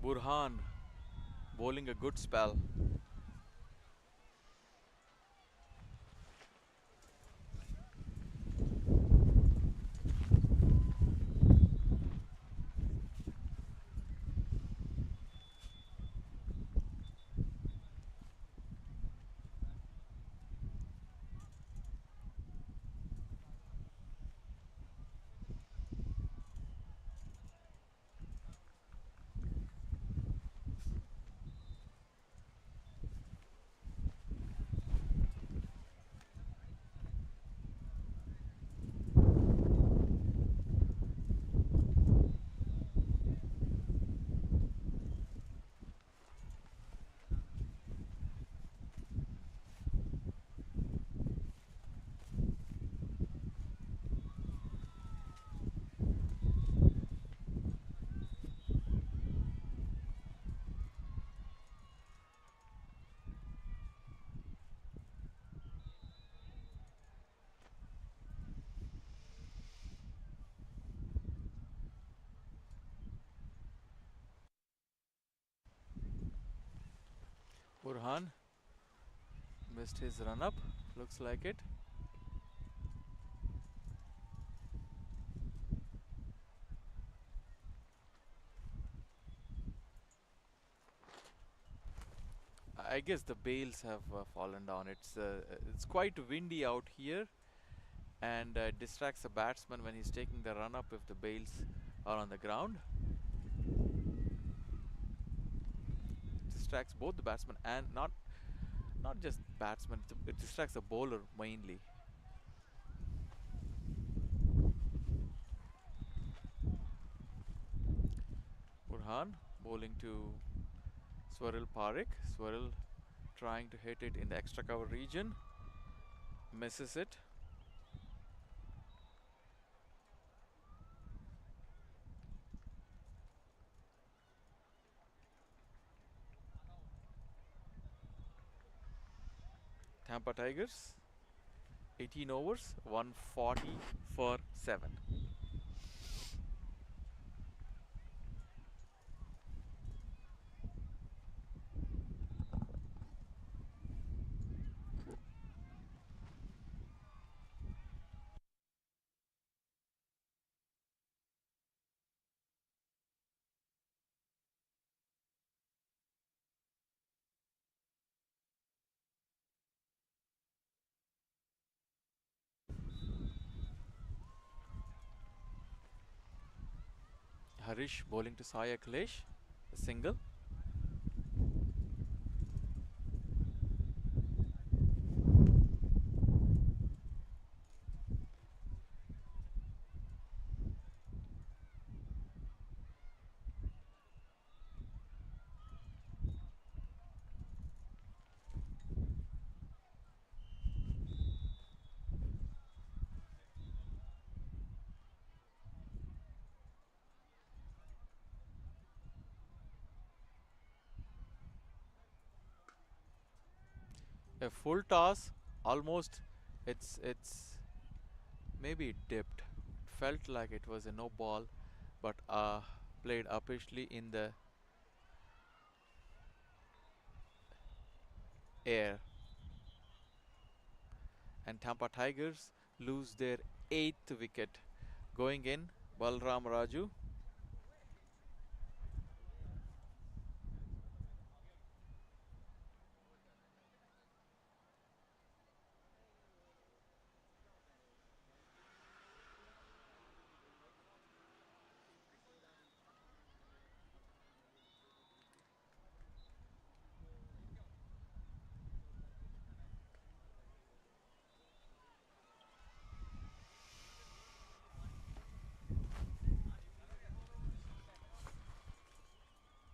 Burhan bowling a good spell. Burhan missed his run up, looks like it. I guess the bails have fallen down. It's quite windy out here, and distracts the batsman when he's taking the run up if the bails are on the ground. Distracts both the batsman and not just batsman. It distracts the bowler mainly. Burhan bowling to Swaril Parekh. Swaril trying to hit it in the extra cover region, misses it. Tampa Tigers 18 overs, 140 for 7. Harish bowling to Sai Akhilesh, a single. A full toss, almost. It's maybe it dipped. Felt like it was a no ball, but played upishly in the air. And Tampa Tigers lose their 8th wicket. Going in, Balram Raju.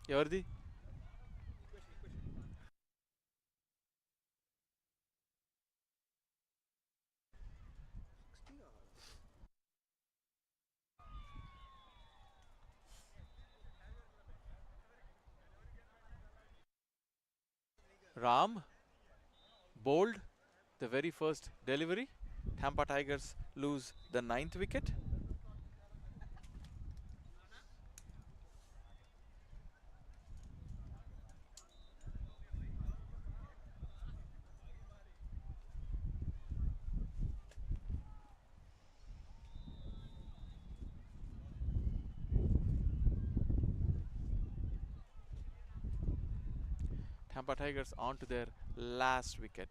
Yavardi? Ram, bowled the very first delivery. Tampa Tigers lose the 9th wicket. Tampa Tigers on to their last wicket.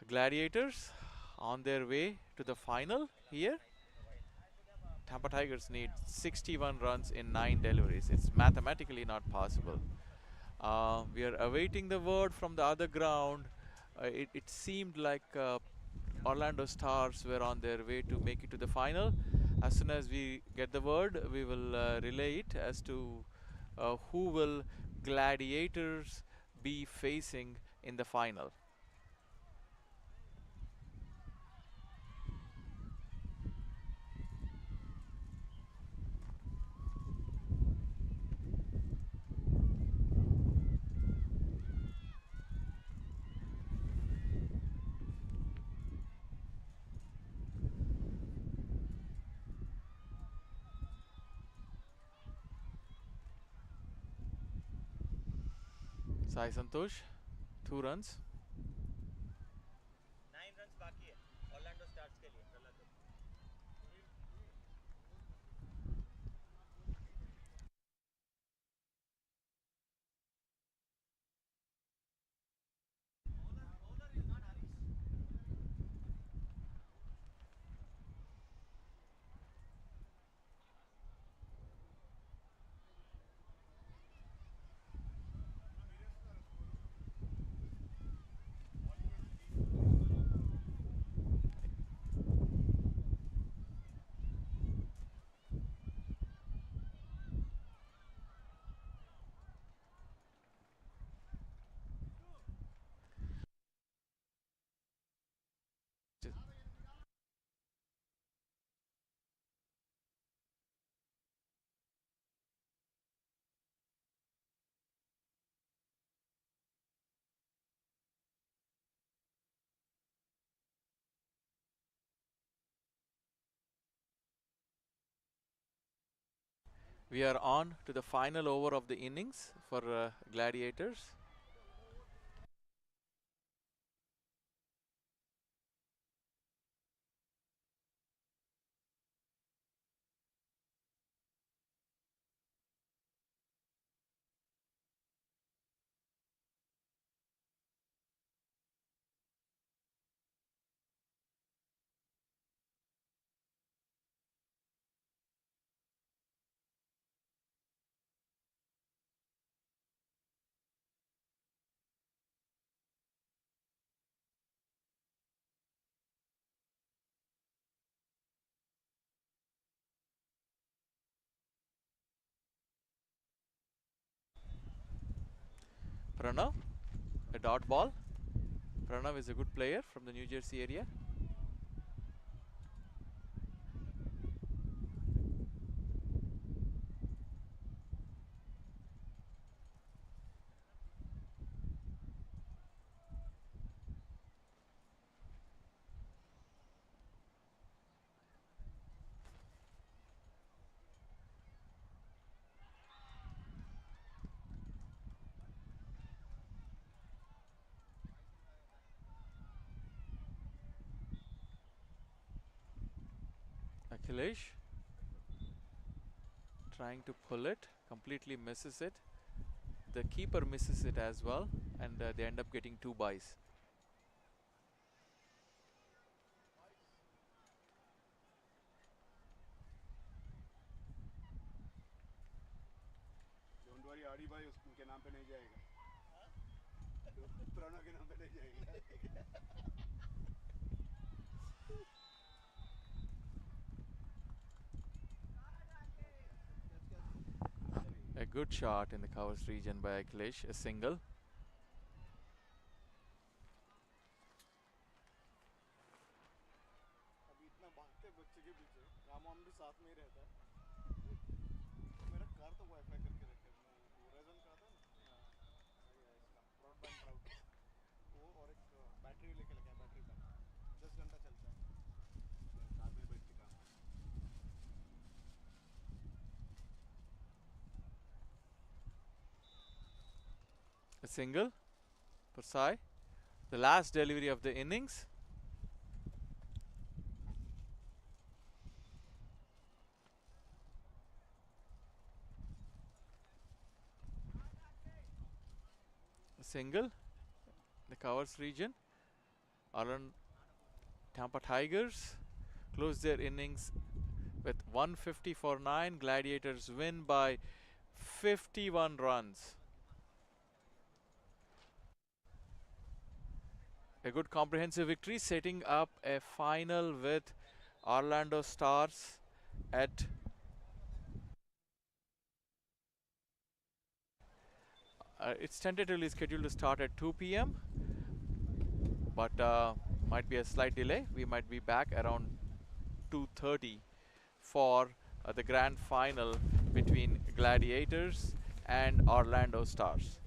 Gladiators on their way to the final here. Tampa Tigers need 61 runs in 9 deliveries. It's mathematically not possible. We are awaiting the word from the other ground. It seemed like Orlando Stars were on their way to make it to the final. As soon as we get the word, we will relay it as to who will Gladiators be facing in the final. Sai Santosh, 2 runs. 9 runs बाकी है Orlando stars के लिए प्रहलाद को. We are on to the final over of the innings for Gladiators. Pranav, a dot ball. Pranav is a good player from the New Jersey area. Akhilesh trying to pull it, completely misses it. The keeper misses it as well, and they end up getting 2 byes. Don't worry, आड़ी भाई उनके नाम पे नहीं जाएगा. प्रणव के नाम पे नहीं जाएगा. A good shot in the covers region by Akhilesh, a single. अभी इतना भागते बच्चे के पीछे, राम भी साथ में ही रहता है. मेरा कार तो वाईफाई करके रखे हैं. होराइजन का था ना, इसका ब्रॉडबैंड राउटर, वो और एक बैटरी लेके लगा है, बैटरी का 10 घंटा चलता है. कार में बैठ के काम. A single for Sai. The last delivery of the innings. A single. The covers region. Around Tampa Tigers close their innings with 150 for 9. Gladiators win by 51 runs. A good comprehensive victory, setting up a final with Orlando Stars at it's tentatively scheduled to start at 2 p.m. but might be a slight delay. We might be back around 2:30 for the grand final between Gladiators and Orlando Stars.